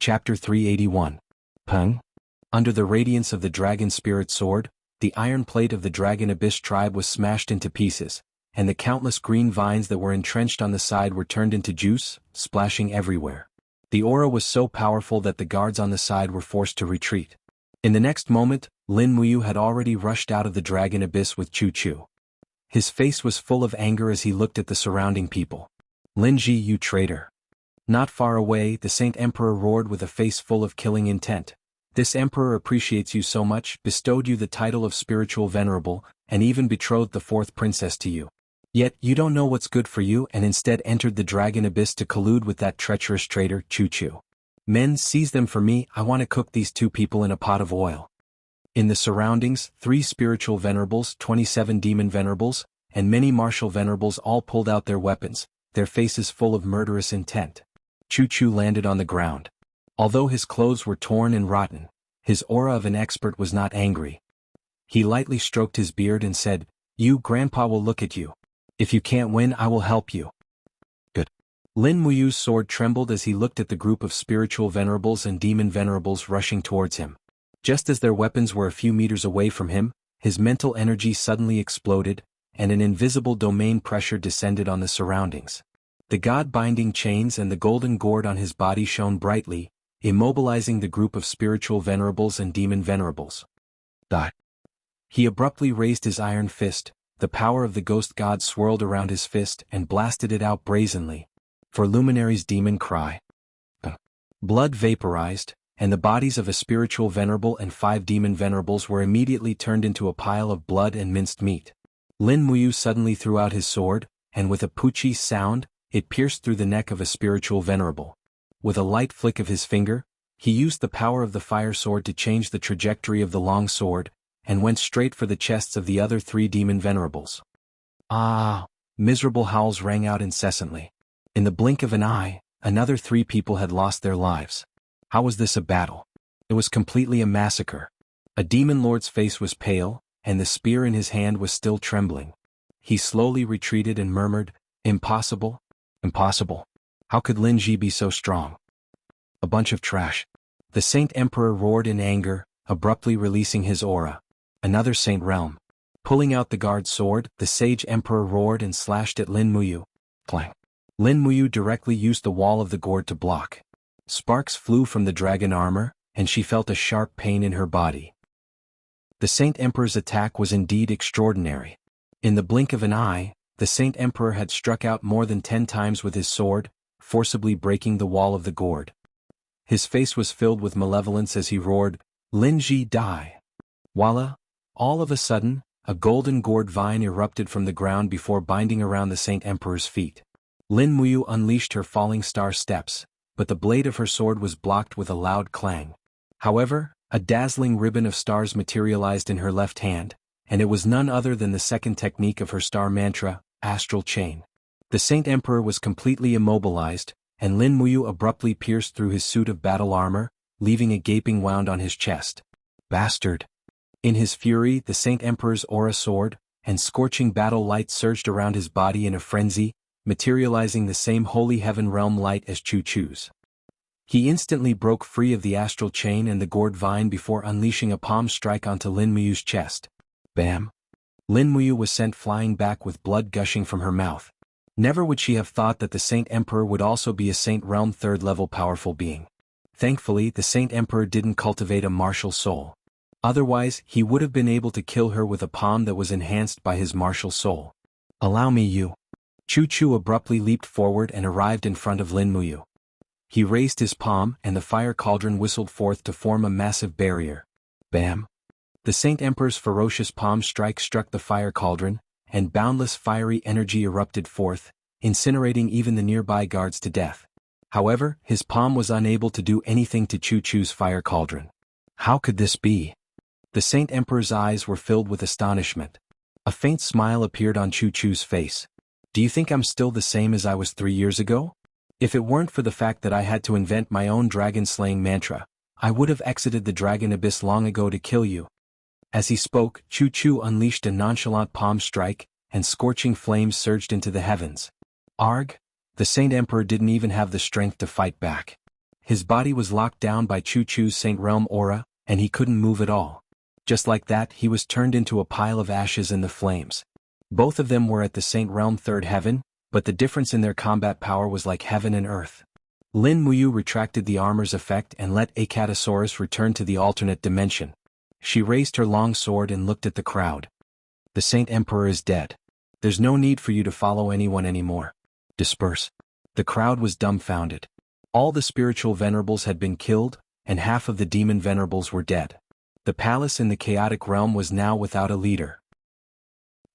Chapter 381. Peng. Under the radiance of the dragon spirit sword, the iron plate of the Dragon Abyss tribe was smashed into pieces, and the countless green vines that were entrenched on the side were turned into juice, splashing everywhere. The aura was so powerful that the guards on the side were forced to retreat. In the next moment, Lin Muyu had already rushed out of the Dragon Abyss with Chu Chu. His face was full of anger as he looked at the surrounding people. "Lin Ji, you traitor!" Not far away, the Saint Emperor roared with a face full of killing intent. "This emperor appreciates you so much, bestowed you the title of spiritual venerable, and even betrothed the fourth princess to you. Yet, you don't know what's good for you and instead entered the Dragon Abyss to collude with that treacherous traitor, Chu Chu. Men, seize them for me, I want to cook these two people in a pot of oil." In the surroundings, 3 spiritual venerables, 27 demon venerables, and many martial venerables all pulled out their weapons, their faces full of murderous intent. Chu Chu landed on the ground. Although his clothes were torn and rotten, his aura of an expert was not angry. He lightly stroked his beard and said, "You, Grandpa, will look at you. If you can't win, I will help you." Good. Lin Muyu's sword trembled as he looked at the group of spiritual venerables and demon venerables rushing towards him. Just as their weapons were a few meters away from him, his mental energy suddenly exploded, and an invisible domain pressure descended on the surroundings. The god-binding chains and the golden gourd on his body shone brightly, immobilizing the group of spiritual venerables and demon venerables. He abruptly raised his iron fist, the power of the ghost god swirled around his fist and blasted it out brazenly. For Luminary's demon cry. Blood vaporized, and the bodies of a spiritual venerable and 5 demon venerables were immediately turned into a pile of blood and minced meat. Lin Muyu suddenly threw out his sword, and with a poochie sound, it pierced through the neck of a spiritual venerable. With a light flick of his finger, he used the power of the fire sword to change the trajectory of the long sword, and went straight for the chests of the other 3 demon venerables. Ah! Miserable howls rang out incessantly. In the blink of an eye, another 3 people had lost their lives. How was this a battle? It was completely a massacre. A demon lord's face was pale, and the spear in his hand was still trembling. He slowly retreated and murmured, "Impossible? Impossible. How could Lin Ji be so strong? A bunch of trash." The Saint Emperor roared in anger, abruptly releasing his aura. Another Saint Realm. Pulling out the guard sword, the Sage Emperor roared and slashed at Lin Muyu. Clang. Lin Muyu directly used the wall of the gourd to block. Sparks flew from the dragon armor, and she felt a sharp pain in her body. The Saint Emperor's attack was indeed extraordinary. In the blink of an eye, the Saint Emperor had struck out more than 10 times with his sword, forcibly breaking the wall of the gourd. His face was filled with malevolence as he roared, "Lin Ji, die!" Voila! All of a sudden, a golden gourd vine erupted from the ground before binding around the Saint Emperor's feet. Lin Muyu unleashed her falling star steps, but the blade of her sword was blocked with a loud clang. However, a dazzling ribbon of stars materialized in her left hand, and it was none other than the second technique of her star mantra, Astral Chain. The Saint Emperor was completely immobilized, and Lin Muyu abruptly pierced through his suit of battle armor, leaving a gaping wound on his chest. Bastard! In his fury, the Saint Emperor's aura soared, and scorching battle light surged around his body in a frenzy, materializing the same holy heaven realm light as Chu Chu's. He instantly broke free of the astral chain and the gourd vine before unleashing a palm strike onto Lin Muyu's chest. Bam! Lin Muyu was sent flying back with blood gushing from her mouth. Never would she have thought that the Saint Emperor would also be a Saint Realm 3rd-level powerful being. Thankfully, the Saint Emperor didn't cultivate a martial soul. Otherwise, he would have been able to kill her with a palm that was enhanced by his martial soul. "Allow me, you." Chu Chu abruptly leaped forward and arrived in front of Lin Muyu. He raised his palm and the fire cauldron whistled forth to form a massive barrier. Bam! The Saint Emperor's ferocious palm strike struck the fire cauldron, and boundless fiery energy erupted forth, incinerating even the nearby guards to death. However, his palm was unable to do anything to Chu Chu's fire cauldron. How could this be? The Saint Emperor's eyes were filled with astonishment. A faint smile appeared on Chu Chu's face. "Do you think I'm still the same as I was 3 years ago? If it weren't for the fact that I had to invent my own dragon-slaying mantra, I would have exited the Dragon Abyss long ago to kill you." As he spoke, Chu Chu unleashed a nonchalant palm strike, and scorching flames surged into the heavens. Arg! The Saint Emperor didn't even have the strength to fight back. His body was locked down by Chu Chu's Saint Realm aura, and he couldn't move at all. Just like that, he was turned into a pile of ashes in the flames. Both of them were at the Saint Realm third heaven, but the difference in their combat power was like heaven and earth. Lin Muyu retracted the armor's effect and let Acatosaurus return to the alternate dimension. She raised her long sword and looked at the crowd. The Saint Emperor is dead. There's no need for you to follow anyone anymore. Disperse. The crowd was dumbfounded. All the spiritual venerables had been killed, and half of the demon venerables were dead. The palace in the chaotic realm was now without a leader.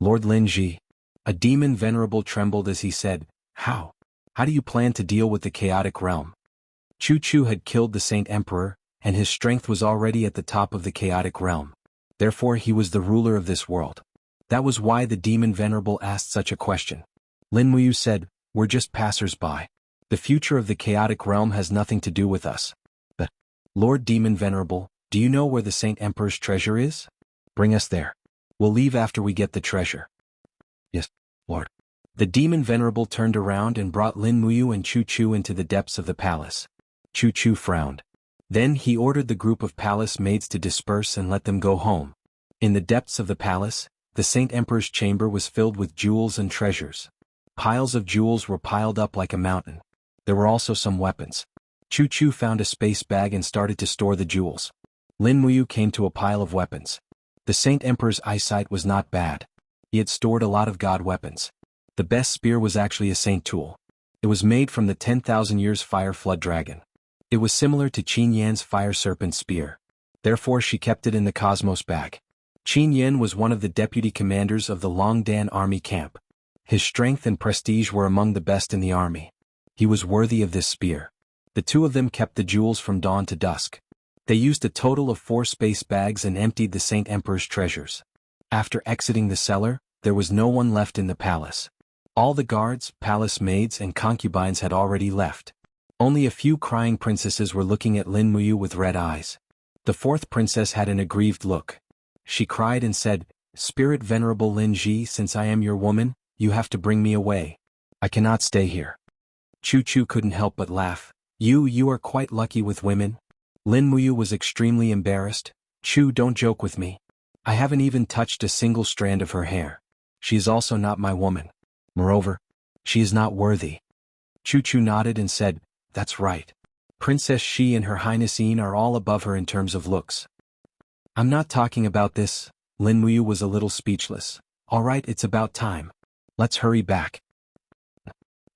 Lord Linji. A demon venerable trembled as he said, How? How do you plan to deal with the chaotic realm? Chu Chu had killed the Saint Emperor, and his strength was already at the top of the chaotic realm. Therefore he was the ruler of this world. That was why the demon venerable asked such a question. Lin Muyu said, We're just passers-by. The future of the chaotic realm has nothing to do with us. But, Lord Demon Venerable, do you know where the Saint Emperor's treasure is? Bring us there. We'll leave after we get the treasure. Yes, Lord. The Demon Venerable turned around and brought Lin Muyu and Chu Chu into the depths of the palace. Chu Chu frowned. Then he ordered the group of palace maids to disperse and let them go home. In the depths of the palace, the Saint Emperor's chamber was filled with jewels and treasures. Piles of jewels were piled up like a mountain. There were also some weapons. Chu Chu found a space bag and started to store the jewels. Lin Muyu came to a pile of weapons. The Saint Emperor's eyesight was not bad. He had stored a lot of god weapons. The best spear was actually a saint tool. It was made from the 10,000 years fire flood dragon. It was similar to Qin Yan's fire serpent spear. Therefore she kept it in the cosmos bag. Qin Yan was one of the deputy commanders of the Longdan army camp. His strength and prestige were among the best in the army. He was worthy of this spear. The two of them kept the jewels from dawn to dusk. They used a total of 4 space bags and emptied the Saint Emperor's treasures. After exiting the cellar, there was no one left in the palace. All the guards, palace maids and concubines had already left. Only a few crying princesses were looking at Lin Muyu with red eyes. The 4th princess had an aggrieved look. She cried and said, Spirit Venerable Lin Ji, since I am your woman, you have to bring me away. I cannot stay here. Chu Chu couldn't help but laugh. You are quite lucky with women. Lin Muyu was extremely embarrassed. Chu, don't joke with me. I haven't even touched a single strand of her hair. She is also not my woman. Moreover, she is not worthy. Chu Chu nodded and said, That's right. Princess Shi and Her Highness Yin are all above her in terms of looks. I'm not talking about this. Lin Muyu was a little speechless. All right, it's about time. Let's hurry back.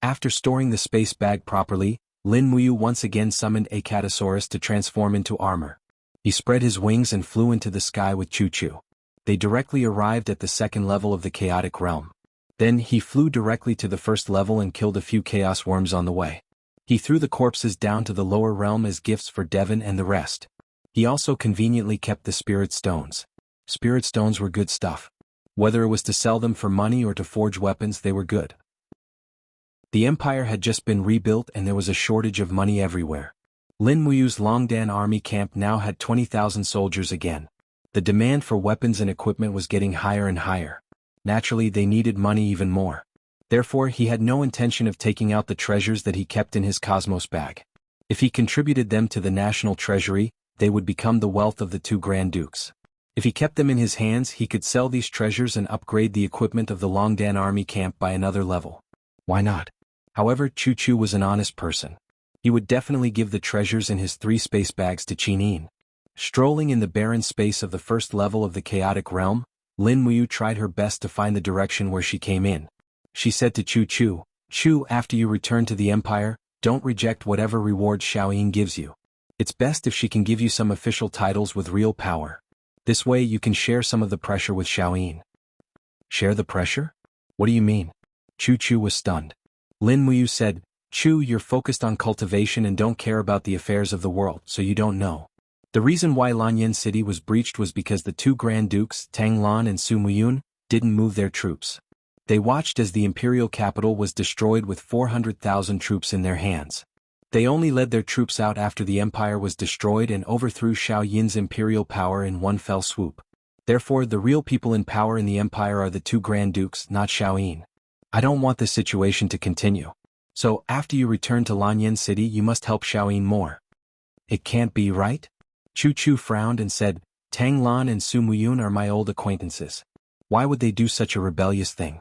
After storing the space bag properly, Lin Muyu once again summoned Acatosaurus to transform into armor. He spread his wings and flew into the sky with Chu Chu. They directly arrived at the 2nd level of the chaotic realm. Then he flew directly to the 1st level and killed a few chaos worms on the way. He threw the corpses down to the lower realm as gifts for Devon and the rest. He also conveniently kept the spirit stones. Spirit stones were good stuff. Whether it was to sell them for money or to forge weapons, they were good. The empire had just been rebuilt and there was a shortage of money everywhere. Lin Muyu's Longdan army camp now had 20,000 soldiers again. The demand for weapons and equipment was getting higher and higher. Naturally, they needed money even more. Therefore, he had no intention of taking out the treasures that he kept in his cosmos bag. If he contributed them to the national treasury, they would become the wealth of the 2 Grand Dukes. If he kept them in his hands, he could sell these treasures and upgrade the equipment of the Longdan army camp by another level. Why not? However, Chu Chu was an honest person. He would definitely give the treasures in his 3 space bags to Qin Yin. Strolling in the barren space of the 1st level of the chaotic realm, Lin Muyu tried her best to find the direction where she came in. She said to Chu Chu, Chu, after you return to the empire, don't reject whatever reward Xiaoyin gives you. It's best if she can give you some official titles with real power. This way you can share some of the pressure with Xiaoyin. Share the pressure? What do you mean? Chu Chu was stunned. Lin Muyu said, Chu, you're focused on cultivation and don't care about the affairs of the world, so you don't know. The reason why Lanyan City was breached was because the 2 Grand Dukes, Tang Lan and Su Muyun, didn't move their troops. They watched as the imperial capital was destroyed with 400,000 troops in their hands. They only led their troops out after the empire was destroyed and overthrew Xiaoyin's imperial power in one fell swoop. Therefore, the real people in power in the empire are the 2 Grand Dukes, not Xiaoyin. I don't want this situation to continue. So, after you return to Lanyan City, you must help Xiaoyin more. It can't be, right? Chu Chu frowned and said, Tang Lan and Su Muyun are my old acquaintances. Why would they do such a rebellious thing?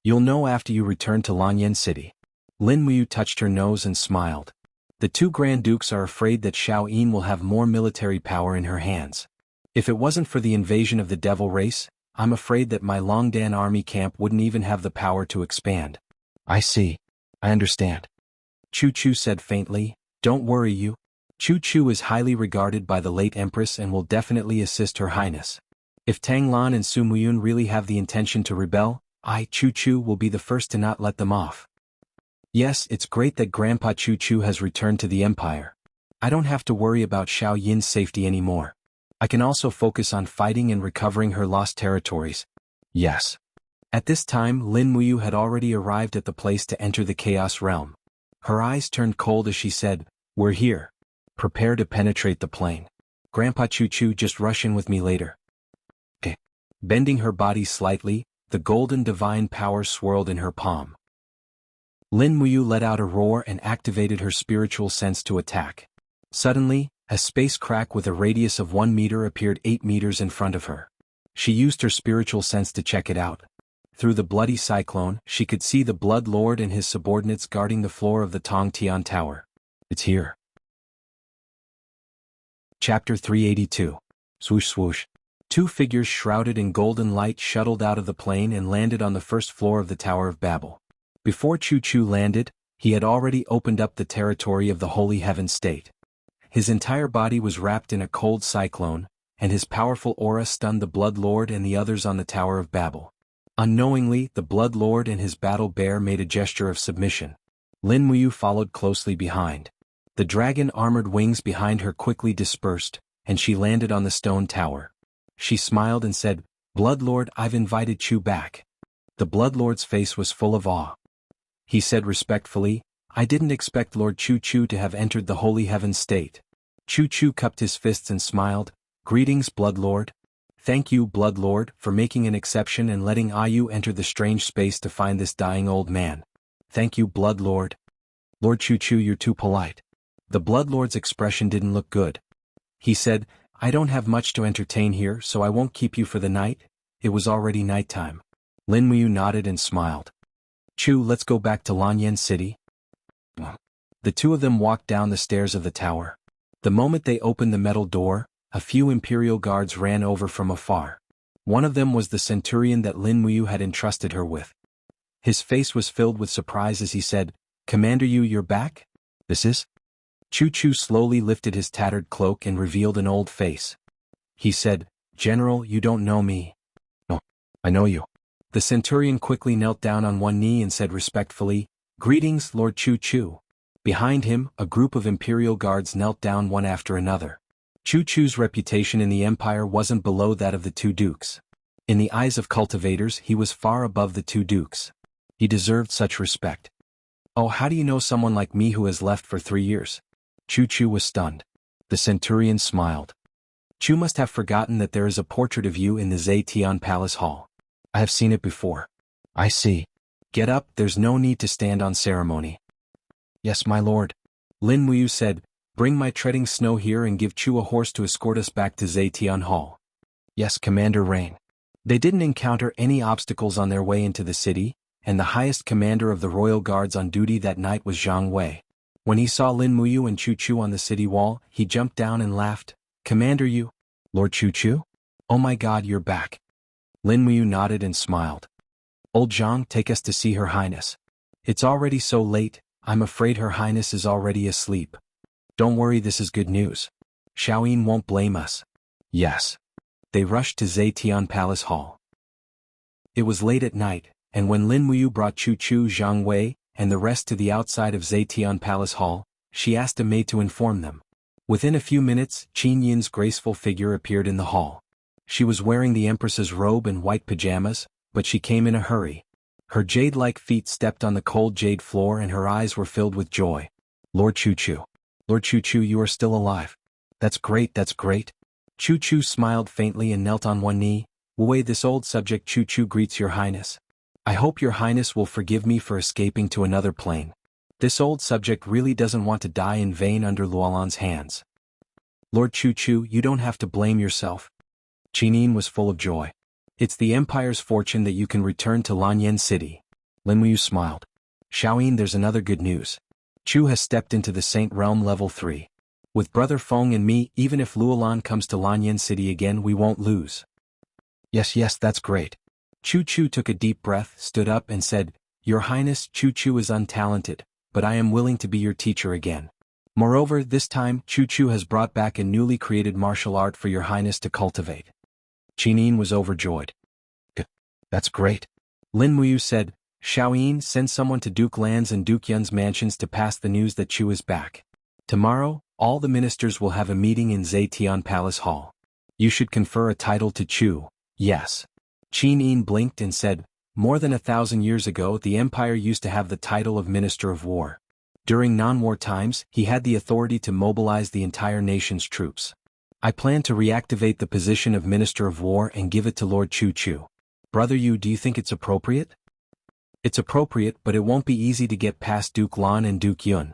You'll know after you return to Lanyan City. Lin Muyu touched her nose and smiled. The two Grand Dukes are afraid that Xiao Yin will have more military power in her hands. If it wasn't for the invasion of the devil race, I'm afraid that my Longdan army camp wouldn't even have the power to expand. I see. I understand. Chu Chu said faintly, Don't worry you. Chu Chu is highly regarded by the late Empress and will definitely assist Her Highness. If Tang Lan and Su Muyun really have the intention to rebel, I, Chu Chu, will be the first to not let them off. Yes, it's great that Grandpa Chu Chu has returned to the Empire. I don't have to worry about Xiao Yin's safety anymore. I can also focus on fighting and recovering her lost territories. Yes. At this time, Lin Muyu had already arrived at the place to enter the Chaos Realm. Her eyes turned cold as she said, We're here. Prepare to penetrate the plane. Grandpa Chu Chu, just rush in with me later. Okay. Bending her body slightly, the golden divine power swirled in her palm. Lin Muyu let out a roar and activated her spiritual sense to attack. Suddenly, a space crack with a radius of 1 meter appeared 8 meters in front of her. She used her spiritual sense to check it out. Through the bloody cyclone, she could see the Blood Lord and his subordinates guarding the floor of the Tong Tian Tower. It's here. Chapter 382. Swoosh swoosh. Two figures shrouded in golden light shuttled out of the plane and landed on the first floor of the Tower of Babel. Before Chu Chu landed, he had already opened up the territory of the Holy Heaven State. His entire body was wrapped in a cold cyclone, and his powerful aura stunned the Blood Lord and the others on the Tower of Babel. Unknowingly, the Blood Lord and his battle bear made a gesture of submission. Lin Muyu followed closely behind. The dragon-armored wings behind her quickly dispersed, and she landed on the stone tower. She smiled and said, Blood Lord, I've invited Chu back. The Blood Lord's face was full of awe. He said respectfully, I didn't expect Lord Chu Chu to have entered the Holy Heaven State. Chu Chu cupped his fists and smiled, Greetings, Blood Lord. Thank you, Blood Lord, for making an exception and letting Ayu enter the strange space to find this dying old man. Thank you, Blood Lord. Lord Chu Chu, you're too polite. The Blood Lord's expression didn't look good. He said, I don't have much to entertain here, so I won't keep you for the night. It was already nighttime. Lin Muyu nodded and smiled. Chu, let's go back to Lanyan City. The two of them walked down the stairs of the tower. The moment they opened the metal door, a few Imperial guards ran over from afar. One of them was the centurion that Lin Muyu had entrusted her with. His face was filled with surprise as he said, Commander Yu, you're back? This is? Chu Chu slowly lifted his tattered cloak and revealed an old face. He said, General, you don't know me. No, I know you. The centurion quickly knelt down on one knee and said respectfully, Greetings, Lord Chu Chu. Behind him, a group of Imperial guards knelt down one after another. Chu Chu's reputation in the Empire wasn't below that of the two dukes. In the eyes of cultivators, he was far above the two dukes. He deserved such respect. Oh, how do you know someone like me who has left for 3 years? Chu Chu was stunned. The centurion smiled. Chu must have forgotten that there is a portrait of you in the Zetian Palace Hall. I have seen it before. I see. Get up, there's no need to stand on ceremony. Yes, my lord. Lin Muyu said, Bring my treading snow here and give Chu a horse to escort us back to Zetian Hall. Yes, Commander Rain. They didn't encounter any obstacles on their way into the city, and the highest commander of the royal guards on duty that night was Zhang Wei. When he saw Lin Muyu and Chu Chu on the city wall, he jumped down and laughed. Commander Yu? Lord Chu Chu? Oh my god, you're back. Lin Muyu nodded and smiled. Old Zhang, take us to see Her Highness. It's already so late, I'm afraid Her Highness is already asleep. Don't worry, this is good news. Xiaoyin won't blame us. Yes. They rushed to Zetian Palace Hall. It was late at night, and when Lin Muyu brought Chu Chu, Zhang Wei, and the rest to the outside of Zetian Palace Hall, she asked a maid to inform them. Within a few minutes, Qin Yin's graceful figure appeared in the hall. She was wearing the Empress's robe and white pajamas, but she came in a hurry. Her jade-like feet stepped on the cold jade floor and her eyes were filled with joy. Lord Chu Chu. Lord Chu Chu, you are still alive. That's great, that's great. Chu Chu smiled faintly and knelt on one knee. Wu, this old subject Chu Chu greets Your Highness. I hope Your Highness will forgive me for escaping to another plane. This old subject really doesn't want to die in vain under Luolan's hands. Lord Chu, you don't have to blame yourself. Qinin was full of joy. It's the Empire's fortune that you can return to Lanyan City. Lin Muyu smiled. Xiaoyin, there's another good news. Chu has stepped into the Saint Realm level 3. With Brother Feng and me, even if Luolan comes to Lanyan City again, we won't lose. Yes, that's great. Chu took a deep breath, stood up and said, Your Highness, Chu is untalented, but I am willing to be your teacher again. Moreover, this time, Chu has brought back a newly created martial art for your Highness to cultivate. Qinin was overjoyed. That's great. Lin Muyu said, Xiaoyin, send someone to Duke Lan's and Duke Yun's mansions to pass the news that Chu is back. Tomorrow, all the ministers will have a meeting in Zetian Palace Hall. You should confer a title to Chu, yes. Qinin blinked and said, More than 1,000 years ago the Empire used to have the title of Minister of War. During non-war times, he had the authority to mobilize the entire nation's troops. I plan to reactivate the position of Minister of War and give it to Lord Chu. Brother Yu, do you think it's appropriate? It's appropriate, but it won't be easy to get past Duke Lan and Duke Yun.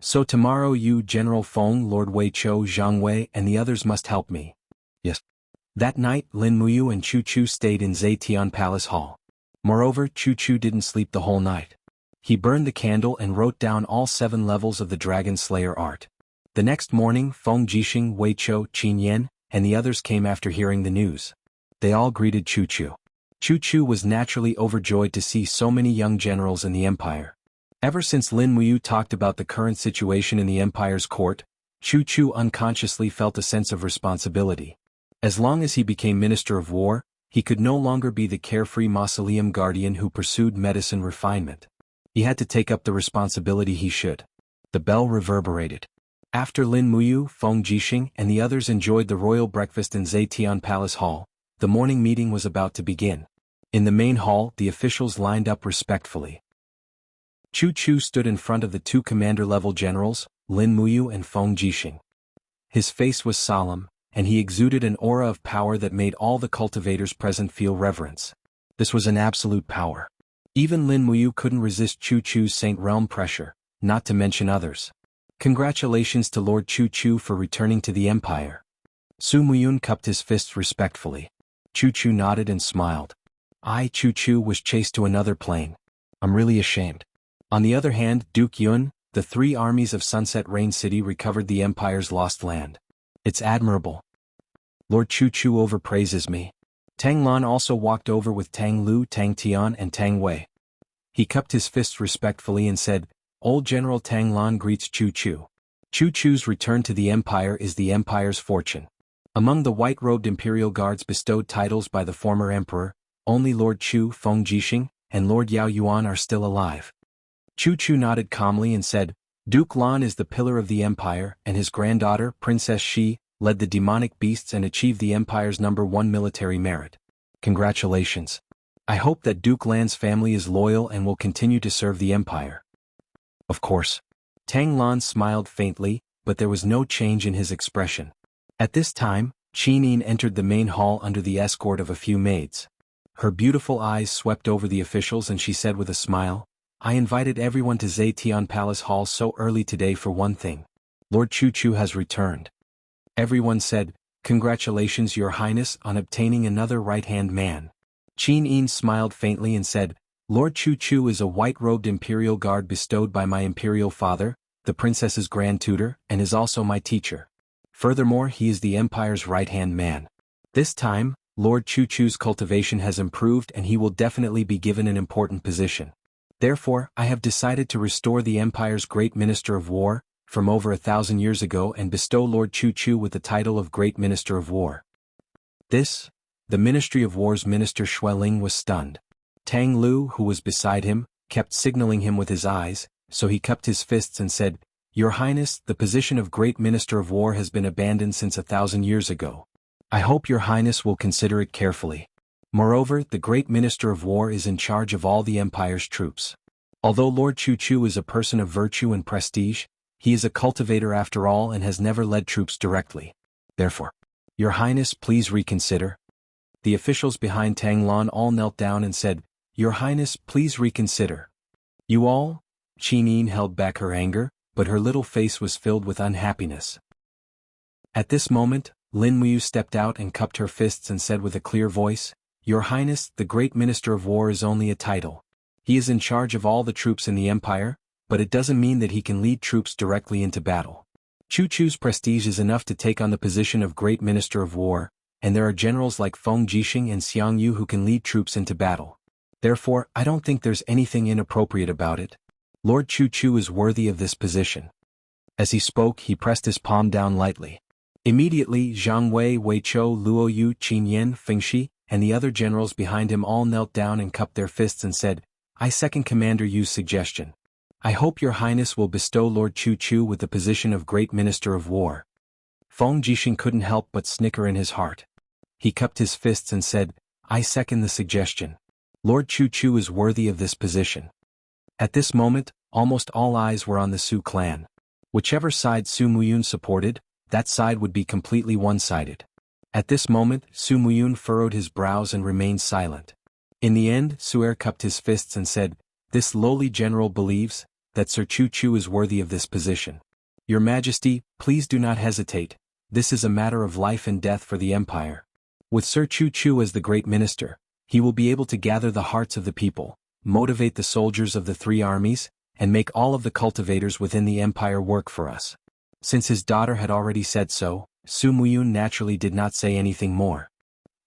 So tomorrow you, General Feng, Lord Wei Chou, Zhang Wei, and the others must help me. Yes. That night, Lin Muyu and Chu stayed in Zetian Palace Hall. Moreover, Chu didn't sleep the whole night. He burned the candle and wrote down all 7 levels of the Dragon Slayer art. The next morning, Feng Jixing, Wei Chou, Qin Yan, and the others came after hearing the news. They all greeted Chu. Chu was naturally overjoyed to see so many young generals in the Empire. Ever since Lin Muyu talked about the current situation in the Empire's court, Chu unconsciously felt a sense of responsibility. As long as he became Minister of War, he could no longer be the carefree mausoleum guardian who pursued medicine refinement. He had to take up the responsibility he should. The bell reverberated. After Lin Muyu, Feng Jixing, and the others enjoyed the royal breakfast in Zetian Palace Hall, the morning meeting was about to begin. In the main hall, the officials lined up respectfully. Chu stood in front of the 2 commander-level generals, Lin Muyu and Feng Jixing. His face was solemn, and he exuded an aura of power that made all the cultivators present feel reverence. This was an absolute power. Even Lin Muyu couldn't resist Chu's Saint Realm pressure, not to mention others. Congratulations to Lord Chu for returning to the Empire. Su Muyun cupped his fists respectfully. Chu nodded and smiled. Chu was chased to another plane. I'm really ashamed. On the other hand, Duke Yun, the 3 armies of Sunset Rain City recovered the Empire's lost land. It's admirable. Lord Chu overpraises me. Tang Lan also walked over with Tang Lu, Tang Tian and Tang Wei. He cupped his fists respectfully and said, Old General Tang Lan greets Chu. Chu's return to the Empire is the Empire's fortune. Among the white-robed Imperial Guards bestowed titles by the former Emperor, only Lord Chu, Feng Jixing, and Lord Yao Yuan are still alive. Chu nodded calmly and said, Duke Lan is the pillar of the Empire, and his granddaughter, Princess Shi, led the demonic beasts and achieved the Empire's #1 military merit. Congratulations. I hope that Duke Lan's family is loyal and will continue to serve the Empire. Of course. Tang Lan smiled faintly, but there was no change in his expression. At this time, Qinin entered the main hall under the escort of a few maids. Her beautiful eyes swept over the officials and she said with a smile, I invited everyone to Zetian Palace Hall so early today for one thing. Lord Chu has returned. Everyone said, Congratulations, Your Highness, on obtaining another right-hand man. Qinin smiled faintly and said, Lord Chu is a white-robed Imperial Guard bestowed by my Imperial father, the Princess's grand tutor, and is also my teacher. Furthermore, he is the Empire's right-hand man. This time, Lord Chu's cultivation has improved and he will definitely be given an important position. Therefore, I have decided to restore the Empire's Great Minister of War, from over 1,000 years ago and bestow Lord Chu with the title of Great Minister of War. The Ministry of War's Minister Xueling was stunned. Tang Lu, who was beside him, kept signaling him with his eyes, so he cupped his fists and said, Your Highness, the position of Great Minister of War has been abandoned since 1,000 years ago. I hope Your Highness will consider it carefully. Moreover, the Great Minister of War is in charge of all the Empire's troops. Although Lord Chu is a person of virtue and prestige, he is a cultivator after all and has never led troops directly. Therefore, Your Highness, please reconsider. The officials behind Tang Lan all knelt down and said, Your Highness, please reconsider. You all? Qin held back her anger, but her little face was filled with unhappiness. At this moment, Lin Muyu stepped out and cupped her fists and said with a clear voice, "Your Highness, the Great Minister of War is only a title. He is in charge of all the troops in the Empire, but it doesn't mean that he can lead troops directly into battle. Chu Chu's prestige is enough to take on the position of Great Minister of War, and there are generals like Feng Jixing and Xiang Yu who can lead troops into battle. Therefore, I don't think there's anything inappropriate about it. Lord Chu Chu is worthy of this position." As he spoke, he pressed his palm down lightly. Immediately, Zhang Wei, Wei Chou, Luo Yu, Qin Yan, Feng Shi, and the other generals behind him all knelt down and cupped their fists and said, "I second Commander Yu's suggestion. I hope your Highness will bestow Lord Chu Chu with the position of Great Minister of War." Feng Jixing couldn't help but snicker in his heart. He cupped his fists and said, "I second the suggestion. Lord Chu Chu is worthy of this position." At this moment, almost all eyes were on the Su clan. Whichever side Su Muyun supported, that side would be completely one-sided. At this moment, Su Muyun furrowed his brows and remained silent. In the end, Su'er cupped his fists and said, "This lowly general believes that Sir Chu Chu is worthy of this position. Your Majesty, please do not hesitate. This is a matter of life and death for the Empire. With Sir Chu Chu as the great minister, he will be able to gather the hearts of the people, motivate the soldiers of the three armies, and make all of the cultivators within the Empire work for us." Since his daughter had already said so, Su Muyun naturally did not say anything more.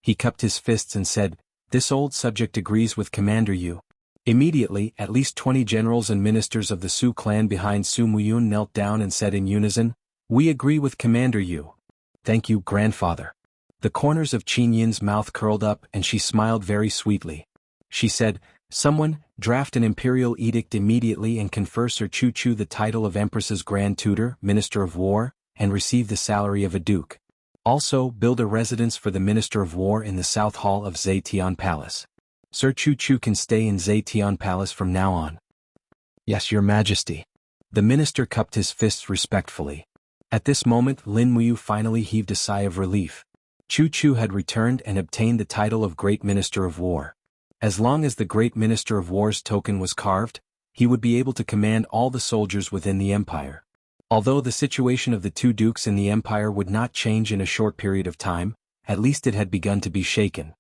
He cupped his fists and said, "This old subject agrees with Commander Yu." Immediately, at least 20 generals and ministers of the Su clan behind Su Muyun knelt down and said in unison, "We agree with Commander Yu." "Thank you, grandfather." The corners of Qin Yin's mouth curled up and she smiled very sweetly. She said, "Someone, draft an imperial edict immediately and confer Sir Chu Chu the title of Empress's Grand Tutor, Minister of War, and receive the salary of a duke. Also, build a residence for the Minister of War in the South Hall of Zetian Palace. Sir Chu Chu can stay in Zetian Palace from now on." "Yes, Your Majesty." The minister cupped his fists respectfully. At this moment, Lin Muyu finally heaved a sigh of relief. Chu Chu had returned and obtained the title of Great Minister of War. As long as the Great Minister of War's token was carved, he would be able to command all the soldiers within the Empire. Although the situation of the two dukes in the Empire would not change in a short period of time, at least it had begun to be shaken.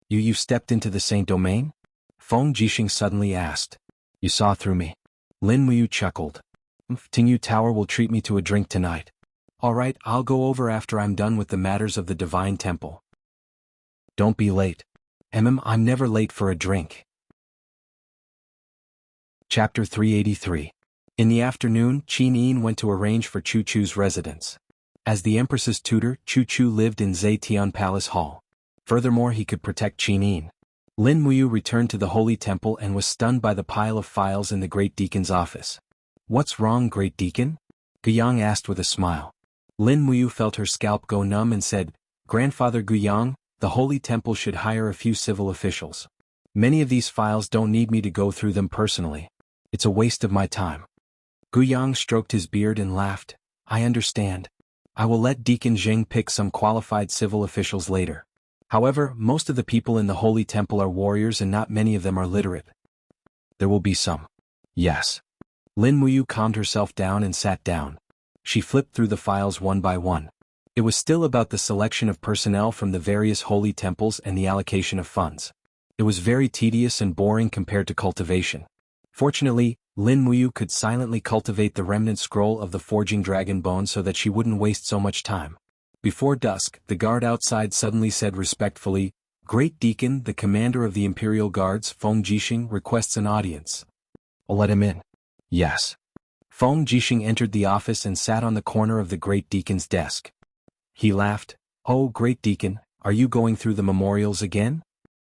You stepped into the Saint Domain?" Feng Jixing suddenly asked. "You saw through me." Lin Muyu chuckled. "Tingyu Tower will treat me to a drink tonight. All right, I'll go over after I'm done with the matters of the Divine Temple." "Don't be late." I'm never late for a drink." Chapter 383. In the afternoon, Qin Yin went to arrange for Chu Chu's residence. As the Empress's tutor, Chu Chu lived in Zetian Palace Hall. Furthermore, he could protect Qin Yin. Lin Muyu returned to the Holy Temple and was stunned by the pile of files in the Great Deacon's office. "What's wrong, Great Deacon?" Guyang asked with a smile. Lin Muyu felt her scalp go numb and said, "Grandfather Guyang, the Holy Temple should hire a few civil officials. Many of these files don't need me to go through them personally. It's a waste of my time." Guyang stroked his beard and laughed. "I understand. I will let Deacon Zheng pick some qualified civil officials later. However, most of the people in the Holy Temple are warriors and not many of them are literate." "There will be some." "Yes." Lin Muyu calmed herself down and sat down. She flipped through the files one by one. It was still about the selection of personnel from the various holy temples and the allocation of funds. It was very tedious and boring compared to cultivation. Fortunately, Lin Muyu could silently cultivate the remnant scroll of the forging dragon bone so that she wouldn't waste so much time. Before dusk, the guard outside suddenly said respectfully, "Great Deacon, the commander of the Imperial Guards, Feng Jixing, requests an audience." "I'll let him in." "Yes." Feng Jixing entered the office and sat on the corner of the Great Deacon's desk. He laughed. "Oh, Great Deacon, are you going through the memorials again?"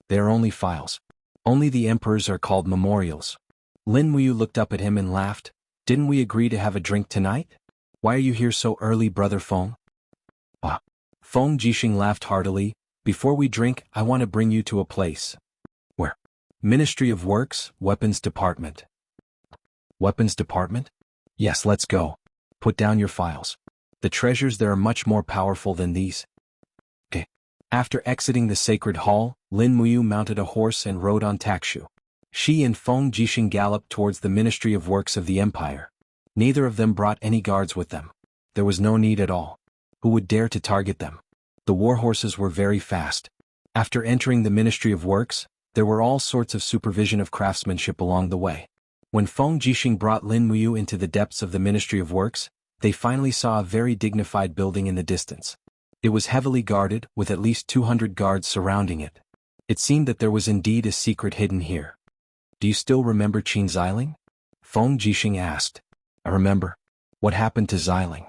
"They are only files. Only the emperors are called memorials." Lin Muyu looked up at him and laughed. "Didn't we agree to have a drink tonight? Why are you here so early, Brother Feng?" Feng Jixing laughed heartily. "Before we drink, I want to bring you to a place." "Where?" "Ministry of Works, Weapons Department." "Weapons Department?" "Yes, let's go. Put down your files. The treasures there are much more powerful than these." "Okay." After exiting the sacred hall, Lin Muyu mounted a horse and rode on Takshu. Shi and Feng Jixing galloped towards the Ministry of Works of the Empire. Neither of them brought any guards with them. There was no need at all. Who would dare to target them? The warhorses were very fast. After entering the Ministry of Works, there were all sorts of supervision of craftsmanship along the way. When Feng Jixing brought Lin Muyu into the depths of the Ministry of Works, they finally saw a very dignified building in the distance. It was heavily guarded, with at least 200 guards surrounding it. It seemed that there was indeed a secret hidden here. Do you still remember Qin Xiling? Feng Jixing asked. I remember. What happened to Xiling?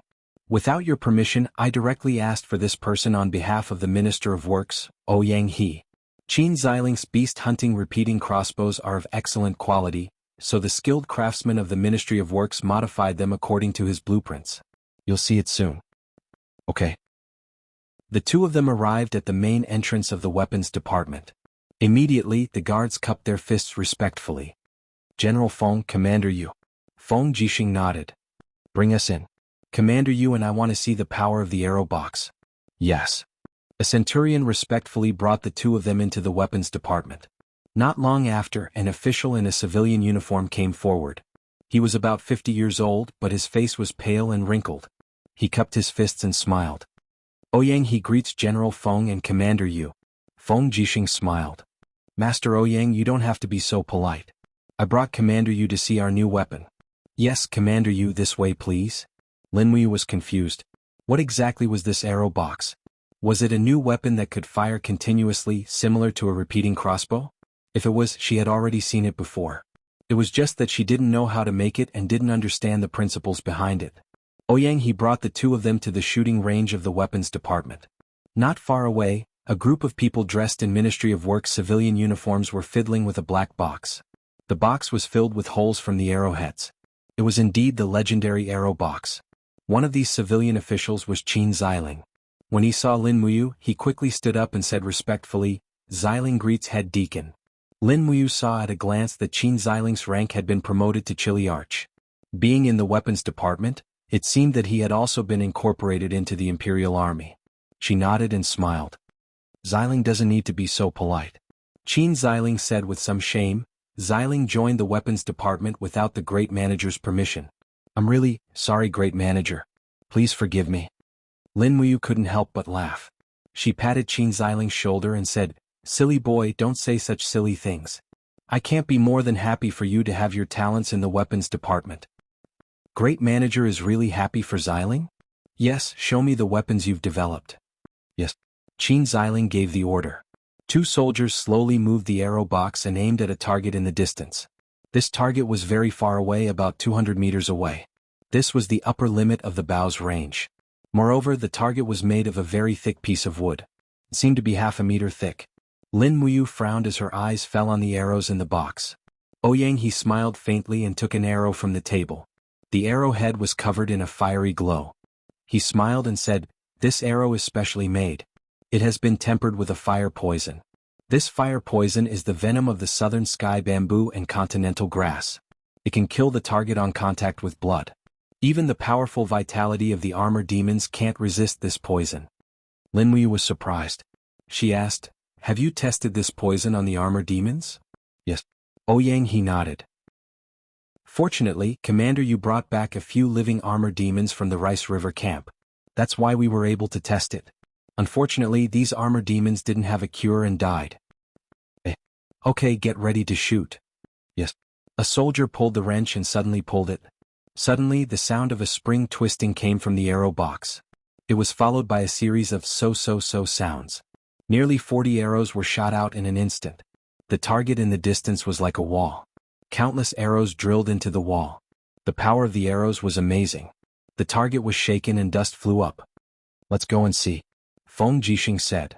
Without your permission, I directly asked for this person on behalf of the Minister of Works, Ouyang He. Qin Xiling's beast-hunting repeating crossbows are of excellent quality, so the skilled craftsmen of the Ministry of Works modified them according to his blueprints. You'll see it soon. Okay. The two of them arrived at the main entrance of the weapons department. Immediately, the guards cupped their fists respectfully. General Feng, Commander Yu. Feng Jixing nodded. Bring us in. Commander Yu and I want to see the power of the arrow box. Yes. A centurion respectfully brought the two of them into the weapons department. Not long after, an official in a civilian uniform came forward. He was about 50 years old, but his face was pale and wrinkled. He cupped his fists and smiled. Ouyang He greets General Feng and Commander Yu. Feng Jixing smiled. Master Ouyang, you don't have to be so polite. I brought Commander Yu to see our new weapon. Yes, Commander Yu, this way please. Lin Muyu was confused. What exactly was this arrow box? Was it a new weapon that could fire continuously, similar to a repeating crossbow? If it was, she had already seen it before. It was just that she didn't know how to make it and didn't understand the principles behind it. Ouyang He brought the two of them to the shooting range of the weapons department. Not far away, a group of people dressed in Ministry of Works civilian uniforms were fiddling with a black box. The box was filled with holes from the arrowheads. It was indeed the legendary arrow box. One of these civilian officials was Qin Xiling. When he saw Lin Muyu, he quickly stood up and said respectfully, Xiling greets head deacon. Lin Muyu saw at a glance that Qin Xiling's rank had been promoted to Chili Arch. Being in the weapons department, it seemed that he had also been incorporated into the Imperial Army. She nodded and smiled. Xiling doesn't need to be so polite. Qin Xiling said with some shame. Xiling joined the weapons department without the great manager's permission. I'm really sorry, great manager. Please forgive me. Lin Muyu couldn't help but laugh. She patted Qin Xiling's shoulder and said, Silly boy, don't say such silly things. I can't be more than happy for you to have your talents in the weapons department. Great manager is really happy for Xiling? Yes, show me the weapons you've developed. Yes. Qin Xiling gave the order. Two soldiers slowly moved the arrow box and aimed at a target in the distance. This target was very far away, about 200 meters away. This was the upper limit of the bow's range. Moreover, the target was made of a very thick piece of wood. It seemed to be half a meter thick. Lin Muyu frowned as her eyes fell on the arrows in the box. Ouyang He smiled faintly and took an arrow from the table. The arrowhead was covered in a fiery glow. He smiled and said, This arrow is specially made. It has been tempered with a fire poison. This fire poison is the venom of the southern sky bamboo and continental grass. It can kill the target on contact with blood. Even the powerful vitality of the armor demons can't resist this poison. Lin Muyu was surprised. She asked, Have you tested this poison on the armor demons? Yes. Ouyang He nodded. Fortunately, Commander Yu brought back a few living armor demons from the Rice River camp. That's why we were able to test it. Unfortunately, these armor demons didn't have a cure and died. Okay, get ready to shoot. Yes. A soldier pulled the wrench and suddenly pulled it. Suddenly, the sound of a spring twisting came from the arrow box. It was followed by a series of so-so-so sounds. Nearly 40 arrows were shot out in an instant. The target in the distance was like a wall. Countless arrows drilled into the wall. The power of the arrows was amazing. The target was shaken and dust flew up. Let's go and see. Feng Jixing said.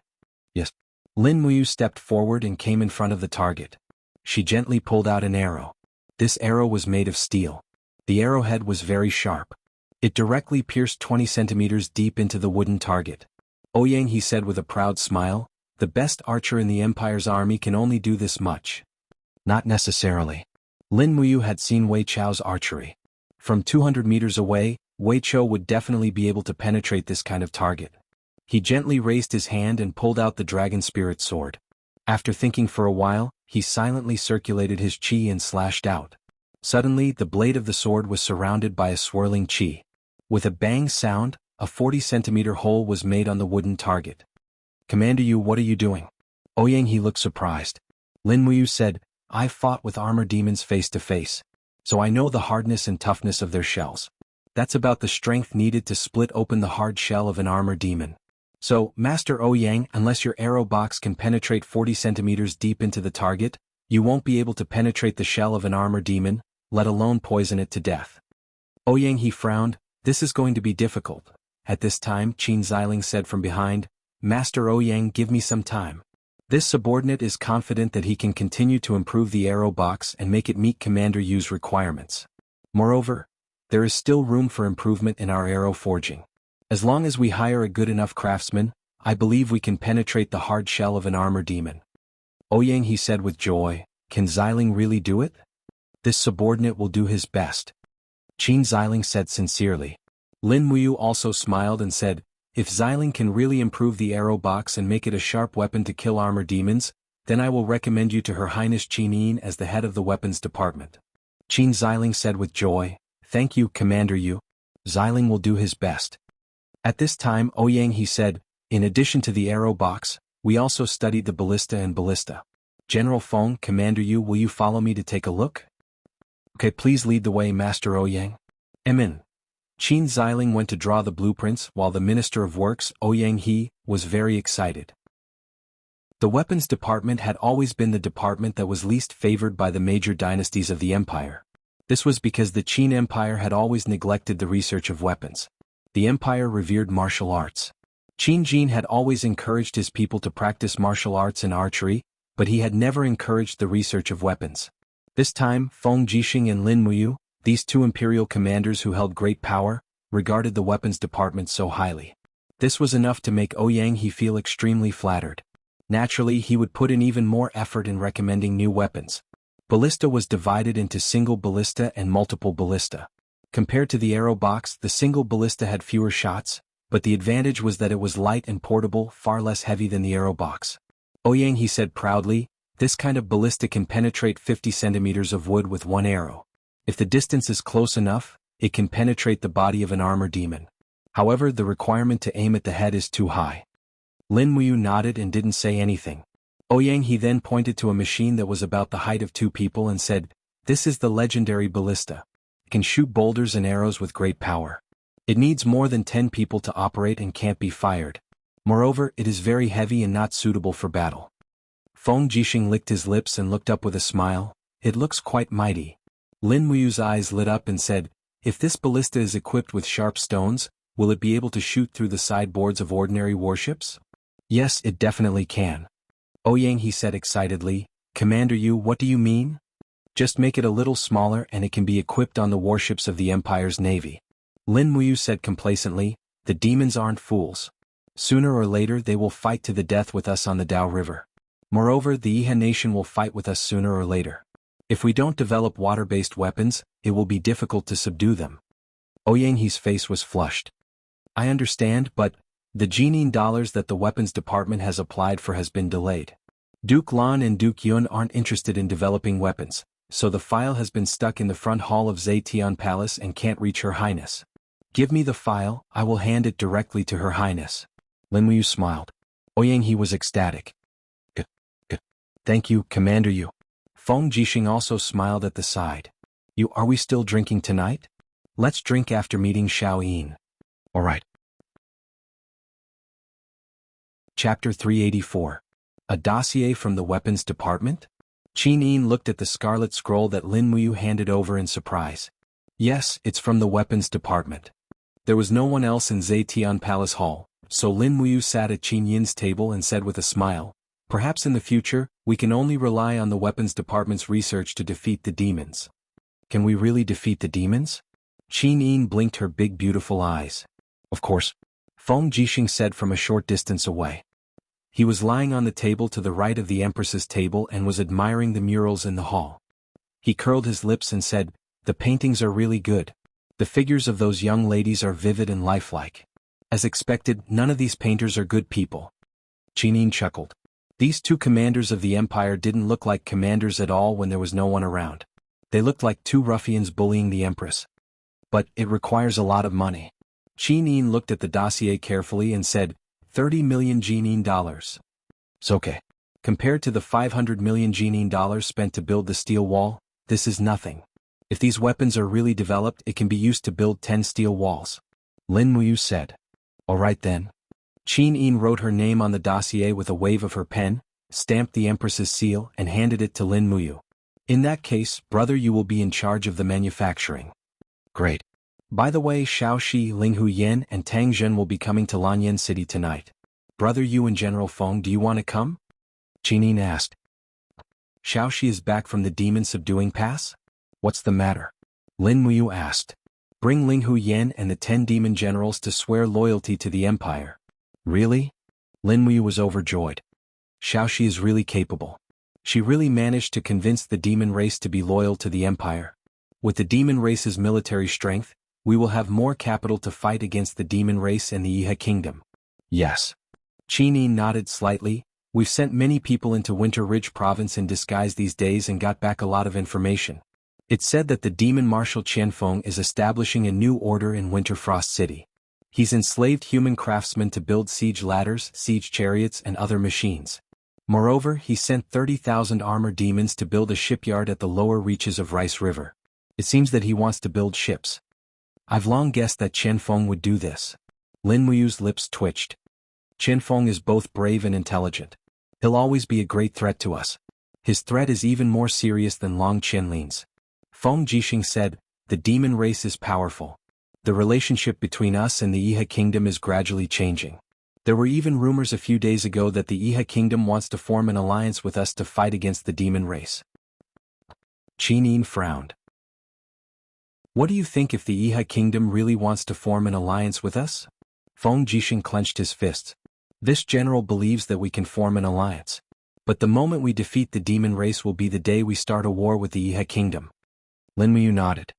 Yes. Lin Muyu stepped forward and came in front of the target. She gently pulled out an arrow. This arrow was made of steel. The arrowhead was very sharp. It directly pierced 20 centimeters deep into the wooden target. Ouyang He said with a proud smile, The best archer in the Empire's army can only do this much. Not necessarily. Lin Muyu had seen Wei Chao's archery. From 200 meters away, Wei Chao would definitely be able to penetrate this kind of target. He gently raised his hand and pulled out the dragon spirit sword. After thinking for a while, he silently circulated his qi and slashed out. Suddenly, the blade of the sword was surrounded by a swirling qi. With a bang sound, a 40-centimeter hole was made on the wooden target. "Commander Yu, what are you doing?" Ouyang He looked surprised. Lin Muyu said, "I've fought with armor demons face to face, so I know the hardness and toughness of their shells. That's about the strength needed to split open the hard shell of an armor demon. So, Master Ouyang, unless your arrow box can penetrate 40 centimeters deep into the target, you won't be able to penetrate the shell of an armor demon, let alone poison it to death." Ouyang He frowned. "This is going to be difficult." At this time, Qin Xiling said from behind, "Master Ouyang, give me some time." This subordinate is confident that he can continue to improve the arrow box and make it meet Commander Yu's requirements. Moreover, there is still room for improvement in our arrow forging. As long as we hire a good enough craftsman, I believe we can penetrate the hard shell of an armor demon. Ouyang He said with joy, "Can Xiling really do it?" "This subordinate will do his best," Qin Xiling said sincerely. Lin Muyu also smiled and said, "If Xiling can really improve the arrow box and make it a sharp weapon to kill armor demons, then I will recommend you to Her Highness Qin Yin as the head of the weapons department." Qin Xiling said with joy, "Thank you, Commander Yu. Xiling will do his best." At this time, Ouyang He said, "In addition to the arrow box, we also studied the ballista and ballista. General Feng, Commander Yu, will you follow me to take a look?" "Okay, please lead the way, Master Ouyang." Amen. Qin Xiling went to draw the blueprints while the Minister of Works, Ouyang He, was very excited. The weapons department had always been the department that was least favored by the major dynasties of the empire. This was because the Qin Empire had always neglected the research of weapons. The empire revered martial arts. Qin Jin had always encouraged his people to practice martial arts and archery, but he had never encouraged the research of weapons. This time, Feng Jixing and Lin Muyu, these two imperial commanders who held great power, regarded the weapons department so highly. This was enough to make Ouyang He feel extremely flattered. Naturally, he would put in even more effort in recommending new weapons. Ballista was divided into single ballista and multiple ballista. Compared to the arrow box, the single ballista had fewer shots, but the advantage was that it was light and portable, far less heavy than the arrow box. Ouyang He said proudly, "This kind of ballista can penetrate 50 centimeters of wood with one arrow. If the distance is close enough, it can penetrate the body of an armor demon. However, the requirement to aim at the head is too high." Lin Muyu nodded and didn't say anything. Ouyang He then pointed to a machine that was about the height of two people and said, "This is the legendary ballista. It can shoot boulders and arrows with great power. It needs more than 10 people to operate and can't be fired. Moreover, it is very heavy and not suitable for battle." Feng Jixing licked his lips and looked up with a smile. "It looks quite mighty." Lin Muyu's eyes lit up and said, "If this ballista is equipped with sharp stones, will it be able to shoot through the sideboards of ordinary warships?" "Yes, it definitely can." Ouyang He said excitedly, "Commander Yu, what do you mean?" "Just make it a little smaller and it can be equipped on the warships of the Empire's navy." Lin Muyu said complacently, "The demons aren't fools. Sooner or later they will fight to the death with us on the Dao River. Moreover, the Yihan nation will fight with us sooner or later. If we don't develop water-based weapons, it will be difficult to subdue them." Ouyang He's face was flushed. "I understand, but the Jinin dollars that the weapons department has applied for has been delayed. Duke Lan and Duke Yun aren't interested in developing weapons, so the file has been stuck in the front hall of Zetian Palace and can't reach Her Highness. Give me the file, I will hand it directly to Her Highness." Lin Muyu smiled. Ouyang He was ecstatic. Good. "Thank you, Commander Yu." Feng Jixing also smiled at the side. Are we still drinking tonight? Let's drink after meeting Xiao Yin." "All right." Chapter 384. A dossier from the weapons department? Qin Yin looked at the scarlet scroll that Lin Muyu handed over in surprise. "Yes, it's from the weapons department." There was no one else in Zetian Palace Hall, so Lin Muyu sat at Qin Yin's table and said with a smile, "Perhaps in the future, we can only rely on the weapons department's research to defeat the demons." "Can we really defeat the demons?" Qin Yin blinked her big beautiful eyes. "Of course." Feng Jixing said from a short distance away. He was lying on the table to the right of the Empress's table and was admiring the murals in the hall. He curled his lips and said, "The paintings are really good. The figures of those young ladies are vivid and lifelike. As expected, none of these painters are good people." Qin Yin chuckled. These two commanders of the empire didn't look like commanders at all when there was no one around. They looked like two ruffians bullying the empress. But it requires a lot of money. Qin Yin looked at the dossier carefully and said, 30 million Jinin dollars. It's okay. Compared to the 500 million Jinin dollars spent to build the steel wall, this is nothing. If these weapons are really developed, it can be used to build 10 steel walls. Lin Muyu said. All right then. Qin Yin wrote her name on the dossier with a wave of her pen, stamped the empress's seal and handed it to Lin Muyu. In that case, brother, you will be in charge of the manufacturing. Great. By the way, Xiaoxi, Linghu Yan and Tang Zhen will be coming to Lanyan City tonight. Brother, you and General Feng, do you want to come? Qin Yin asked. Xiaoxi is back from the demon subduing pass? What's the matter? Lin Muyu asked. Bring Linghu Yan and the 10 demon generals to swear loyalty to the empire. Really? Lin Muyu was overjoyed. Xiaoxi is really capable. She really managed to convince the demon race to be loyal to the empire. With the demon race's military strength, we will have more capital to fight against the demon race and the Yihe kingdom. Yes. Qin Yin nodded slightly. We've sent many people into Winter Ridge province in disguise these days and got back a lot of information. It said that the demon marshal Qianfeng is establishing a new order in Winterfrost City. He's enslaved human craftsmen to build siege ladders, siege chariots and other machines. Moreover, he sent 30,000 armored demons to build a shipyard at the lower reaches of Rice River. It seems that he wants to build ships. I've long guessed that Qianfeng would do this. Lin Muyu's lips twitched. Qianfeng is both brave and intelligent. He'll always be a great threat to us. His threat is even more serious than Long Qianlin's. Feng Jixing said, the demon race is powerful. The relationship between us and the Yihe kingdom is gradually changing. There were even rumors a few days ago that the Yihe kingdom wants to form an alliance with us to fight against the demon race. Qin Yin frowned. What do you think if the Yihe kingdom really wants to form an alliance with us? Feng Jixing clenched his fists. This general believes that we can form an alliance. But the moment we defeat the demon race will be the day we start a war with the Yihe kingdom. Lin Muyu nodded.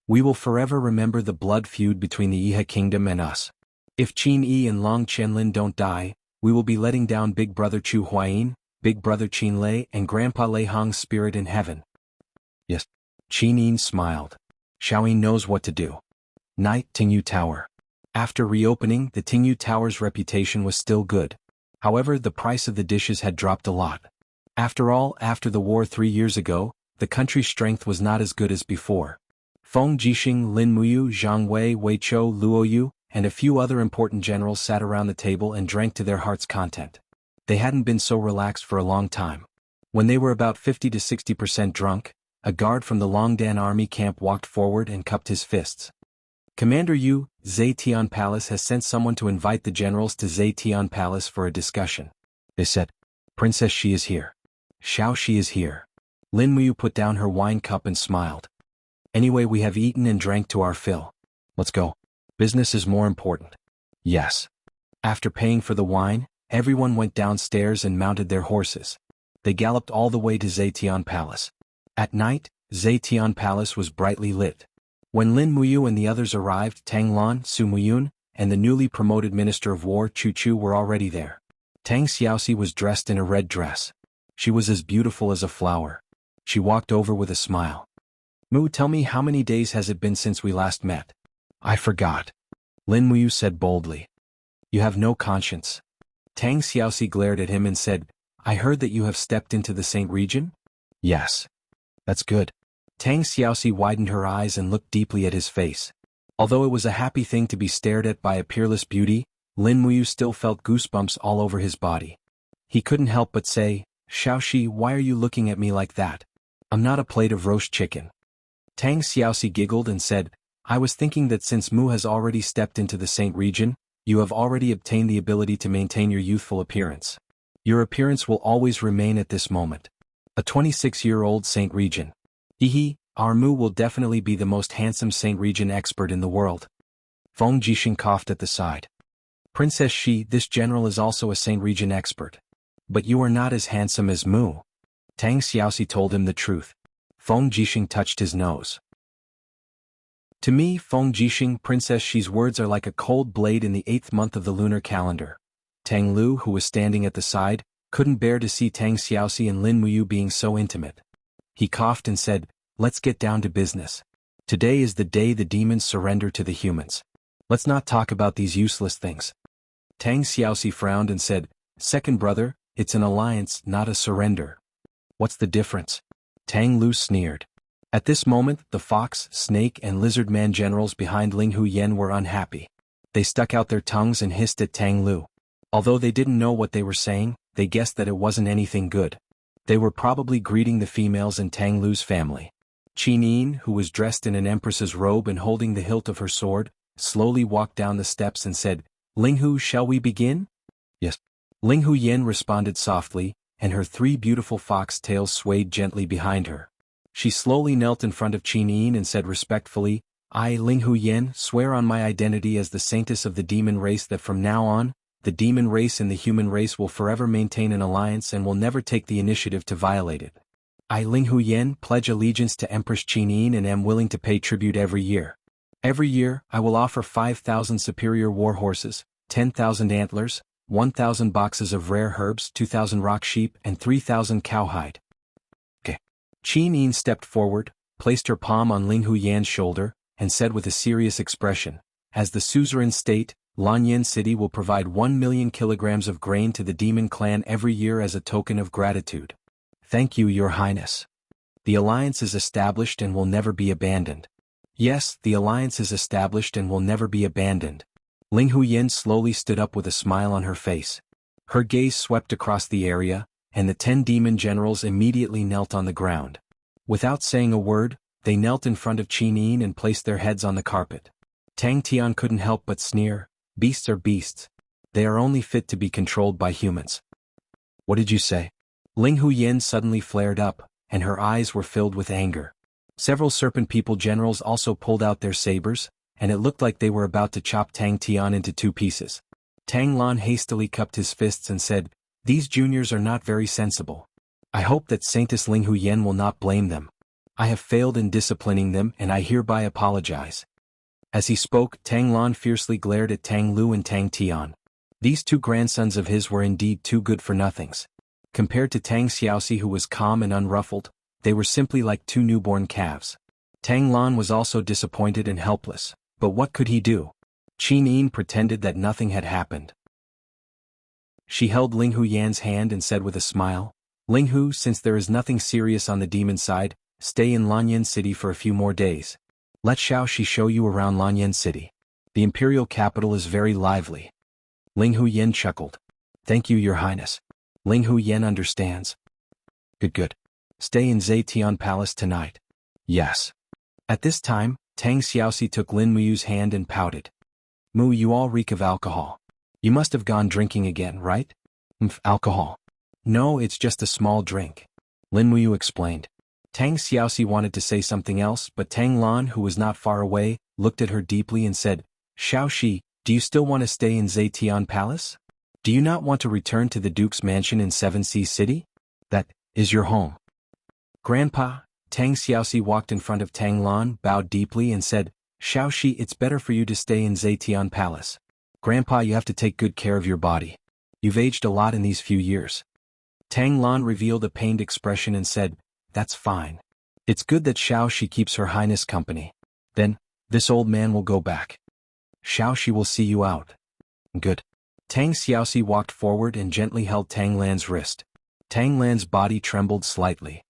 We will forever remember the blood feud between the Yihe kingdom and us. If Qin Yi and Long Qianlin don't die, we will be letting down Big Brother Chu Huayin, Big Brother Qin Lei and Grandpa Lei Hong's spirit in heaven. Yes. Qin Yin smiled. Xiaoyin knows what to do. Night, Tingyu Tower. After reopening, the Tingyu Tower's reputation was still good. However, the price of the dishes had dropped a lot. After all, after the war 3 years ago, the country's strength was not as good as before. Feng Jixing, Lin Muyu, Zhang Wei, Wei Chou, Luo Yu, and a few other important generals sat around the table and drank to their heart's content. They hadn't been so relaxed for a long time. When they were about 50 to 60% drunk, a guard from the Longdan army camp walked forward and cupped his fists. Commander Yu, Zetian Palace has sent someone to invite the generals to Zetian Palace for a discussion. They said, Princess Shi is here. Xiao Shi is here. Lin Muyu put down her wine cup and smiled. Anyway, we have eaten and drank to our fill. Let's go. Business is more important. Yes. After paying for the wine, everyone went downstairs and mounted their horses. They galloped all the way to Zetian Palace. At night, Zetian Palace was brightly lit. When Lin Muyu and the others arrived, Tang Lan, Su Muyun, and the newly promoted Minister of War Chu Chu were already there. Tang Xiaoxi was dressed in a red dress. She was as beautiful as a flower. She walked over with a smile. Mu, tell me, how many days has it been since we last met? I forgot. Lin Muyu said boldly. You have no conscience. Tang Xiaoxi glared at him and said, I heard that you have stepped into the Saint region? Yes. That's good. Tang Xiaoxi widened her eyes and looked deeply at his face. Although it was a happy thing to be stared at by a peerless beauty, Lin Muyu still felt goosebumps all over his body. He couldn't help but say, Xiaoxi, why are you looking at me like that? I'm not a plate of roast chicken. Tang Xiaoxi giggled and said, I was thinking that since Mu has already stepped into the Saint region, you have already obtained the ability to maintain your youthful appearance. Your appearance will always remain at this moment. A 26-year-old Saint region. Hehe, our Mu will definitely be the most handsome Saint region expert in the world. Feng Jixing coughed at the side. Princess Shi, this general is also a Saint region expert. But you are not as handsome as Mu. Tang Xiaoxi told him the truth. Feng Jixing touched his nose. To me, Feng Jixing, Princess Shi's words are like a cold blade in the 8th month of the lunar calendar. Tang Lu, who was standing at the side, couldn't bear to see Tang Xiaoxi and Lin Muyu being so intimate. He coughed and said, "Let's get down to business. Today is the day the demons surrender to the humans. Let's not talk about these useless things." Tang Xiaoxi frowned and said, "Second brother, it's an alliance, not a surrender." "What's the difference?" Tang Lu sneered. At this moment, the fox, snake and lizard man generals behind Ling Huyen were unhappy. They stuck out their tongues and hissed at Tang Lu. Although they didn't know what they were saying, they guessed that it wasn't anything good. They were probably greeting the females in Tang Lu's family. Qin Yin, who was dressed in an empress's robe and holding the hilt of her sword, slowly walked down the steps and said, "Ling Hu, shall we begin?" "Yes." Ling Huyen responded softly, and her 3 beautiful fox tails swayed gently behind her. She slowly knelt in front of Qin Yin and said respectfully, "I, Ling Huyen, swear on my identity as the saintess of the demon race that from now on, the demon race and the human race will forever maintain an alliance and will never take the initiative to violate it. I, Ling Huyen, pledge allegiance to Empress Qin Yin and am willing to pay tribute every year. Every year, I will offer 5,000 superior war horses, 10,000 antlers, 1,000 boxes of rare herbs, 2,000 rock sheep, and 3,000 cowhide." Okay. Qin Yin stepped forward, placed her palm on Ling Huyan's shoulder, and said with a serious expression, "As the suzerain state, Lanyan City will provide 1 million kilograms of grain to the demon clan every year as a token of gratitude. Thank you, Your Highness. The alliance is established and will never be abandoned." "Yes, the alliance is established and will never be abandoned." Ling Huyen slowly stood up with a smile on her face. Her gaze swept across the area, and the 10 demon generals immediately knelt on the ground. Without saying a word, they knelt in front of Qin Yin and placed their heads on the carpet. Tang Tian couldn't help but sneer, "Beasts are beasts. They are only fit to be controlled by humans." "What did you say?" Ling Huyen suddenly flared up, and her eyes were filled with anger. Several serpent people generals also pulled out their sabers, and it looked like they were about to chop Tang Tian into 2 pieces. Tang Lan hastily cupped his fists and said, "These juniors are not very sensible. I hope that Saintess Ling Huyen will not blame them. I have failed in disciplining them and I hereby apologize." As he spoke, Tang Lan fiercely glared at Tang Lu and Tang Tian. These 2 grandsons of his were indeed too good for nothings. Compared to Tang Xiaoxi, who was calm and unruffled, they were simply like 2 newborn calves. Tang Lan was also disappointed and helpless, but what could he do? Qin Yin pretended that nothing had happened. She held Ling Huyan's hand and said with a smile, "Ling Hu, since there is nothing serious on the demon side, stay in Lanyan City for a few more days. Let Xiaoxi show you around Lanyan City. The imperial capital is very lively." Ling Huyen chuckled. "Thank you, Your Highness. Ling Huyen understands." Good. Stay in Zetian Palace tonight." "Yes." At this time, Tang Xiaoxi took Lin Muyu's hand and pouted. "Mu, you all reek of alcohol. You must have gone drinking again, right?" Alcohol. "No, it's just a small drink," Lin Muyu explained. Tang Xiaoxi wanted to say something else, but Tang Lan, who was not far away, looked at her deeply and said, "Xiaoxi, do you still want to stay in Zetian Palace? Do you not want to return to the Duke's mansion in Seven Seas City? That is your home." "Grandpa," Tang Xiaoxi walked in front of Tang Lan, bowed deeply and said, "Xiaoxi, it's better for you to stay in Zetian Palace. Grandpa, you have to take good care of your body. You've aged a lot in these few years." Tang Lan revealed a pained expression and said, "That's fine. It's good that Xiaoxi keeps her highness company. Then, this old man will go back. Xiaoxi will see you out." "Good." Tang Xiaoxi walked forward and gently held Tang Lan's wrist. Tang Lan's body trembled slightly.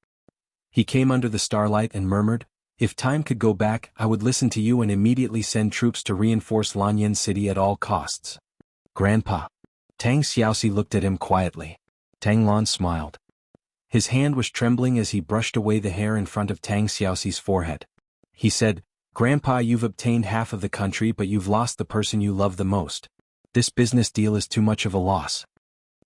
He came under the starlight and murmured, "If time could go back, I would listen to you and immediately send troops to reinforce Lanyan City at all costs." "Grandpa." Tang Xiaoxi looked at him quietly. Tang Lan smiled. His hand was trembling as he brushed away the hair in front of Tang Xiaoxi's forehead. He said, "Grandpa, you've obtained half of the country, but you've lost the person you love the most. This business deal is too much of a loss."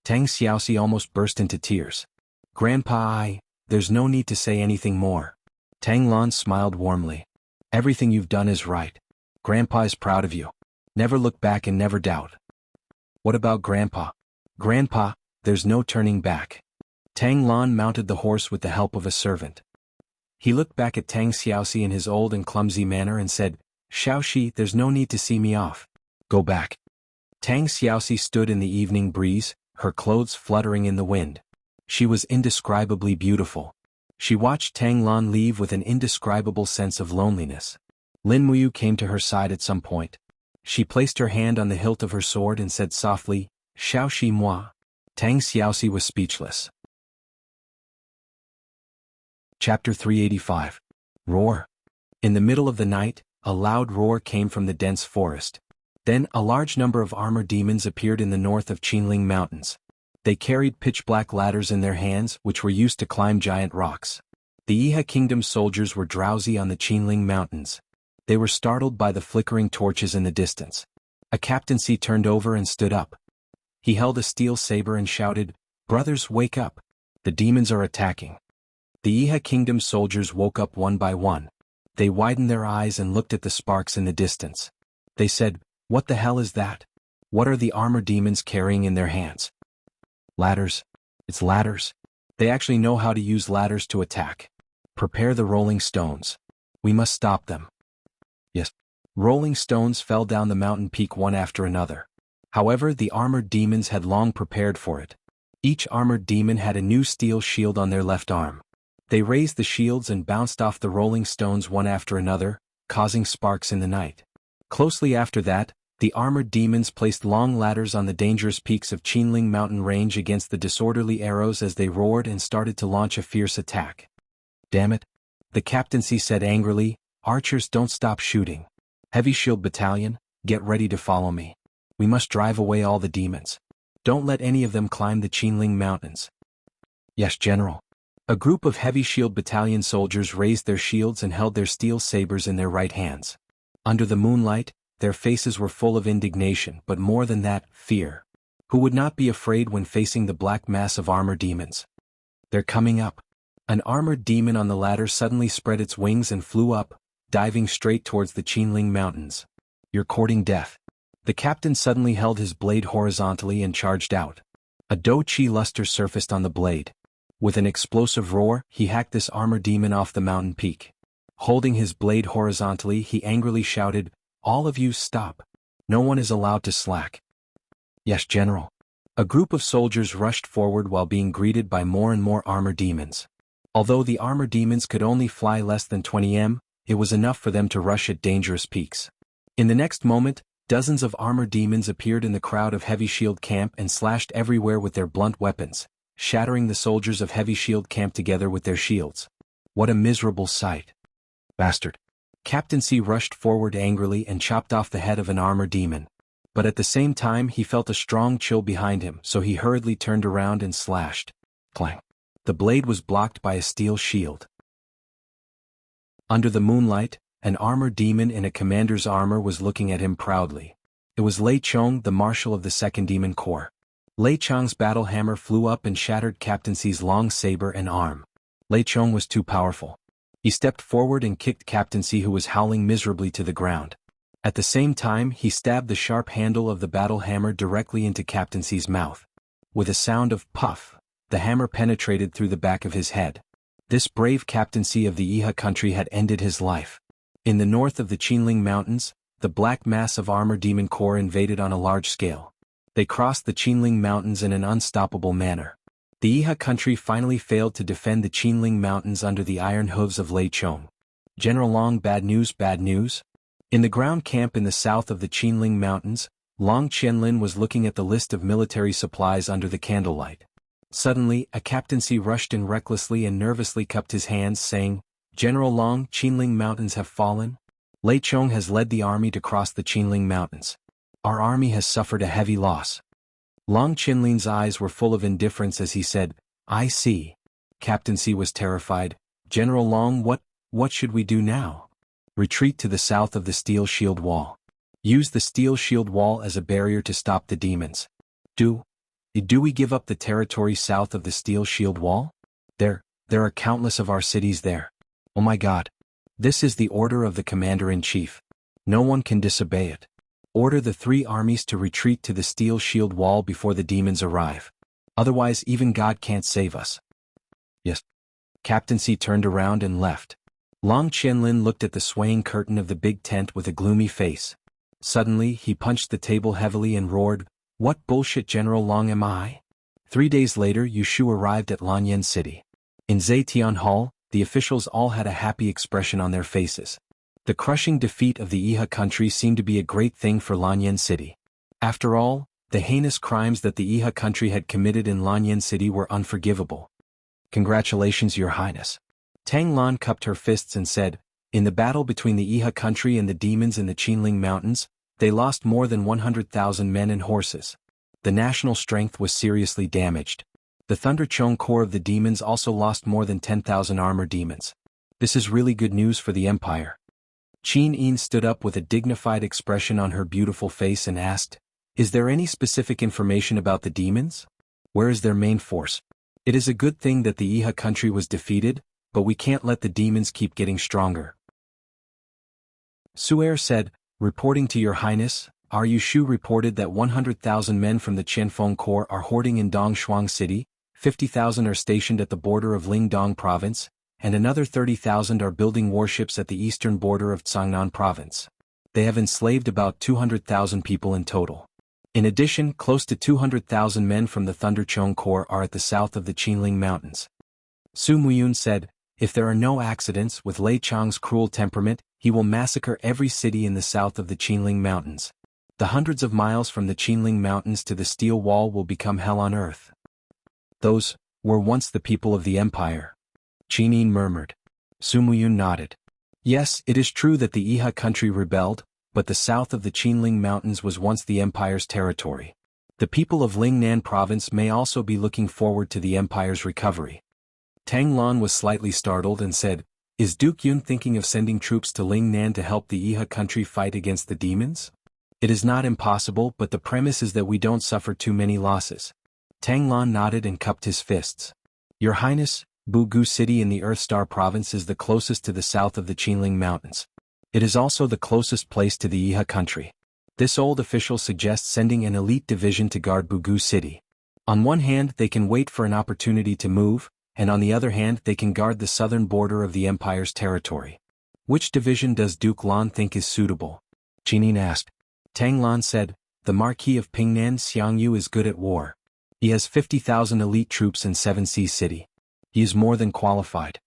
Tang Xiaoxi almost burst into tears. "Grandpa, there's no need to say anything more." Tang Lan smiled warmly. "Everything you've done is right. Grandpa is proud of you. Never look back and never doubt." "What about Grandpa?" "Grandpa, there's no turning back." Tang Lan mounted the horse with the help of a servant. He looked back at Tang Xiaoxi in his old and clumsy manner and said, "Xiaoxi, there's no need to see me off. Go back." Tang Xiaoxi stood in the evening breeze, her clothes fluttering in the wind. She was indescribably beautiful. She watched Tang Lan leave with an indescribable sense of loneliness. Lin Muyu came to her side at some point. She placed her hand on the hilt of her sword and said softly, "Xiao Shi moi." Tang Xiaoxi was speechless. Chapter 385. Roar. In the middle of the night, a loud roar came from the dense forest. Then a large number of armored demons appeared in the north of Qinling Mountains. They carried pitch-black ladders in their hands which were used to climb giant rocks. The Iha Kingdom's soldiers were drowsy on the Qinling Mountains. They were startled by the flickering torches in the distance. A captaincy turned over and stood up. He held a steel saber and shouted, "Brothers, wake up! The demons are attacking." The Iha Kingdom's soldiers woke up one by one. They widened their eyes and looked at the sparks in the distance. They said, "What the hell is that? What are the armored demons carrying in their hands?" "Ladders. It's ladders. They actually know how to use ladders to attack. Prepare the rolling stones. We must stop them." Yes. Rolling stones fell down the mountain peak one after another. However, the armored demons had long prepared for it. Each armored demon had a new steel shield on their left arm. They raised the shields and bounced off the rolling stones one after another, causing sparks in the night. Closely after that, the armored demons placed long ladders on the dangerous peaks of Qinling Mountain Range against the disorderly arrows as they roared and started to launch a fierce attack. "Damn it," the captaincy said angrily, "archers, don't stop shooting. Heavy Shield Battalion, get ready to follow me. We must drive away all the demons. Don't let any of them climb the Qinling Mountains." "Yes, General." A group of Heavy Shield Battalion soldiers raised their shields and held their steel sabers in their right hands. Under the moonlight, their faces were full of indignation, but more than that, fear. Who would not be afraid when facing the black mass of armored demons? "They're coming up." An armored demon on the ladder suddenly spread its wings and flew up, diving straight towards the Qinling Mountains. "You're courting death." The captain suddenly held his blade horizontally and charged out. A Do Chi luster surfaced on the blade. With an explosive roar, he hacked this armored demon off the mountain peak. Holding his blade horizontally, he angrily shouted, "All of you stop. No one is allowed to slack." "Yes, General." A group of soldiers rushed forward while being greeted by more and more armored demons. Although the armored demons could only fly less than 20 m, it was enough for them to rush at dangerous peaks. In the next moment, dozens of armored demons appeared in the crowd of Heavy Shield Camp and slashed everywhere with their blunt weapons, shattering the soldiers of Heavy Shield Camp together with their shields. What a miserable sight. "Bastard." Captaincy rushed forward angrily and chopped off the head of an armored demon. But at the same time he felt a strong chill behind him, so he hurriedly turned around and slashed. Clang. The blade was blocked by a steel shield. Under the moonlight, an armored demon in a commander's armor was looking at him proudly. It was Lei Chong, the marshal of the 2nd Demon Corps. Lei Chong's battle hammer flew up and shattered Captaincy's long saber and arm. Lei Chong was too powerful. He stepped forward and kicked Captaincy, who was howling miserably, to the ground. At the same time, he stabbed the sharp handle of the battle hammer directly into Captaincy's mouth. With a sound of puff, the hammer penetrated through the back of his head. This brave captaincy of the Iha country had ended his life. In the north of the Qinling Mountains, the black mass of armored demon corps invaded on a large scale. They crossed the Qinling Mountains in an unstoppable manner. The Iha country finally failed to defend the Qinling Mountains under the iron hooves of Lei Chong. "General Long, bad news, bad news." In the ground camp in the south of the Qinling Mountains, Long Qianlin was looking at the list of military supplies under the candlelight. Suddenly, a captaincy rushed in recklessly and nervously cupped his hands, saying, "General Long, Qinling Mountains have fallen. Lei Chong has led the army to cross the Qinling Mountains. Our army has suffered a heavy loss." Long Qianlin's eyes were full of indifference as he said, "I see." Captaincy was terrified. "General Long, what should we do now?" "Retreat to the south of the steel shield wall. Use the steel shield wall as a barrier to stop the demons." Do we give up the territory south of the steel shield wall? There are countless of our cities there. Oh my God. This is the order of the commander-in-chief. No one can disobey it. Order the 3 armies to retreat to the steel shield wall before the demons arrive. Otherwise even God can't save us. Yes. Captaincy turned around and left. Long Qianlin looked at the swaying curtain of the big tent with a gloomy face. Suddenly he punched the table heavily and roared, "What bullshit, General Long, am I? 3 days later Yushu arrived at Lanyan City. In Zetian Hall, the officials all had a happy expression on their faces. The crushing defeat of the Iha country seemed to be a great thing for Lanyan City. After all, the heinous crimes that the Iha country had committed in Lanyan City were unforgivable. Congratulations, Your Highness. Tang Lan cupped her fists and said, in the battle between the Iha country and the demons in the Qinling Mountains, they lost more than 100,000 men and horses. The national strength was seriously damaged. The Thunderchong Corps of the demons also lost more than 10,000 armor demons. This is really good news for the Empire. Qin Yin stood up with a dignified expression on her beautiful face and asked, is there any specific information about the demons? Where is their main force? It is a good thing that the Iha country was defeated, but we can't let the demons keep getting stronger. Su'er said, reporting to Your Highness, our Yushu reported that 100,000 men from the Qianfeng Corps are hoarding in Dongshuang City, 50,000 are stationed at the border of Lingdong Province, and another 30,000 are building warships at the eastern border of Cangnan Province. They have enslaved about 200,000 people in total. In addition, close to 200,000 men from the Thunderchong Corps are at the south of the Qinling Mountains. Su Muyun said, if there are no accidents with Lei Chang's cruel temperament, he will massacre every city in the south of the Qinling Mountains. The hundreds of miles from the Qinling Mountains to the Steel Wall will become hell on earth. Those were once the people of the Empire. Qin Yin murmured. Su Muyun nodded. Yes, it is true that the Iha country rebelled, but the south of the Qinling Mountains was once the Empire's territory. The people of Lingnan Province may also be looking forward to the Empire's recovery. Tang Lan was slightly startled and said, is Duke Yun thinking of sending troops to Lingnan to help the Iha country fight against the demons? It is not impossible, but the premise is that we don't suffer too many losses. Tang Lan nodded and cupped his fists. Your Highness, Bugu City in the Earthstar Province is the closest to the south of the Qinling Mountains. It is also the closest place to the Iha country. This old official suggests sending an elite division to guard Bugu City. On one hand, they can wait for an opportunity to move, and on the other hand they can guard the southern border of the Empire's territory. Which division does Duke Lan think is suitable? Qin Yin asked. Tang Lan said, the Marquis of Pingnan Xiangyu is good at war. He has 50,000 elite troops in Seven Seas City. He is more than qualified.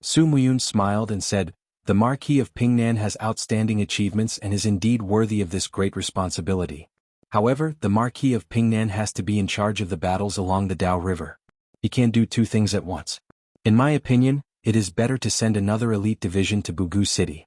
Su Muyun smiled and said, the Marquis of Pingnan has outstanding achievements and is indeed worthy of this great responsibility. However, the Marquis of Pingnan has to be in charge of the battles along the Dao River. He can't do two things at once. In my opinion, it is better to send another elite division to Bugu City.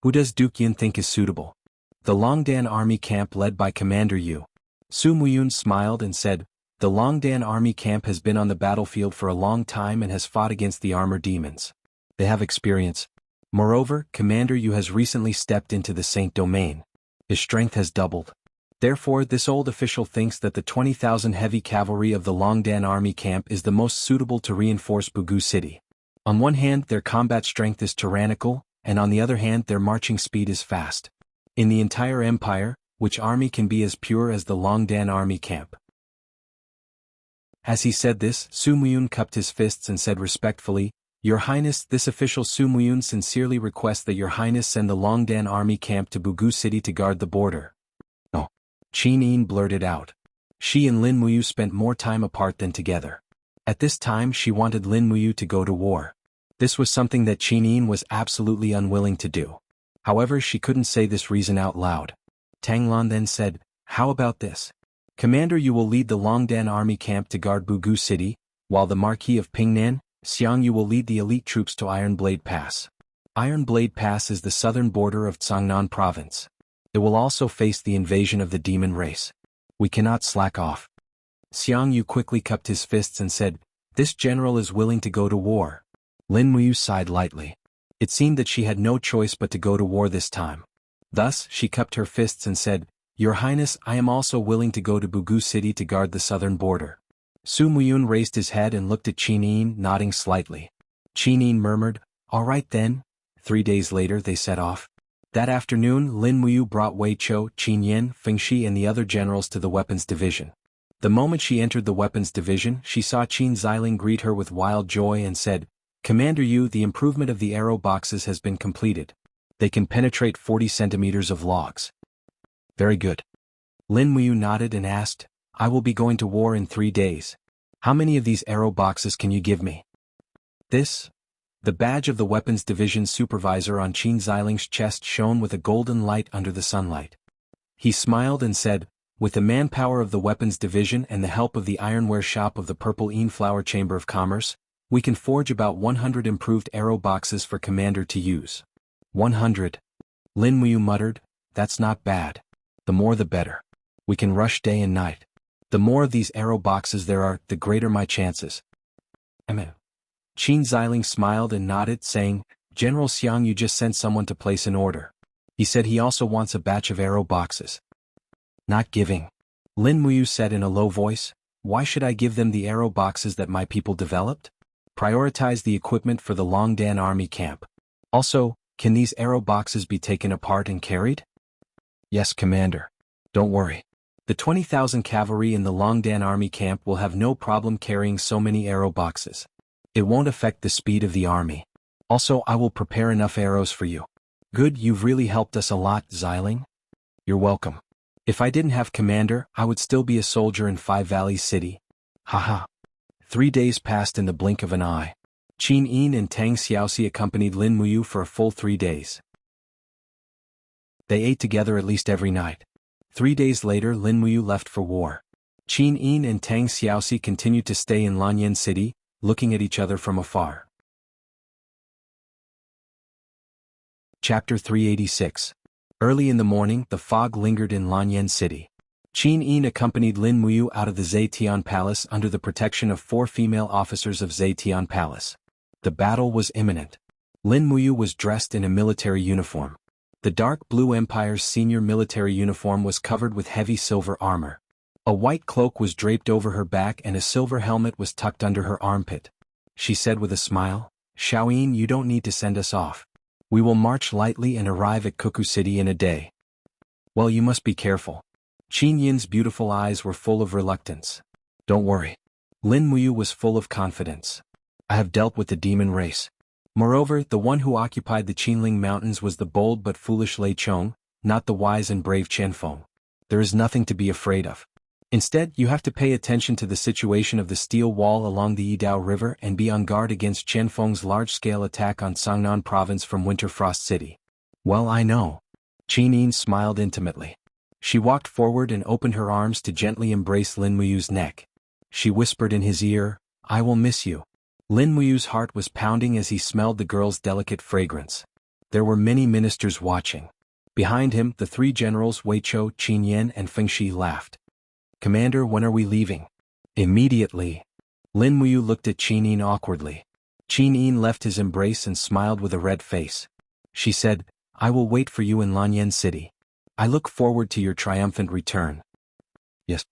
Who does Duke Yin think is suitable? The Longdan Army Camp led by Commander Yu. Su Muyun smiled and said, the Longdan Army Camp has been on the battlefield for a long time and has fought against the armor demons. They have experience. Moreover, Commander Yu has recently stepped into the Saint Domain. His strength has doubled. Therefore, this old official thinks that the 20,000 heavy cavalry of the Longdan Army Camp is the most suitable to reinforce Bugu City. On one hand, their combat strength is tyrannical, and on the other hand, their marching speed is fast. In the entire empire, which army can be as pure as the Longdan Army Camp? As he said this, Su Muyun cupped his fists and said respectfully, Your Highness, this official Su Muyun sincerely requests that Your Highness send the Longdan Army Camp to Bugu City to guard the border. No. Qin Yin blurted out. She and Lin Muyu spent more time apart than together. At this time she wanted Lin Muyu to go to war. This was something that Qin Yin was absolutely unwilling to do. However, she couldn't say this reason out loud. Tang Lan then said, how about this? Commander, you will lead the Longdan Army Camp to guard Bugu City, while the Marquis of Pingnan, Xiangyu will lead the elite troops to Iron Blade Pass. Iron Blade Pass is the southern border of Cangnan Province. It will also face the invasion of the demon race. We cannot slack off. Xiangyu quickly cupped his fists and said, this general is willing to go to war. Lin Muyu sighed lightly. It seemed that she had no choice but to go to war this time. Thus, she cupped her fists and said, Your Highness, I am also willing to go to Bugu City to guard the southern border. Su Muyun raised his head and looked at Qin Yin, nodding slightly. Qin Yin murmured, all right then. 3 days later they set off. That afternoon, Lin Muyu brought Wei Chou, Qin Yin, Feng Shi and the other generals to the weapons division. The moment she entered the weapons division, she saw Qin Xiling greet her with wild joy and said, Commander Yu, the improvement of the arrow boxes has been completed. They can penetrate 40 centimeters of logs. Very good. Lin Muyu nodded and asked, I will be going to war in 3 days. How many of these arrow boxes can you give me? This? The badge of the weapons division supervisor on Qin Ziling's chest shone with a golden light under the sunlight. He smiled and said, with the manpower of the weapons division and the help of the ironware shop of the Purple Een Flower Chamber of Commerce, we can forge about 100 improved arrow boxes for Commander to use. 100. Lin Muyu muttered, that's not bad. The more the better. We can rush day and night. The more of these arrow boxes there are, the greater my chances. Qin Ziling smiled and nodded, saying, General Xiang, you just sent someone to place an order. He said he also wants a batch of arrow boxes. Not giving. Lin Muyu said in a low voice, why should I give them the arrow boxes that my people developed? Prioritize the equipment for the Longdan army camp. Also, can these arrow boxes be taken apart and carried? Yes, Commander. Don't worry. The 20,000 cavalry in the Longdan army camp will have no problem carrying so many arrow boxes. It won't affect the speed of the army. Also, I will prepare enough arrows for you. Good, you've really helped us a lot, Xiling. You're welcome. If I didn't have Commander, I would still be a soldier in Five Valleys City. Haha. 3 days passed in the blink of an eye. Qin Yin and Tang Xiaoxi accompanied Lin Muyu for a full 3 days. They ate together at least every night. 3 days later, Lin Muyu left for war. Qin Yin and Tang Xiaoxi continued to stay in Lanyan City, looking at each other from afar. Chapter 386. Early in the morning, the fog lingered in Lanyan City. Qin Yin accompanied Lin Muyu out of the Zetian Palace under the protection of 4 female officers of Zetian Palace. The battle was imminent. Lin Muyu was dressed in a military uniform. The dark blue Empire's senior military uniform was covered with heavy silver armor. A white cloak was draped over her back and a silver helmet was tucked under her armpit. She said with a smile, Xiaoyin, you don't need to send us off. We will march lightly and arrive at Cuckoo City in a day. Well, you must be careful. Qin Yin's beautiful eyes were full of reluctance. Don't worry. Lin Muyu was full of confidence. I have dealt with the demon race. Moreover, the one who occupied the Qinling Mountains was the bold but foolish Lei Chong, not the wise and brave Qianfeng. There is nothing to be afraid of. Instead, you have to pay attention to the situation of the steel wall along the Yidao River and be on guard against Qianfeng's large-scale attack on Sangnan Province from Winterfrost City. Well, I know. Qin Yin smiled intimately. She walked forward and opened her arms to gently embrace Lin Muyu's neck. She whispered in his ear, I will miss you. Lin Muyu's heart was pounding as he smelled the girl's delicate fragrance. There were many ministers watching. Behind him, the 3 generals Wei Chou, Qin Yan and Feng Shi laughed. Commander, when are we leaving? Immediately. Lin Muyu looked at Qin Yin awkwardly. Qin Yin left his embrace and smiled with a red face. She said, I will wait for you in Lanyan City. I look forward to your triumphant return. Yes.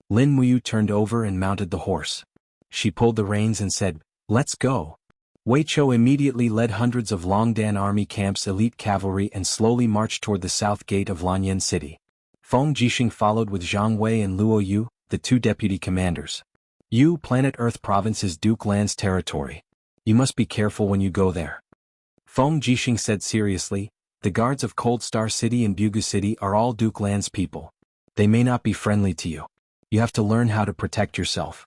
Lin Muyu turned over and mounted the horse. She pulled the reins and said, Let's go. Wei Chou immediately led hundreds of Longdan Army Camp's elite cavalry and slowly marched toward the south gate of Lanyan City. Feng Jixing followed with Zhang Wei and Luo Yu, the 2 deputy commanders. Yu, Planet Earth Province is Duke Land's territory. You must be careful when you go there. Feng Jixing said seriously, the guards of Cold Star City and Bugu City are all Duke Land's people. They may not be friendly to you. You have to learn how to protect yourself.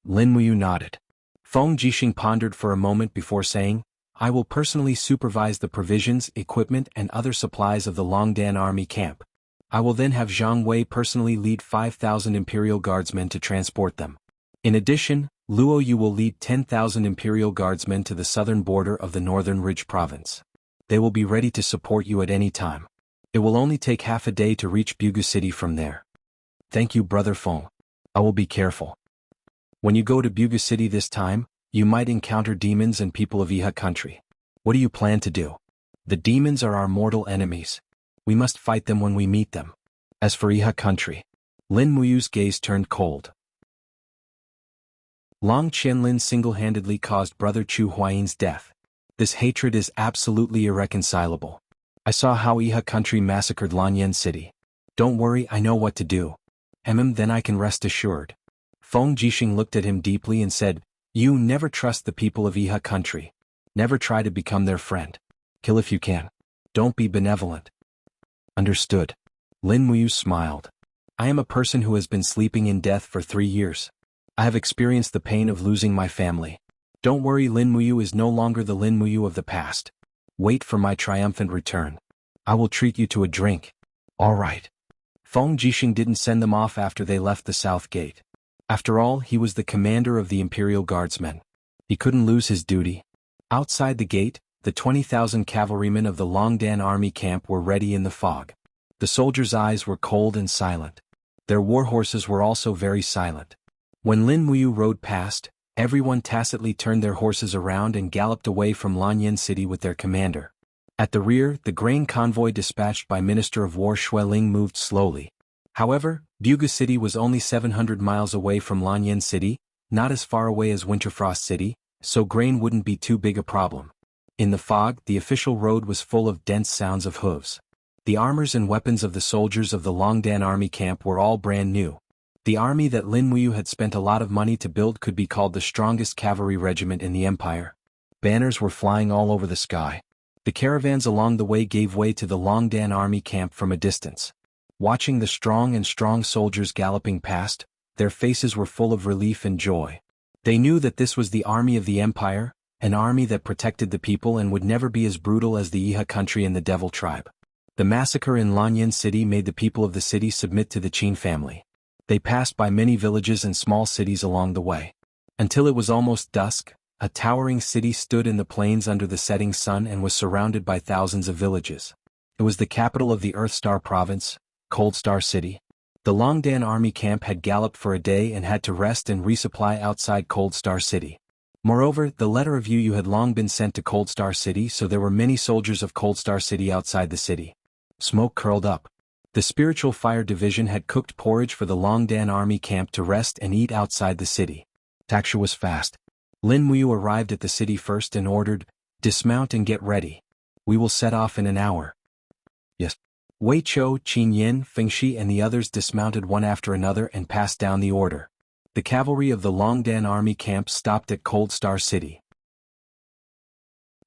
Lin Muyu nodded. Feng Jixing pondered for a moment before saying, I will personally supervise the provisions, equipment and other supplies of the Longdan army camp. I will then have Zhang Wei personally lead 5,000 Imperial Guardsmen to transport them. In addition, Luo Yu will lead 10,000 Imperial Guardsmen to the southern border of the Northern Ridge Province. They will be ready to support you at any time. It will only take half a day to reach Bugu City from there. Thank you, Brother Feng. I will be careful. When you go to Bugu City this time, you might encounter demons and people of Iha country. What do you plan to do? The demons are our mortal enemies. We must fight them when we meet them. As for Iha country, Lin Muyu's gaze turned cold. Long Qianlin single-handedly caused Brother Chu Huayin's death. This hatred is absolutely irreconcilable. I saw how Iha country massacred Lanyan City. Don't worry, I know what to do. Then I can rest assured. Feng Jixing looked at him deeply and said, You never trust the people of Iha country. Never try to become their friend. Kill if you can. Don't be benevolent. Understood. Lin Muyu smiled. I am a person who has been sleeping in death for 3 years. I have experienced the pain of losing my family. Don't worry, Lin Muyu is no longer the Lin Muyu of the past. Wait for my triumphant return. I will treat you to a drink. All right. Feng Jixing didn't send them off after they left the south gate. After all, he was the commander of the Imperial Guardsmen. He couldn't lose his duty. Outside the gate, the 20,000 cavalrymen of the Longdan army camp were ready in the fog. The soldiers' eyes were cold and silent. Their war horses were also very silent. When Lin Muyu rode past, everyone tacitly turned their horses around and galloped away from Lanyan City with their commander. At the rear, the grain convoy dispatched by Minister of War Xueling moved slowly. However, Buga City was only 700 miles away from Lanyan City, not as far away as Winterfrost City, so grain wouldn't be too big a problem. In the fog, the official road was full of dense sounds of hooves. The armors and weapons of the soldiers of the Longdan army camp were all brand new. The army that Lin Muyu had spent a lot of money to build could be called the strongest cavalry regiment in the empire. Banners were flying all over the sky. The caravans along the way gave way to the Longdan army camp from a distance. Watching the strong soldiers galloping past, their faces were full of relief and joy. They knew that this was the army of the empire, an army that protected the people and would never be as brutal as the Iha country and the Devil tribe. The massacre in Lanyan City made the people of the city submit to the Qin family. They passed by many villages and small cities along the way. Until it was almost dusk, a towering city stood in the plains under the setting sun and was surrounded by thousands of villages. It was the capital of the Earthstar province, Cold Star City. The Longdan army camp had galloped for a day and had to rest and resupply outside Cold Star City. Moreover, the letter of Yu had long been sent to Cold Star City, so there were many soldiers of Cold Star City outside the city. Smoke curled up. The Spiritual Fire Division had cooked porridge for the Longdan army camp to rest and eat outside the city. Taksha was fast. Lin Muyu arrived at the city first and ordered, "Dismount and get ready. We will set off in an hour." Yes. Wei Chou, Qin Yin, Fengshi and the others dismounted one after another and passed down the order. The cavalry of the Longdan army camp stopped at Cold Star City.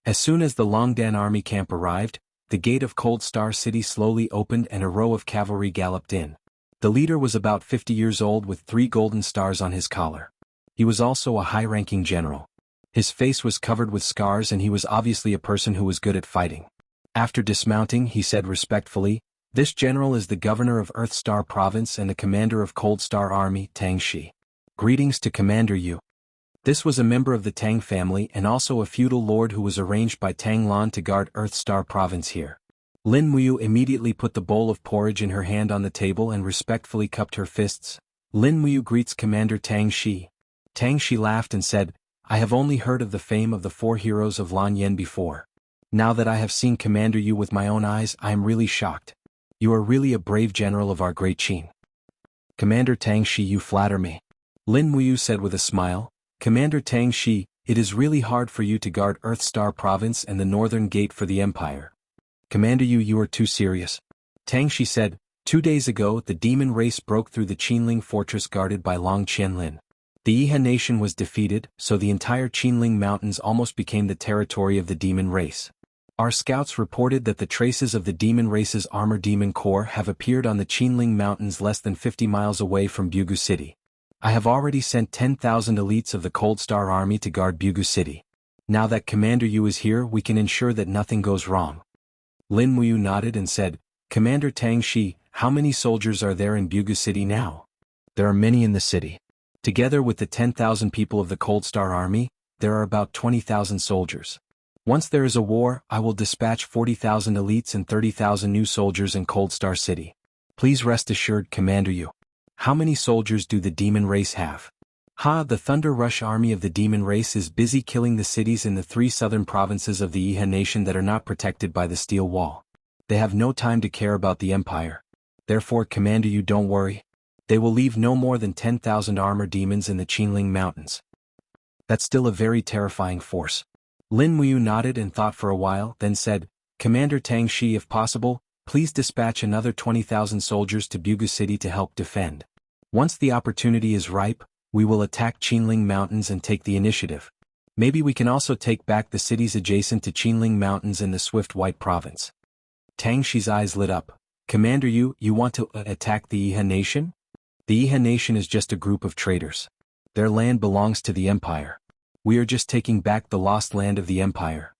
As soon as the Longdan army camp arrived, the gate of Cold Star City slowly opened and a row of cavalry galloped in. The leader was about 50 years old with 3 golden stars on his collar. He was also a high-ranking general. His face was covered with scars and he was obviously a person who was good at fighting. After dismounting, he said respectfully, "This general is the governor of Earthstar Province and the commander of Cold Star Army, Tang Shi. Greetings to Commander Yu." This was a member of the Tang family and also a feudal lord who was arranged by Tang Lan to guard Earthstar Province here. Lin Muyu immediately put the bowl of porridge in her hand on the table and respectfully cupped her fists. "Lin Muyu greets Commander Tang Shi." Tang Shi laughed and said, "I have only heard of the fame of the 4 heroes of Lanyan before. Now that I have seen Commander Yu with my own eyes, I am really shocked. You are really a brave general of our great Qin." "Commander Tang Shi, you flatter me." Lin Muyu said with a smile, "Commander Tang Shi, it is really hard for you to guard Earthstar Province and the northern gate for the Empire." "Commander Yu, you are too serious." Tang Shi said, 2 days ago the demon race broke through the Qinling fortress guarded by Long Qianlin. The Iha nation was defeated, so the entire Qinling Mountains almost became the territory of the demon race. Our scouts reported that the traces of the demon race's armor demon corps have appeared on the Qinling Mountains less than 50 miles away from Bugu City. I have already sent 10,000 elites of the Cold Star Army to guard Bugu City. Now that Commander Yu is here, we can ensure that nothing goes wrong. Lin Muyu nodded and said, "Commander Tang Shi, how many soldiers are there in Bugu City now?" "There are many in the city. Together with the 10,000 people of the Cold Star Army, there are about 20,000 soldiers. Once there is a war, I will dispatch 40,000 elites and 30,000 new soldiers in Cold Star City. Please rest assured, Commander Yu." "How many soldiers do the demon race have?" The Thunder Rush army of the demon race is busy killing the cities in the 3 southern provinces of the Iha nation that are not protected by the steel wall. They have no time to care about the Empire. Therefore, Commander Yu, don't worry. They will leave no more than 10,000 armor demons in the Qinling Mountains. That's still a very terrifying force. Lin Muyu nodded and thought for a while, then said, "Commander Tang Shi, if possible, please dispatch another 20,000 soldiers to Bugu City to help defend. Once the opportunity is ripe, we will attack Qinling Mountains and take the initiative. Maybe we can also take back the cities adjacent to Qinling Mountains in the Swift White Province." Tang Shi's eyes lit up. Commander Yu, you want to attack the Iha nation? The Iha nation is just a group of traitors. Their land belongs to the Empire. We are just taking back the lost land of the Empire.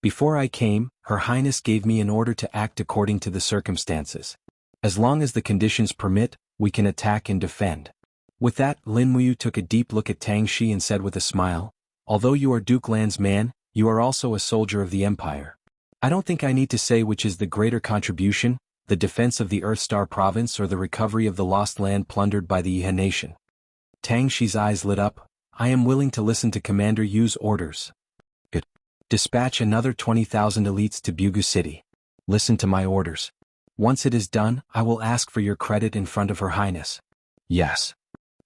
Before I came, Her Highness gave me an order to act according to the circumstances. As long as the conditions permit, we can attack and defend. With that, Lin Muyu took a deep look at Tang Shi and said with a smile, although you are Duke Lan's man, you are also a soldier of the Empire. I don't think I need to say which is the greater contribution, the defense of the Earthstar province or the recovery of the lost land plundered by the Iha nation. Tang Shi's eyes lit up. I am willing to listen to Commander Yu's orders. Good. Dispatch another 20,000 elites to Bugu City. Listen to my orders. Once it is done, I will ask for your credit in front of Her Highness. Yes.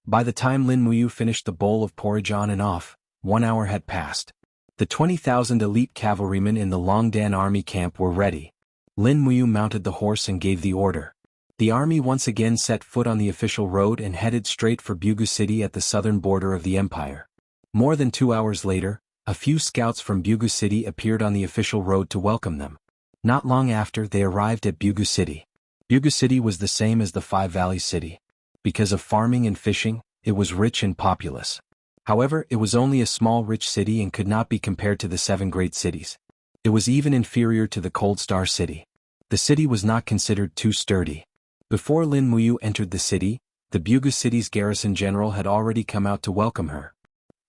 By the time Lin Muyu finished the bowl of porridge on and off, 1 hour had passed. The 20,000 elite cavalrymen in the Longdan army camp were ready. Lin Muyu mounted the horse and gave the order. The army once again set foot on the official road and headed straight for Bugu City at the southern border of the empire. More than 2 hours later, a few scouts from Bugu City appeared on the official road to welcome them. Not long after, they arrived at Bugu City. Bugu City was the same as the Five Valleys city. Because of farming and fishing, it was rich and populous. However, it was only a small rich city and could not be compared to the 7 great cities. It was even inferior to the Cold Star city. The city was not considered too sturdy. Before Lin Muyu entered the city, the Bugu City's garrison general had already come out to welcome her.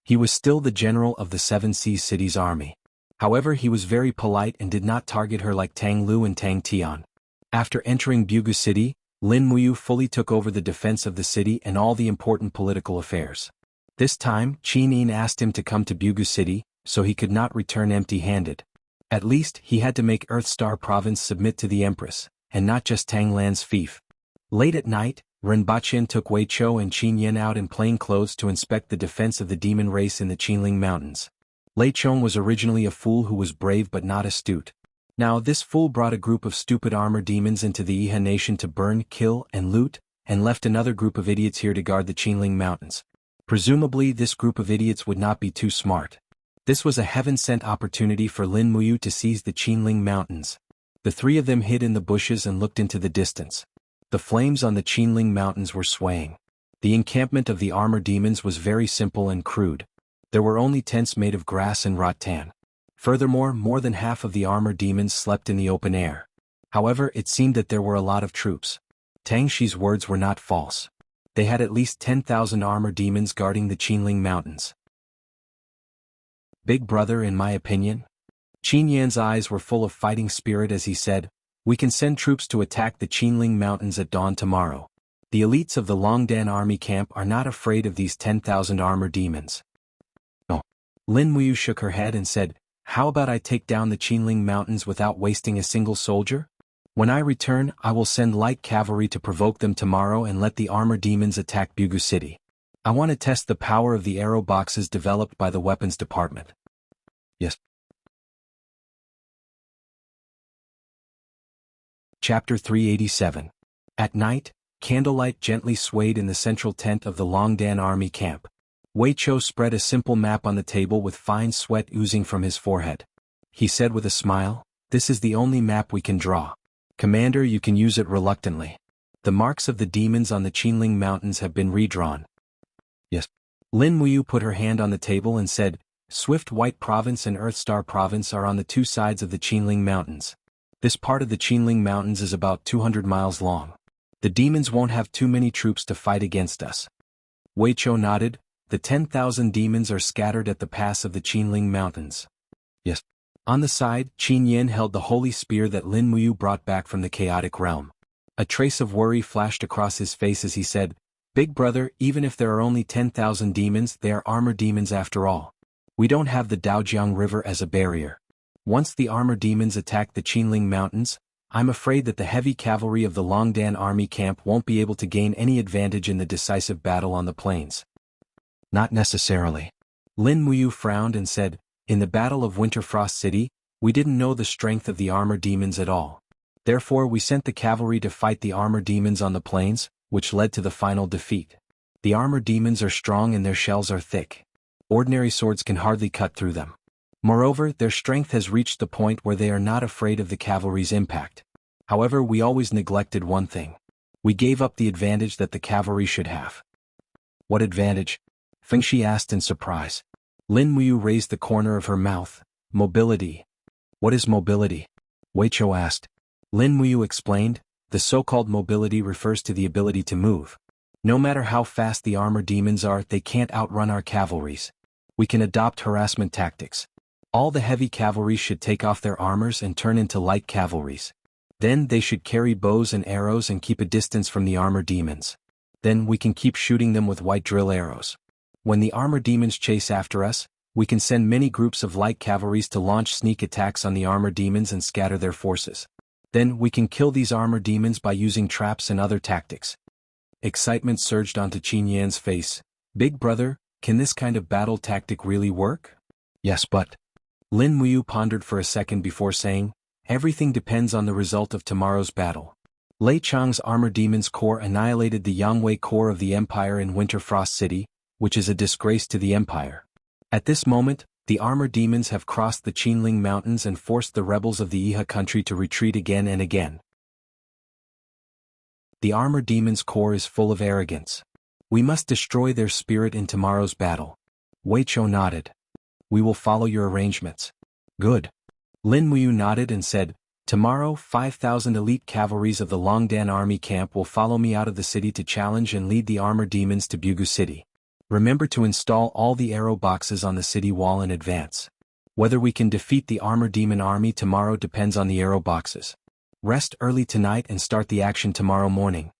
He was still the general of the 7 Seas city's army. However, he was very polite and did not target her like Tang Lu and Tang Tian. After entering Bugu City, Lin Muyu fully took over the defense of the city and all the important political affairs. This time, Qin Yin asked him to come to Bugu City, so he could not return empty-handed. At least, he had to make Earthstar Province submit to the Empress, and not just Tang Lan's fief. Late at night, Renbaqian took Wei Chou and Qin Yin out in plain clothes to inspect the defense of the demon race in the Qinling Mountains. Lei Chong was originally a fool who was brave but not astute. Now this fool brought a group of stupid armor demons into the Iha nation to burn, kill, and loot, and left another group of idiots here to guard the Qinling Mountains. Presumably this group of idiots would not be too smart. This was a heaven-sent opportunity for Lin Muyu to seize the Qinling Mountains. The 3 of them hid in the bushes and looked into the distance. The flames on the Qinling Mountains were swaying. The encampment of the armor demons was very simple and crude. There were only tents made of grass and rattan. Furthermore, more than half of the armor demons slept in the open air. However, it seemed that there were a lot of troops. Tang Shi's words were not false. They had at least 10,000 armor demons guarding the Qinling Mountains. Big brother, in my opinion? Qin Yan's eyes were full of fighting spirit as he said, we can send troops to attack the Qinling Mountains at dawn tomorrow. The elites of the Longdan army camp are not afraid of these 10,000 armor demons. No. Lin Muyu shook her head and said, how about I take down the Qinling Mountains without wasting a single soldier? When I return, I will send light cavalry to provoke them tomorrow and let the armor demons attack Bugu City. I want to test the power of the arrow boxes developed by the weapons department. Yes. Chapter 387. At night, candlelight gently swayed in the central tent of the Longdan army camp. Wei Chou spread a simple map on the table with fine sweat oozing from his forehead. He said with a smile, this is the only map we can draw. Commander, you can use it reluctantly. The marks of the demons on the Qinling Mountains have been redrawn. Yes. Lin Muyu put her hand on the table and said, Swift White Province and Earthstar Province are on the 2 sides of the Qinling Mountains. This part of the Qinling Mountains is about 200 miles long. The demons won't have too many troops to fight against us. Wei Chou nodded. The 10,000 demons are scattered at the pass of the Qinling Mountains. Yes. On the side, Qin Yin held the holy spear that Lin Muyu brought back from the chaotic realm. A trace of worry flashed across his face as he said, Big brother, even if there are only 10,000 demons, they are armor demons after all. We don't have the Daojiang River as a barrier. Once the armor demons attack the Qinling Mountains, I'm afraid that the heavy cavalry of the Longdan army camp won't be able to gain any advantage in the decisive battle on the plains. Not necessarily. Lin Muyu frowned and said, in the Battle of Winterfrost City, we didn't know the strength of the armor demons at all. Therefore we sent the cavalry to fight the armor demons on the plains, which led to the final defeat. The armor demons are strong and their shells are thick. Ordinary swords can hardly cut through them. Moreover, their strength has reached the point where they are not afraid of the cavalry's impact. However, we always neglected one thing. We gave up the advantage that the cavalry should have. What advantage? Fengxi asked in surprise. Lin Muyu raised the corner of her mouth. Mobility. What is mobility? Wei Chou asked. Lin Muyu explained, the so-called mobility refers to the ability to move. No matter how fast the armor demons are, they can't outrun our cavalries. We can adopt harassment tactics. All the heavy cavalry should take off their armors and turn into light cavalries. Then they should carry bows and arrows and keep a distance from the armor demons. Then we can keep shooting them with white drill arrows. When the armor demons chase after us, we can send many groups of light cavalries to launch sneak attacks on the armor demons and scatter their forces. Then we can kill these armor demons by using traps and other tactics. Excitement surged onto Qin Yan's face. Big brother, can this kind of battle tactic really work? Yes, but... Lin Muyu pondered for a second before saying, everything depends on the result of tomorrow's battle. Lei Chang's armor demons corps annihilated the Yangwei corps of the Empire in Winterfrost City, which is a disgrace to the Empire. At this moment, the armor demons have crossed the Qinling Mountains and forced the rebels of the Iha country to retreat again and again. The armor demons corps is full of arrogance. We must destroy their spirit in tomorrow's battle. Wei Chou nodded. We will follow your arrangements. Good. Lin Muyu nodded and said, tomorrow 5,000 elite cavalries of the Longdan army camp will follow me out of the city to challenge and lead the armor demons to Bugu City. Remember to install all the arrow boxes on the city wall in advance. Whether we can defeat the armor demon army tomorrow depends on the arrow boxes. Rest early tonight and start the action tomorrow morning.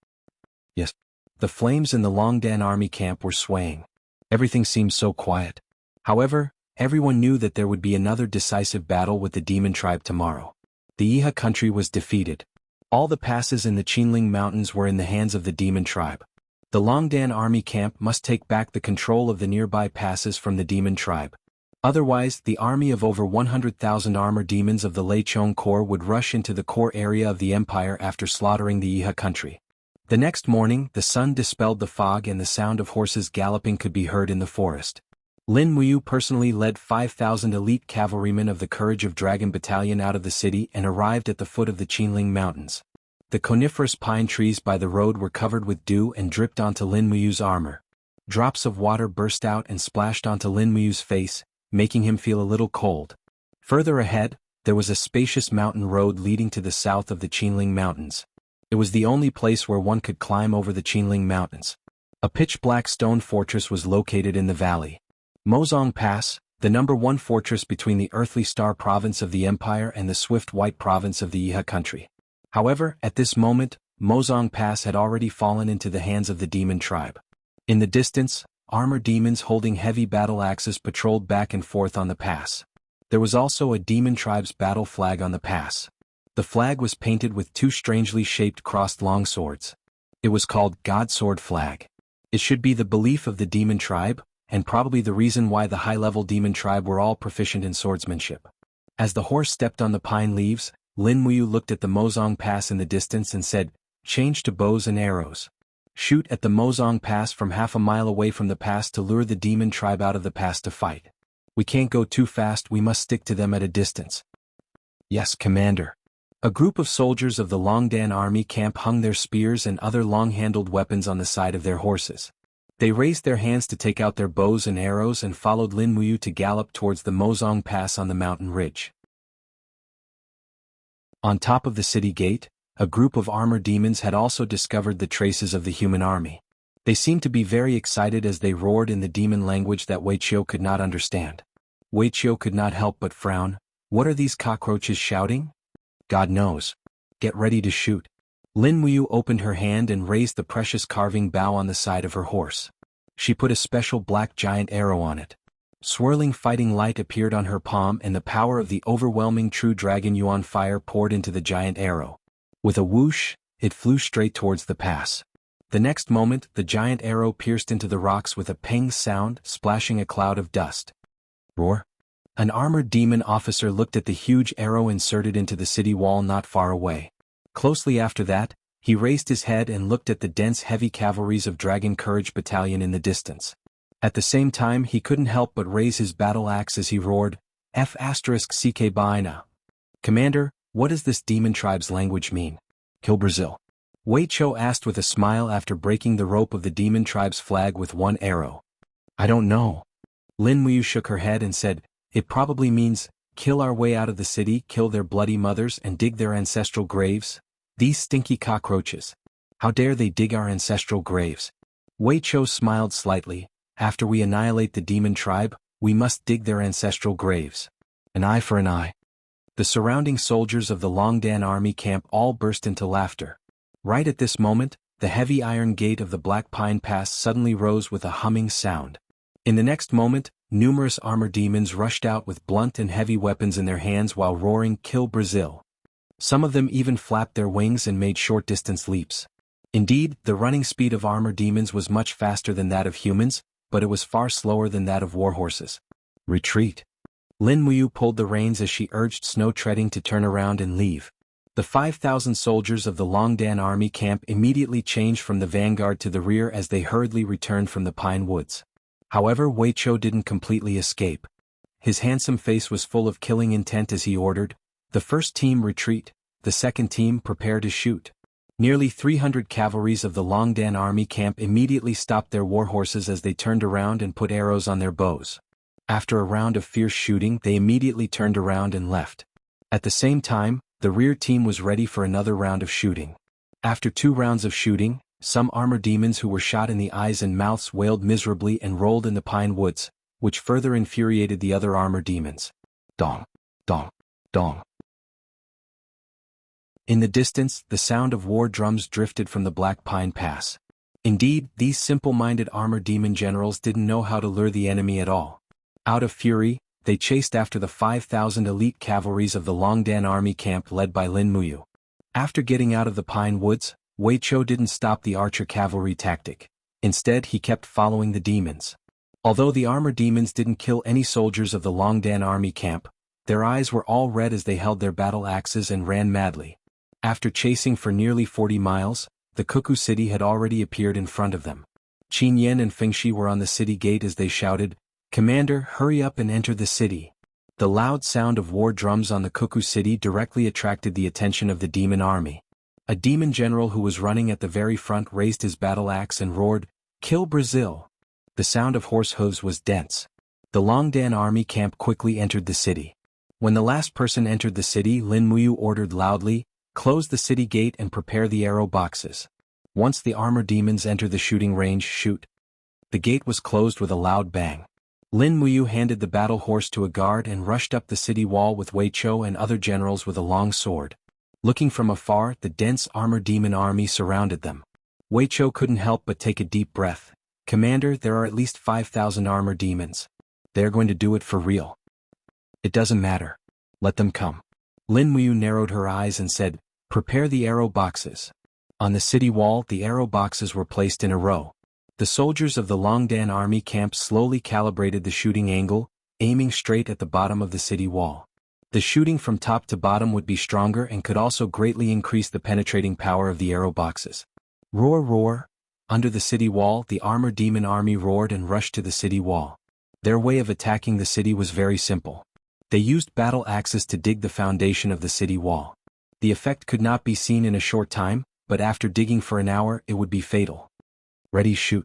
Yes. The flames in the Longdan army camp were swaying. Everything seemed so quiet. However, everyone knew that there would be another decisive battle with the demon tribe tomorrow. The Iha country was defeated. All the passes in the Qinling Mountains were in the hands of the demon tribe. The Longdan army camp must take back the control of the nearby passes from the demon tribe. Otherwise, the army of over 100,000 armor demons of the Lei Chong Corps would rush into the core area of the empire after slaughtering the Iha country. The next morning, the sun dispelled the fog and the sound of horses galloping could be heard in the forest. Lin Muyu personally led 5,000 elite cavalrymen of the Courage of Dragon Battalion out of the city and arrived at the foot of the Qinling Mountains. The coniferous pine trees by the road were covered with dew and dripped onto Lin Muyu's armor. Drops of water burst out and splashed onto Lin Muyu's face, making him feel a little cold. Further ahead, there was a spacious mountain road leading to the south of the Qinling Mountains. It was the only place where one could climb over the Qinling Mountains. A pitch-black stone fortress was located in the valley. Mozong Pass, the #1 fortress between the Earthly Star province of the Empire and the Swift White province of the Iha country. However, at this moment, Mozong Pass had already fallen into the hands of the demon tribe. In the distance, armor demons holding heavy battle axes patrolled back and forth on the pass. There was also a demon tribe's battle flag on the pass. The flag was painted with two strangely shaped crossed longswords. It was called God Sword Flag. It should be the belief of the demon tribe, and probably the reason why the high-level demon tribe were all proficient in swordsmanship. As the horse stepped on the pine leaves, Lin Muyu looked at the Mozong Pass in the distance and said, change to bows and arrows. Shoot at the Mozong Pass from half a mile away from the pass to lure the demon tribe out of the pass to fight. We can't go too fast, we must stick to them at a distance. Yes, Commander. A group of soldiers of the Longdan army camp hung their spears and other long-handled weapons on the side of their horses. They raised their hands to take out their bows and arrows and followed Lin Muyu to gallop towards the Mozong Pass on the mountain ridge. On top of the city gate, a group of armor demons had also discovered the traces of the human army. They seemed to be very excited as they roared in the demon language that Wei Chou could not understand. Wei Chou could not help but frown. What are these cockroaches shouting? God knows. Get ready to shoot. Lin Muyu opened her hand and raised the precious carving bow on the side of her horse. She put a special black giant arrow on it. Swirling fighting light appeared on her palm and the power of the overwhelming true dragon yuan fire poured into the giant arrow. With a whoosh, it flew straight towards the pass. The next moment, the giant arrow pierced into the rocks with a ping sound, splashing a cloud of dust. Roar! An armored demon officer looked at the huge arrow inserted into the city wall not far away. Closely after that, he raised his head and looked at the dense heavy cavalries of Dragon Courage Battalion in the distance. At the same time, he couldn't help but raise his battle axe as he roared, F***ck Baina. Commander, What does this demon tribe's language mean? Kill Brazil. Wei Cho asked with a smile after breaking the rope of the demon tribe's flag with one arrow. I don't know. Lin Muyu shook her head and said, it probably means, kill our way out of the city, kill their bloody mothers and dig their ancestral graves. These stinky cockroaches. How dare they dig our ancestral graves? Wei Cho smiled slightly. After we annihilate the demon tribe, we must dig their ancestral graves. An eye for an eye. The surrounding soldiers of the Longdan army camp all burst into laughter. Right at this moment, the heavy iron gate of the Black Pine Pass suddenly rose with a humming sound. In the next moment, numerous armor demons rushed out with blunt and heavy weapons in their hands while roaring, "Kill Brazil." Some of them even flapped their wings and made short-distance leaps. Indeed, the running speed of armor demons was much faster than that of humans, but it was far slower than that of warhorses. Retreat. Lin Muyu pulled the reins as she urged Snow Treading to turn around and leave. The 5,000 soldiers of the Longdan army camp immediately changed from the vanguard to the rear as they hurriedly returned from the pine woods. However, Wei Cho didn't completely escape. His handsome face was full of killing intent as he ordered, the first team retreat, the second team prepare to shoot. Nearly 300 cavalries of the Longdan army camp immediately stopped their warhorses as they turned around and put arrows on their bows. After a round of fierce shooting, they immediately turned around and left. At the same time, the rear team was ready for another round of shooting. After 2 rounds of shooting, some armor demons who were shot in the eyes and mouths wailed miserably and rolled in the pine woods, which further infuriated the other armor demons. Dong, dong, dong. In the distance, the sound of war drums drifted from the Black Pine Pass. Indeed, these simple-minded armor demon generals didn't know how to lure the enemy at all. Out of fury, they chased after the 5,000 elite cavalries of the Longdan army camp led by Lin Muyu. After getting out of the pine woods, Wei Cho didn't stop the archer cavalry tactic. Instead, he kept following the demons. Although the armor demons didn't kill any soldiers of the Longdan army camp, their eyes were all red as they held their battle axes and ran madly. After chasing for nearly 40 miles, the Cuckoo City had already appeared in front of them. Qin Yan and Feng Shi were on the city gate as they shouted, "Commander, hurry up and enter the city." The loud sound of war drums on the Cuckoo City directly attracted the attention of the demon army. A demon general who was running at the very front raised his battle axe and roared, "Kill Brazil!" The sound of horse hooves was dense. The Longdan army camp quickly entered the city. When the last person entered the city, Lin Muyu ordered loudly, "Close the city gate and prepare the arrow boxes. Once the armor demons enter the shooting range, shoot." The gate was closed with a loud bang. Lin Muyu handed the battle horse to a guard and rushed up the city wall with Wei Cho and other generals with a long sword. Looking from afar, the dense armor demon army surrounded them. Wei Cho couldn't help but take a deep breath. "Commander, there are at least 5,000 armor demons. They're going to do it for real." "It doesn't matter. Let them come." Lin Muyu narrowed her eyes and said, "Prepare the arrow boxes." On the city wall, the arrow boxes were placed in a row. The soldiers of the Longdan army camp slowly calibrated the shooting angle, aiming straight at the bottom of the city wall. The shooting from top to bottom would be stronger and could also greatly increase the penetrating power of the arrow boxes. Roar, roar! Under the city wall, the armor demon army roared and rushed to the city wall. Their way of attacking the city was very simple. They used battle axes to dig the foundation of the city wall. The effect could not be seen in a short time, but after digging for an hour, it would be fatal. Ready, shoot.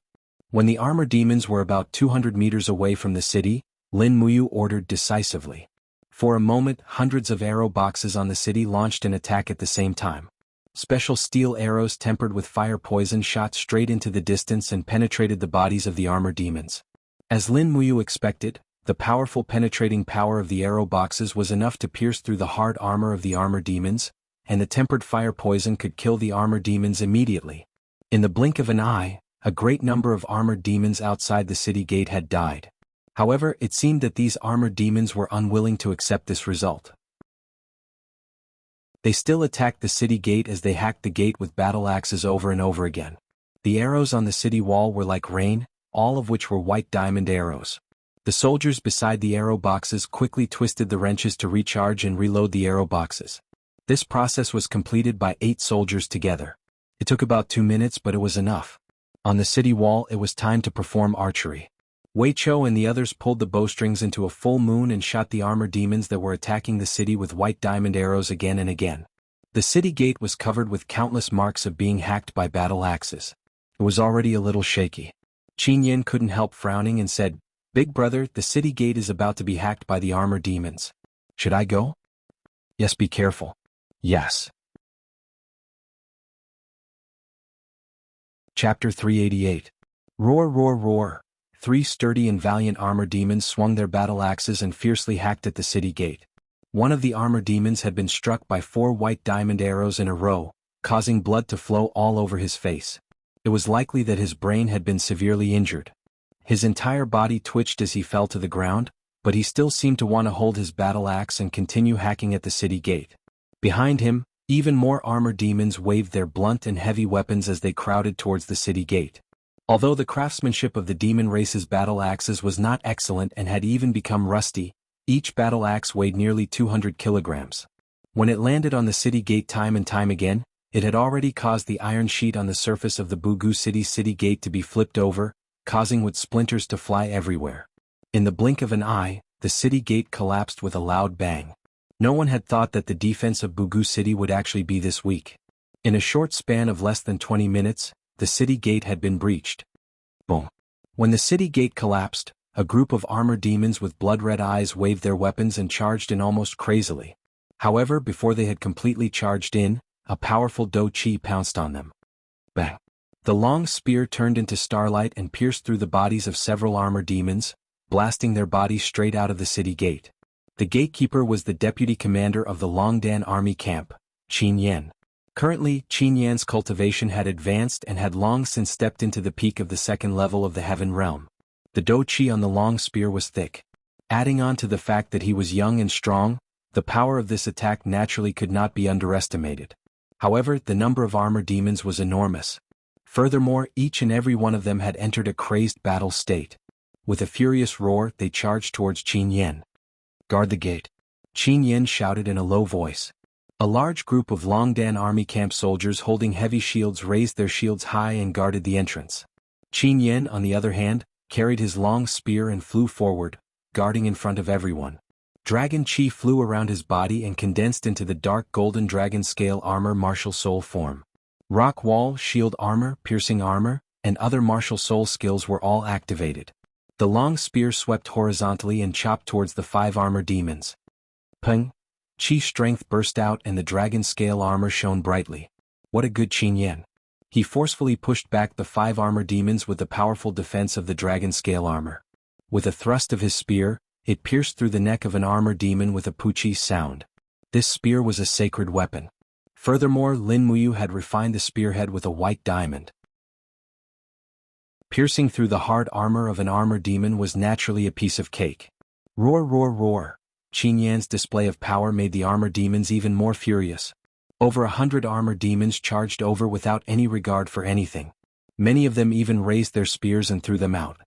When the armor demons were about 200 meters away from the city, Lin Muyu ordered decisively. For a moment, hundreds of arrow boxes on the city launched an attack at the same time. Special steel arrows tempered with fire poison shot straight into the distance and penetrated the bodies of the armor demons. As Lin Muyu expected, the powerful penetrating power of the arrow boxes was enough to pierce through the hard armor of the armor demons, and the tempered fire poison could kill the armor demons immediately. In the blink of an eye, a great number of armored demons outside the city gate had died. However, it seemed that these armored demons were unwilling to accept this result. They still attacked the city gate as they hacked the gate with battle axes over and over again. The arrows on the city wall were like rain, all of which were white diamond arrows. The soldiers beside the arrow boxes quickly twisted the wrenches to recharge and reload the arrow boxes. This process was completed by 8 soldiers together. It took about 2 minutes, but it was enough. On the city wall, it was time to perform archery. Wei Chou and the others pulled the bowstrings into a full moon and shot the armor demons that were attacking the city with white diamond arrows again and again. The city gate was covered with countless marks of being hacked by battle axes. It was already a little shaky. Qin Yin couldn't help frowning and said, "Big brother, the city gate is about to be hacked by the armor demons. Should I go?" "Yes, be careful." "Yes." Chapter 388. Roar, roar, roar. 3 sturdy and valiant armor demons swung their battle axes and fiercely hacked at the city gate. One of the armor demons had been struck by 4 white diamond arrows in a row, causing blood to flow all over his face. It was likely that his brain had been severely injured. His entire body twitched as he fell to the ground, but he still seemed to want to hold his battle axe and continue hacking at the city gate. Behind him, even more armor demons waved their blunt and heavy weapons as they crowded towards the city gate. Although the craftsmanship of the demon race's battle axes was not excellent and had even become rusty, each battle axe weighed nearly 200 kilograms. When it landed on the city gate time and time again, it had already caused the iron sheet on the surface of the Bugu city gate to be flipped over, causing wood splinters to fly everywhere. In the blink of an eye, the city gate collapsed with a loud bang. No one had thought that the defense of Bugu City would actually be this weak. In a short span of less than 20 minutes, the city gate had been breached. Boom. When the city gate collapsed, a group of armor demons with blood-red eyes waved their weapons and charged in almost crazily. However, before they had completely charged in, a powerful Do Chi pounced on them. Bang! The long spear turned into starlight and pierced through the bodies of several armor demons, blasting their bodies straight out of the city gate. The gatekeeper was the deputy commander of the Longdan army camp, Qin Yan. Currently, Qin Yan's cultivation had advanced and had long since stepped into the peak of the 2nd level of the Heaven Realm. The Do Chi on the long spear was thick. Adding on to the fact that he was young and strong, the power of this attack naturally could not be underestimated. However, the number of armor demons was enormous. Furthermore, each and every one of them had entered a crazed battle state. With a furious roar, they charged towards Qin Yan. "Guard the gate," Qin Yan shouted in a low voice. A large group of Longdan army camp soldiers holding heavy shields raised their shields high and guarded the entrance. Qin Yan, on the other hand, carried his long spear and flew forward, guarding in front of everyone. Dragon Chi flew around his body and condensed into the dark golden dragon scale armor martial soul form. Rock wall, shield armor, piercing armor, and other martial soul skills were all activated. The long spear swept horizontally and chopped towards the 5 armor demons. Peng! Chi strength burst out and the dragon scale armor shone brightly. What a good Qin Yan! He forcefully pushed back the 5 armor demons with the powerful defense of the dragon scale armor. With a thrust of his spear, it pierced through the neck of an armor demon with a poochie sound. This spear was a sacred weapon. Furthermore, Lin Muyu had refined the spearhead with a white diamond. Piercing through the hard armor of an armor demon was naturally a piece of cake. Roar, roar, roar. Qin Yan's display of power made the armor demons even more furious. Over 100 armor demons charged over without any regard for anything. Many of them even raised their spears and threw them out.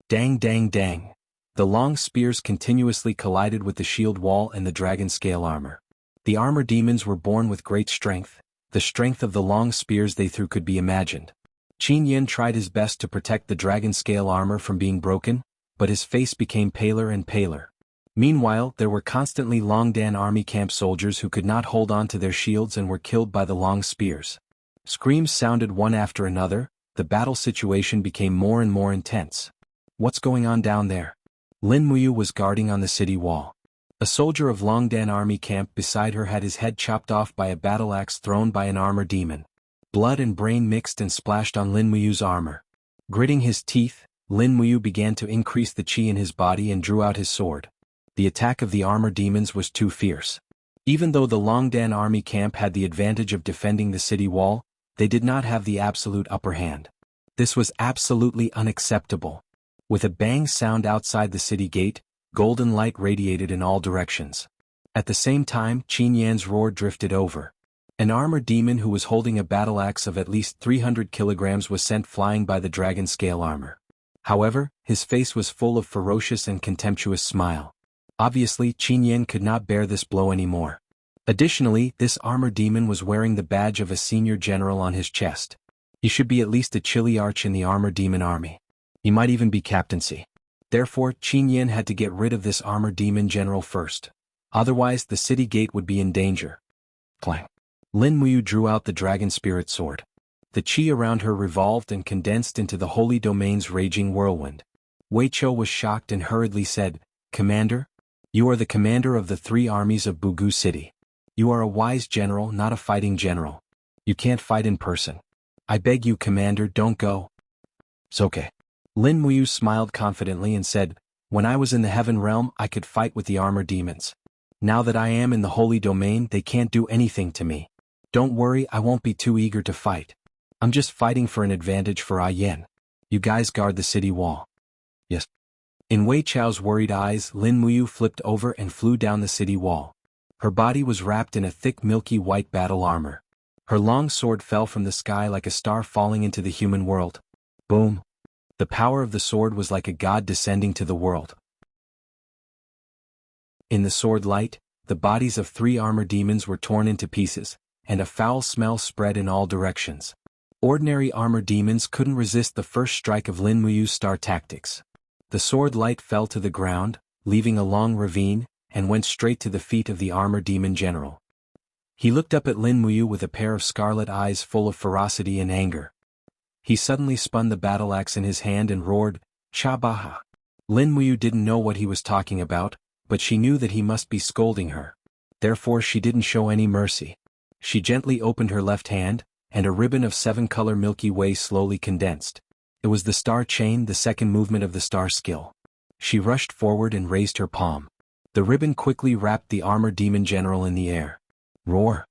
Dang, dang, dang. The long spears continuously collided with the shield wall and the dragon scale armor. The armor demons were born with great strength. The strength of the long spears they threw could be imagined. Qin Yan tried his best to protect the dragon scale armor from being broken, but his face became paler and paler. Meanwhile, there were constantly Longdan army camp soldiers who could not hold on to their shields and were killed by the long spears. Screams sounded one after another. The battle situation became more and more intense. What's going on down there? Lin Muyu was guarding on the city wall. A soldier of Longdan army camp beside her had his head chopped off by a battle axe thrown by an armor demon. Blood and brain mixed and splashed on Lin Muyu's armor. Gritting his teeth, Lin Muyu began to increase the chi in his body and drew out his sword. The attack of the armor demons was too fierce. Even though the Longdan army camp had the advantage of defending the city wall, they did not have the absolute upper hand. This was absolutely unacceptable. With a bang sound outside the city gate, golden light radiated in all directions. At the same time, Qin Yan's roar drifted over. An armor demon who was holding a battle axe of at least 300 kilograms was sent flying by the dragon scale armor. However, his face was full of ferocious and contemptuous smile. Obviously, Qin Yan could not bear this blow anymore. Additionally, this armor demon was wearing the badge of a senior general on his chest. He should be at least a chili arch in the armor demon army. He might even be captaincy. Therefore, Qin Yan had to get rid of this armor demon general first. Otherwise, the city gate would be in danger. Clang. Lin Muyu drew out the dragon spirit sword. The qi around her revolved and condensed into the holy domain's raging whirlwind. Wei Chou was shocked and hurriedly said, "Commander? You are the commander of the 3 armies of Bugu City. You are a wise general, not a fighting general. You can't fight in person. I beg you, Commander, don't go." "It's okay." Lin Muyu smiled confidently and said, "When I was in the heaven realm, I could fight with the armor demons. Now that I am in the holy domain, they can't do anything to me. Don't worry, I won't be too eager to fight. I'm just fighting for an advantage for Yan. You guys guard the city wall." "Yes." In Wei Chou's worried eyes, Lin Muyu flipped over and flew down the city wall. Her body was wrapped in a thick milky white battle armor. Her long sword fell from the sky like a star falling into the human world. Boom. The power of the sword was like a god descending to the world. In the sword light, the bodies of 3 armor demons were torn into pieces, and a foul smell spread in all directions. Ordinary armor demons couldn't resist the first strike of Lin Muyu's star tactics. The sword light fell to the ground, leaving a long ravine, and went straight to the feet of the armor demon general. He looked up at Lin Muyu with a pair of scarlet eyes full of ferocity and anger. He suddenly spun the battle axe in his hand and roared, "Chabaha!" Lin Muyu didn't know what he was talking about, but she knew that he must be scolding her. Therefore she didn't show any mercy. She gently opened her left hand, and a ribbon of 7-color Milky Way slowly condensed. It was the star chain, the second movement of the star skill. She rushed forward and raised her palm. The ribbon quickly wrapped the armor demon general in the air. Roar!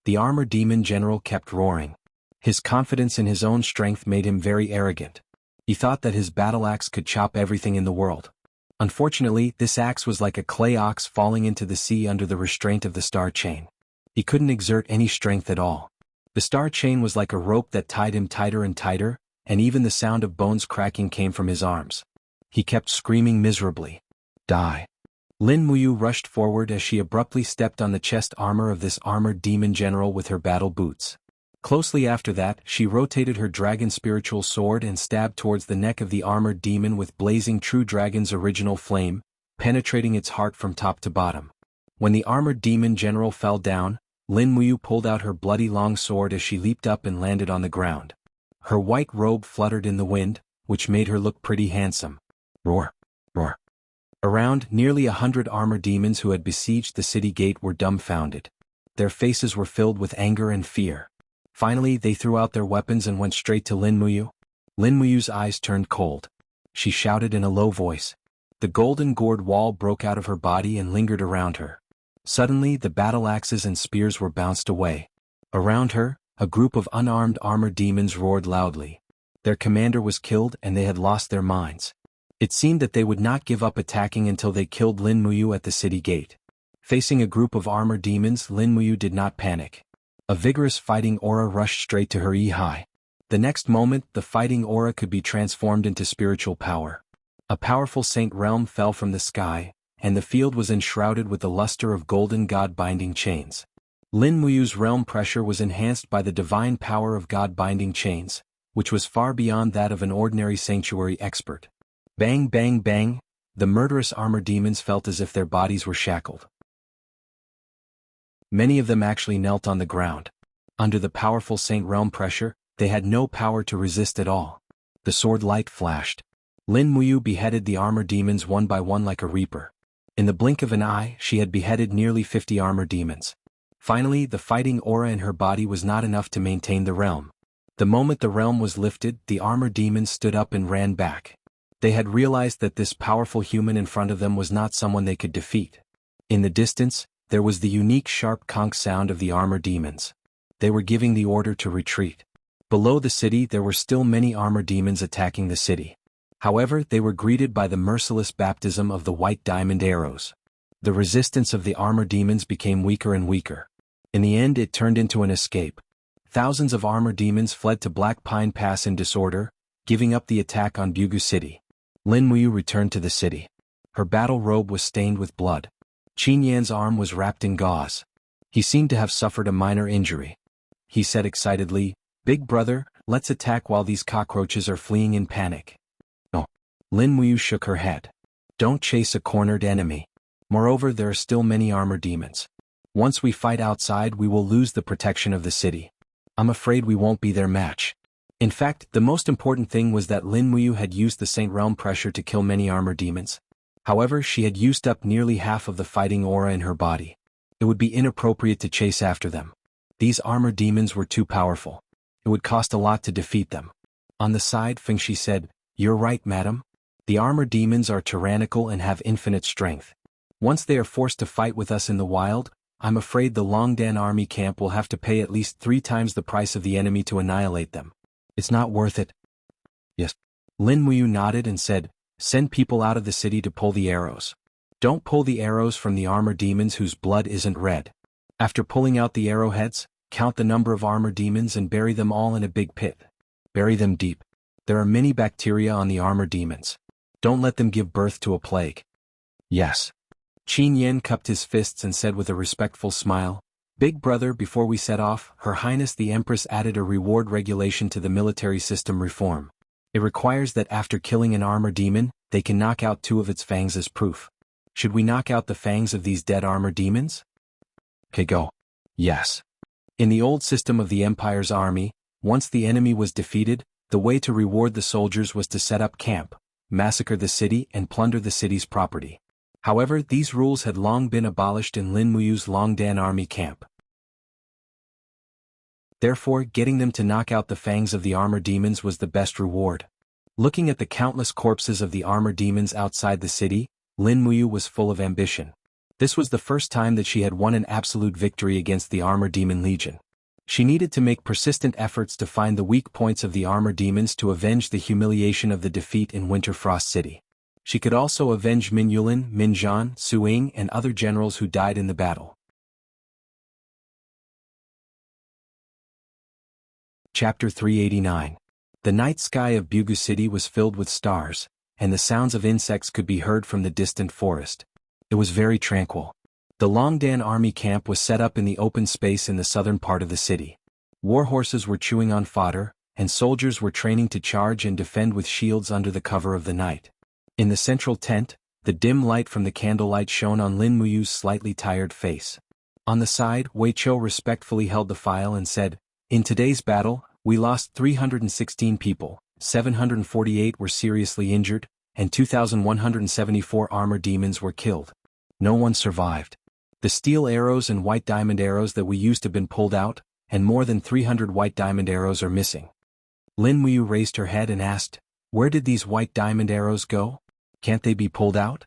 The armor demon general kept roaring. His confidence in his own strength made him very arrogant. He thought that his battle axe could chop everything in the world. Unfortunately, this axe was like a clay ox falling into the sea under the restraint of the star chain. He couldn't exert any strength at all. The star chain was like a rope that tied him tighter and tighter, and even the sound of bones cracking came from his arms. He kept screaming miserably. Die! Lin Muyu rushed forward as she abruptly stepped on the chest armor of this armored demon general with her battle boots. Closely after that, she rotated her dragon spiritual sword and stabbed towards the neck of the armored demon with blazing true dragon's original flame, penetrating its heart from top to bottom. When the armored demon general fell down, Lin Muyu pulled out her bloody long sword as she leaped up and landed on the ground. Her white robe fluttered in the wind, which made her look pretty handsome. Roar! Roar! Around, nearly 100 armor demons who had besieged the city gate were dumbfounded. Their faces were filled with anger and fear. Finally, they threw out their weapons and went straight to Lin Muyu. Lin Muyu's eyes turned cold. She shouted in a low voice. The golden gourd wall broke out of her body and lingered around her. Suddenly, the battle axes and spears were bounced away. Around her, a group of unarmed armor demons roared loudly. Their commander was killed and they had lost their minds. It seemed that they would not give up attacking until they killed Lin Muyu at the city gate. Facing a group of armor demons, Lin Muyu did not panic. A vigorous fighting aura rushed straight to her Yi. The next moment, the fighting aura could be transformed into spiritual power. A powerful saint realm fell from the sky, and the field was enshrouded with the luster of golden god-binding chains. Lin Muyu's realm pressure was enhanced by the divine power of god-binding chains, which was far beyond that of an ordinary sanctuary expert. Bang bang bang, the murderous armor demons felt as if their bodies were shackled. Many of them actually knelt on the ground. Under the powerful Saint Realm pressure, they had no power to resist at all. The sword light flashed. Lin Muyu beheaded the armor demons one by one like a reaper. In the blink of an eye, she had beheaded nearly 50 armor demons. Finally, the fighting aura in her body was not enough to maintain the realm. The moment the realm was lifted, the armor demons stood up and ran back. They had realized that this powerful human in front of them was not someone they could defeat. In the distance, there was the unique sharp conch sound of the armor demons. They were giving the order to retreat. Below the city there were still many armor demons attacking the city. However, they were greeted by the merciless baptism of the white diamond arrows. The resistance of the armor demons became weaker and weaker. In the end it turned into an escape. Thousands of armor demons fled to Black Pine Pass in disorder, giving up the attack on Bugu City. Lin Muyu returned to the city. Her battle robe was stained with blood. Qin Yan's arm was wrapped in gauze. He seemed to have suffered a minor injury. He said excitedly, "Big brother, let's attack while these cockroaches are fleeing in panic." "No." Lin Muyu shook her head. Don't chase a cornered enemy. Moreover, there are still many armor demons. Once we fight outside, we will lose the protection of the city. I'm afraid we won't be their match. In fact, the most important thing was that Lin Muyu had used the Saint Realm pressure to kill many armor demons. However, she had used up nearly half of the fighting aura in her body. It would be inappropriate to chase after them. These armor demons were too powerful. It would cost a lot to defeat them. On the side, Fengshi said, "You're right, madam. The armor demons are tyrannical and have infinite strength. Once they are forced to fight with us in the wild, I'm afraid the Longdan army camp will have to pay at least 3 times the price of the enemy to annihilate them. It's not worth it." "Yes." Lin Muyu nodded and said, "Send people out of the city to pull the arrows. Don't pull the arrows from the armor demons whose blood isn't red. After pulling out the arrowheads, count the number of armor demons and bury them all in a big pit. Bury them deep. There are many bacteria on the armor demons. Don't let them give birth to a plague." "Yes." Qin Yen cupped his fists and said with a respectful smile, "Big brother, before we set off, Her Highness the Empress added a reward regulation to the military system reform. It requires that after killing an armor demon, they can knock out 2 of its fangs as proof. Should we knock out the fangs of these dead armor demons?" "Okay, go." "Yes." In the old system of the Empire's army, once the enemy was defeated, the way to reward the soldiers was to set up camp, massacre the city and plunder the city's property. However, these rules had long been abolished in Lin Muyu's Longdan army camp. Therefore, getting them to knock out the fangs of the armor demons was the best reward. Looking at the countless corpses of the armor demons outside the city, Lin Muyu was full of ambition. This was the first time that she had won an absolute victory against the armor demon legion. She needed to make persistent efforts to find the weak points of the armor demons to avenge the humiliation of the defeat in Winterfrost City. She could also avenge Min Yulin, Min Zhan, Su Ying and other generals who died in the battle. Chapter 389. The night sky of Bugu City was filled with stars, and the sounds of insects could be heard from the distant forest. It was very tranquil. The Longdan army camp was set up in the open space in the southern part of the city. War horses were chewing on fodder, and soldiers were training to charge and defend with shields under the cover of the night. In the central tent, the dim light from the candlelight shone on Lin Muyu's slightly tired face. On the side, Wei Chou respectfully held the file and said, "In today's battle, we lost 316 people, 748 were seriously injured, and 2,174 armor demons were killed. No one survived. The steel arrows and white diamond arrows that we used have been pulled out, and more than 300 white diamond arrows are missing." Lin Muyu raised her head and asked, "Where did these white diamond arrows go? Can't they be pulled out?"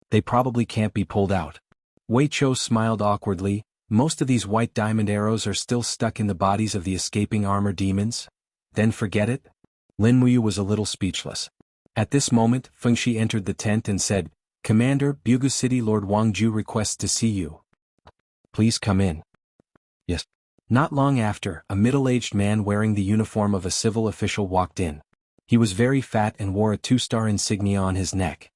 "They probably can't be pulled out." Wei Chou smiled awkwardly. "Most of these white diamond arrows are still stuck in the bodies of the escaping armor demons. Then forget it." Lin Muyu was a little speechless. At this moment, Fengshi entered the tent and said, "Commander, Bugu City Lord Wangju requests to see you." "Please come in." "Yes." Not long after, a middle-aged man wearing the uniform of a civil official walked in. He was very fat and wore a 2-star insignia on his neck.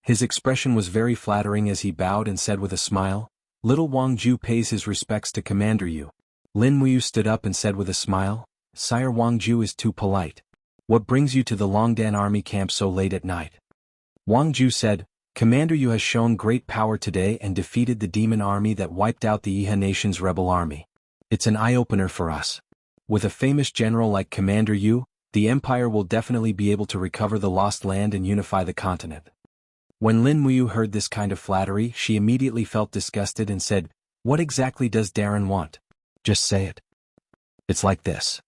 His expression was very flattering as he bowed and said with a smile, "Little Wangju pays his respects to Commander Yu." Lin Muyu stood up and said with a smile, "Sire, Wangju is too polite. What brings you to the Longdan army camp so late at night?" Wangju said, "Commander Yu has shown great power today and defeated the demon army that wiped out the Iha nation's rebel army. It's an eye-opener for us. With a famous general like Commander Yu, the Empire will definitely be able to recover the lost land and unify the continent." When Lin Muyu heard this kind of flattery, she immediately felt disgusted and said, "What exactly does Darren want? Just say it." "It's like this."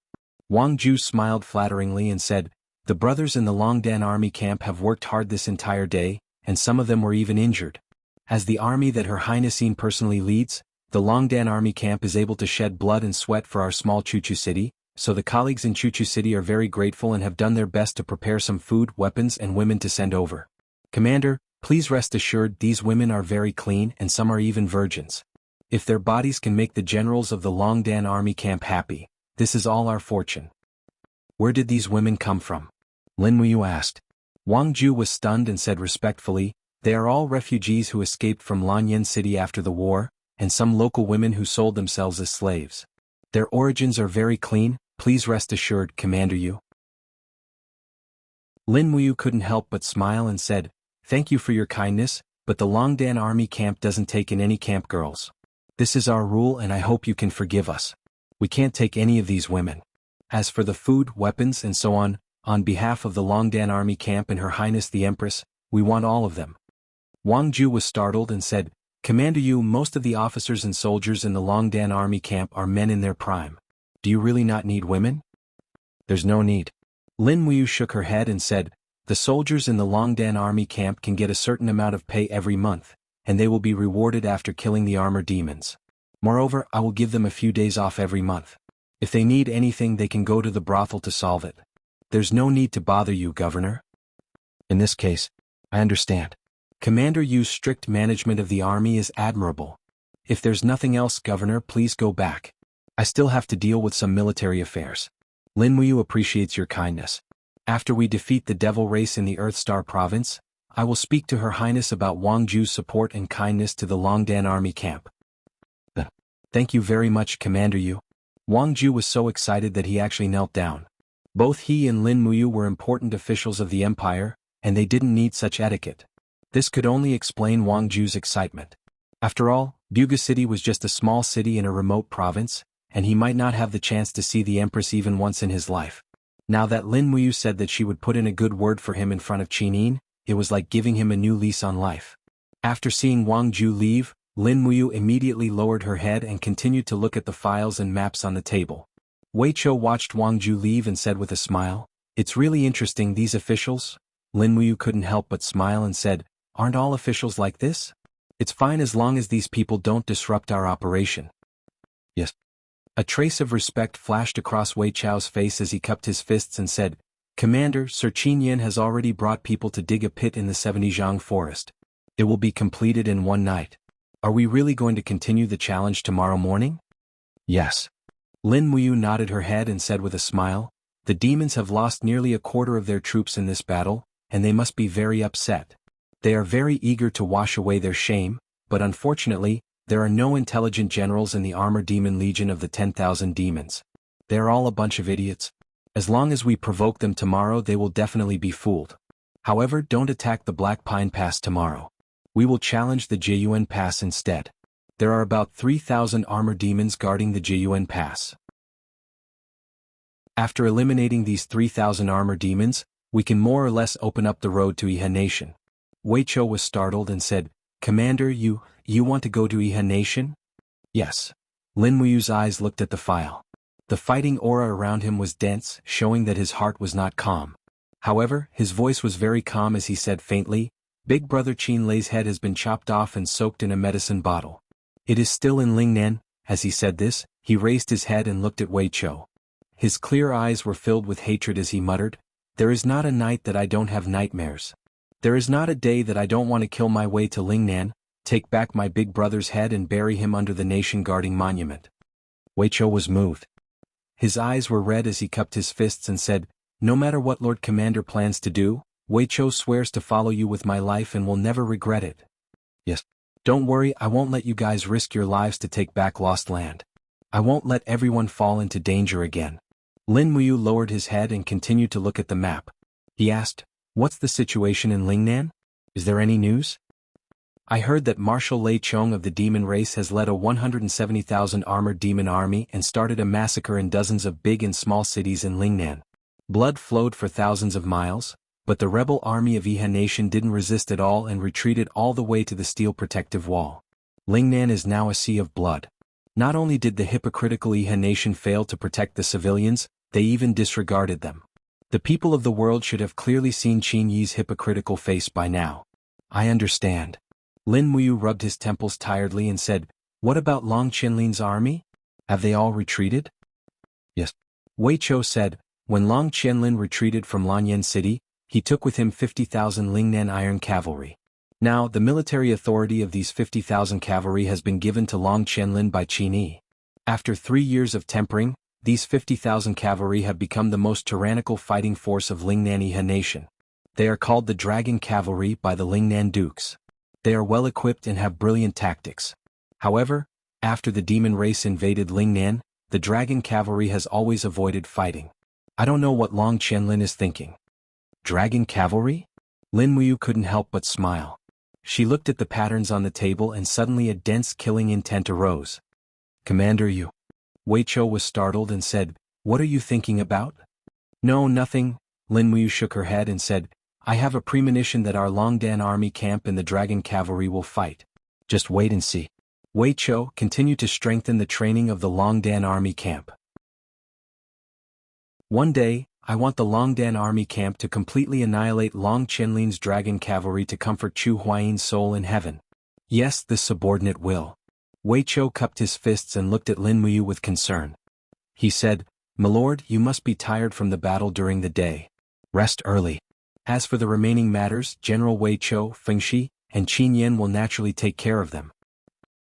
Wang Ju smiled flatteringly and said, "The brothers in the Longdan army camp have worked hard this entire day, and some of them were even injured. As the army that Her Highness personally leads, the Longdan army camp is able to shed blood and sweat for our small Chuchu city, so the colleagues in Chuchu City are very grateful and have done their best to prepare some food, weapons and women to send over. Commander, please rest assured these women are very clean and some are even virgins. If their bodies can make the generals of the Longdan army camp happy, this is all our fortune." "Where did these women come from?" Lin Muyu asked. Wang Ju was stunned and said respectfully, "They are all refugees who escaped from Lanyan City after the war, and some local women who sold themselves as slaves. Their origins are very clean, please rest assured, Commander Yu." Lin Muyu couldn't help but smile and said, "Thank you for your kindness, but the Longdan army camp doesn't take in any camp girls. This is our rule and I hope you can forgive us. We can't take any of these women. As for the food, weapons and so on behalf of the Longdan army camp and Her Highness the Empress, we want all of them." Wang Ju was startled and said, "Commander Yu, most of the officers and soldiers in the Longdan army camp are men in their prime. Do you really not need women?" "There's no need." Lin Muyu shook her head and said, "The soldiers in the Longdan army camp can get a certain amount of pay every month, and they will be rewarded after killing the armor demons. Moreover, I will give them a few days off every month. If they need anything they can go to the brothel to solve it. There's no need to bother you, Governor." "In this case, I understand. Commander Yu's strict management of the army is admirable. If there's nothing else, Governor, please go back. I still have to deal with some military affairs. Lin Muyu appreciates your kindness. After we defeat the devil race in the Earthstar province, I will speak to Her Highness about Wang Ju's support and kindness to the Longdan army camp." "Thank you very much, Commander Yu." Wang Ju was so excited that he actually knelt down. Both he and Lin Muyu were important officials of the empire, and they didn't need such etiquette. This could only explain Wang Ju's excitement. After all, Buga City was just a small city in a remote province, and he might not have the chance to see the Empress even once in his life. Now that Lin Muyu said that she would put in a good word for him in front of Qinin, it was like giving him a new lease on life. After seeing Wang Ju leave, Lin Muyu immediately lowered her head and continued to look at the files and maps on the table. Wei Chou watched Wang Ju leave and said with a smile, "It's really interesting, these officials." Lin Muyu couldn't help but smile and said, "Aren't all officials like this? It's fine as long as these people don't disrupt our operation." "Yes." A trace of respect flashed across Wei Chou's face as he cupped his fists and said, "Commander, Sir Qin Yan has already brought people to dig a pit in the 70 forest. It will be completed in one night. Are we really going to continue the challenge tomorrow morning?" "Yes." Lin Muyu nodded her head and said with a smile, "The demons have lost nearly a quarter of their troops in this battle, and they must be very upset. They are very eager to wash away their shame, but unfortunately, there are no intelligent generals in the Armor Demon Legion of the 10,000 demons. They are all a bunch of idiots. As long as we provoke them tomorrow they will definitely be fooled. However, don't attack the Black Pine Pass tomorrow. We will challenge the Jiyuan Pass instead. There are about 3,000 armor demons guarding the Jiyuan Pass. After eliminating these 3,000 armor demons, we can more or less open up the road to Iha Nation." Wei Chou was startled and said, "Commander, you want to go to Iha Nation?" "Yes." Lin Muyu's eyes looked at the file. The fighting aura around him was dense, showing that his heart was not calm. However, his voice was very calm as he said faintly, "Big Brother Qin Lei's head has been chopped off and soaked in a medicine bottle. It is still in Lingnan." As he said this, he raised his head and looked at Wei Chou. His clear eyes were filled with hatred as he muttered, "There is not a night that I don't have nightmares. There is not a day that I don't want to kill my way to Lingnan, take back my big brother's head and bury him under the nation-guarding monument." Wei Chou was moved. His eyes were red as he cupped his fists and said, "No matter what Lord Commander plans to do, Wei Chou swears to follow you with my life and will never regret it." "Yes. Don't worry, I won't let you guys risk your lives to take back lost land. I won't let everyone fall into danger again." Lin Muyu lowered his head and continued to look at the map. He asked, "What's the situation in Lingnan? Is there any news?" "I heard that Marshal Lei Chong of the demon race has led a 170,000 armored demon army and started a massacre in dozens of big and small cities in Lingnan. Blood flowed for thousands of miles, but the rebel army of Iha Nation didn't resist at all and retreated all the way to the steel protective wall. Lingnan is now a sea of blood. Not only did the hypocritical Iha Nation fail to protect the civilians, they even disregarded them. The people of the world should have clearly seen Qin Yi's hypocritical face by now." "I understand." Lin Muyu rubbed his temples tiredly and said, "What about Long Qianlin's army? Have they all retreated?" "Yes." Wei Chou said, "When Long Qianlin retreated from Lanyan City, he took with him 50,000 Lingnan iron cavalry. Now, the military authority of these 50,000 cavalry has been given to Long Qianlin by Qin Yi. After 3 years of tempering, these 50,000 cavalry have become the most tyrannical fighting force of Lingnan Iha Nation. They are called the Dragon Cavalry by the Lingnan Dukes. They are well equipped and have brilliant tactics. However, after the demon race invaded Lingnan, the Dragon Cavalry has always avoided fighting. I don't know what Long Qianlin is thinking." Dragon cavalry? Lin Muyu couldn't help but smile. She looked at the patterns on the table and suddenly a dense killing intent arose. Commander, you. Wei Chou was startled and said, "What are you thinking about?" "No, nothing." Lin Muyu shook her head and said, "I have a premonition that our Longdan army camp and the dragon cavalry will fight. Just wait and see." Wei Chou continued to strengthen the training of the Longdan army camp. One day, I want the Longdan army camp to completely annihilate Long Qianlin's dragon cavalry to comfort Chu Huayin's soul in heaven. Yes, this subordinate will. Wei Chou cupped his fists and looked at Lin Muyu with concern. He said, "Milord, you must be tired from the battle during the day. Rest early. As for the remaining matters, General Wei Chou, Fengxi, and Qin Yan will naturally take care of them."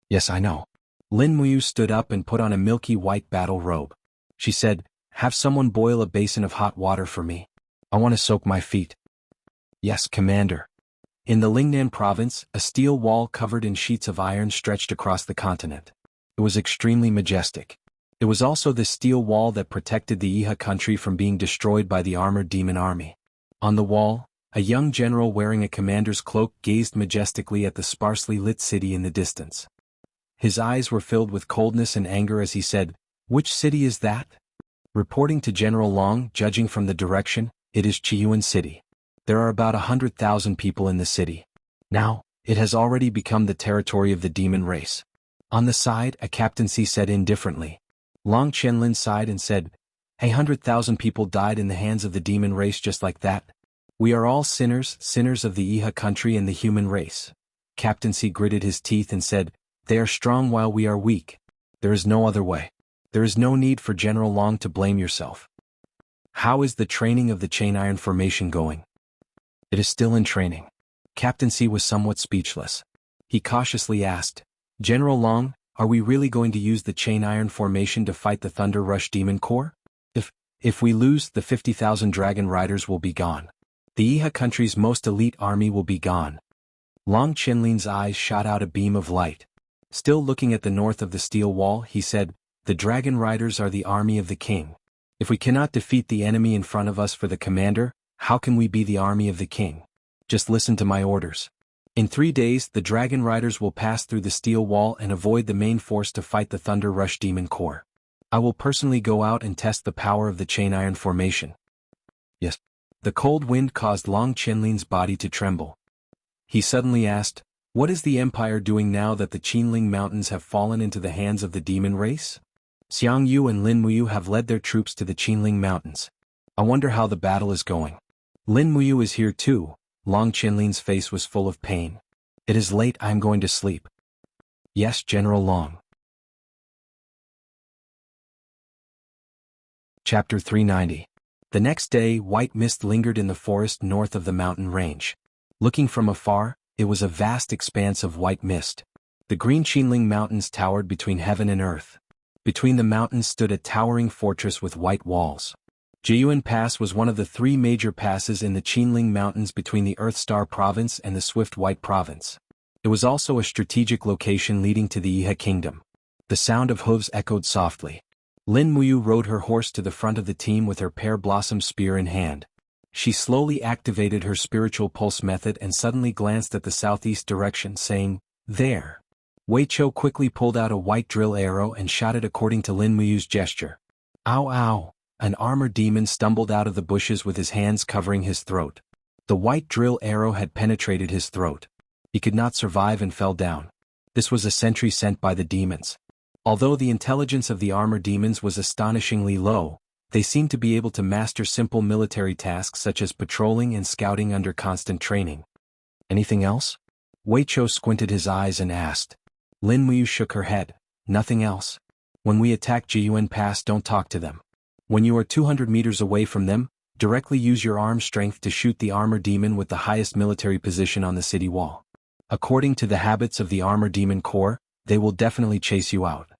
"Yes, I know." Lin Muyu stood up and put on a milky white battle robe. She said, "Have someone boil a basin of hot water for me. I want to soak my feet." "Yes, Commander." In the Lingnan province, a steel wall covered in sheets of iron stretched across the continent. It was extremely majestic. It was also the steel wall that protected the Yihe country from being destroyed by the armored demon army. On the wall, a young general wearing a commander's cloak gazed majestically at the sparsely lit city in the distance. His eyes were filled with coldness and anger as he said, "Which city is that?" Reporting to General Long, judging from the direction, "It is Qiyuan City. There are about 100,000 people in the city. Now, it has already become the territory of the demon race." On the side, a captaincy said indifferently. Long Qianlin sighed and said, "A 100,000 people died in the hands of the demon race just like that. We are all sinners, sinners of the Yihe country and the human race." Captaincy gritted his teeth and said, "They are strong while we are weak. There is no other way. There is no need for General Long to blame yourself." "How is the training of the chain iron formation going?" "It is still in training." Captaincy was somewhat speechless. He cautiously asked, "General Long, are we really going to use the chain iron formation to fight the Thunder Rush Demon Corps? If we lose, the 50,000 dragon riders will be gone. The Yihe country's most elite army will be gone." Long Qianlin's eyes shot out a beam of light. Still looking at the north of the steel wall, he said, "The dragon riders are the army of the king. If we cannot defeat the enemy in front of us for the commander, how can we be the army of the king? Just listen to my orders. In 3 days, the dragon riders will pass through the steel wall and avoid the main force to fight the Thunder Rush Demon Corps. I will personally go out and test the power of the chain iron formation." "Yes." The cold wind caused Long Qianlin's body to tremble. He suddenly asked, "What is the Empire doing now that the Qinling Mountains have fallen into the hands of the demon race?" "Xiang Yu and Lin Muyu have led their troops to the Qinling Mountains. I wonder how the battle is going." "Lin Muyu is here too." Long Qianlin's face was full of pain. "It is late, I am going to sleep." "Yes, General Long." Chapter 390. The next day, white mist lingered in the forest north of the mountain range. Looking from afar, it was a vast expanse of white mist. The green Qinling Mountains towered between heaven and earth. Between the mountains stood a towering fortress with white walls. Jiyuan Pass was one of the 3 major passes in the Qinling Mountains between the Earthstar Province and the Swift White Province. It was also a strategic location leading to the Yihe Kingdom. The sound of hooves echoed softly. Lin Muyu rode her horse to the front of the team with her pear blossom spear in hand. She slowly activated her spiritual pulse method and suddenly glanced at the southeast direction, saying, "There." Wei Chou quickly pulled out a white drill arrow and shot it according to Lin Muyu's gesture. "Ow ow!" An armored demon stumbled out of the bushes with his hands covering his throat. The white drill arrow had penetrated his throat. He could not survive and fell down. This was a sentry sent by the demons. Although the intelligence of the armored demons was astonishingly low, they seemed to be able to master simple military tasks such as patrolling and scouting under constant training. "Anything else?" Wei Chou squinted his eyes and asked. Lin Muyu shook her head. "Nothing else. When we attack Jiyuan Pass, don't talk to them. When you are 200 meters away from them, directly use your arm strength to shoot the armor demon with the highest military position on the city wall. According to the habits of the armor demon corps, they will definitely chase you out."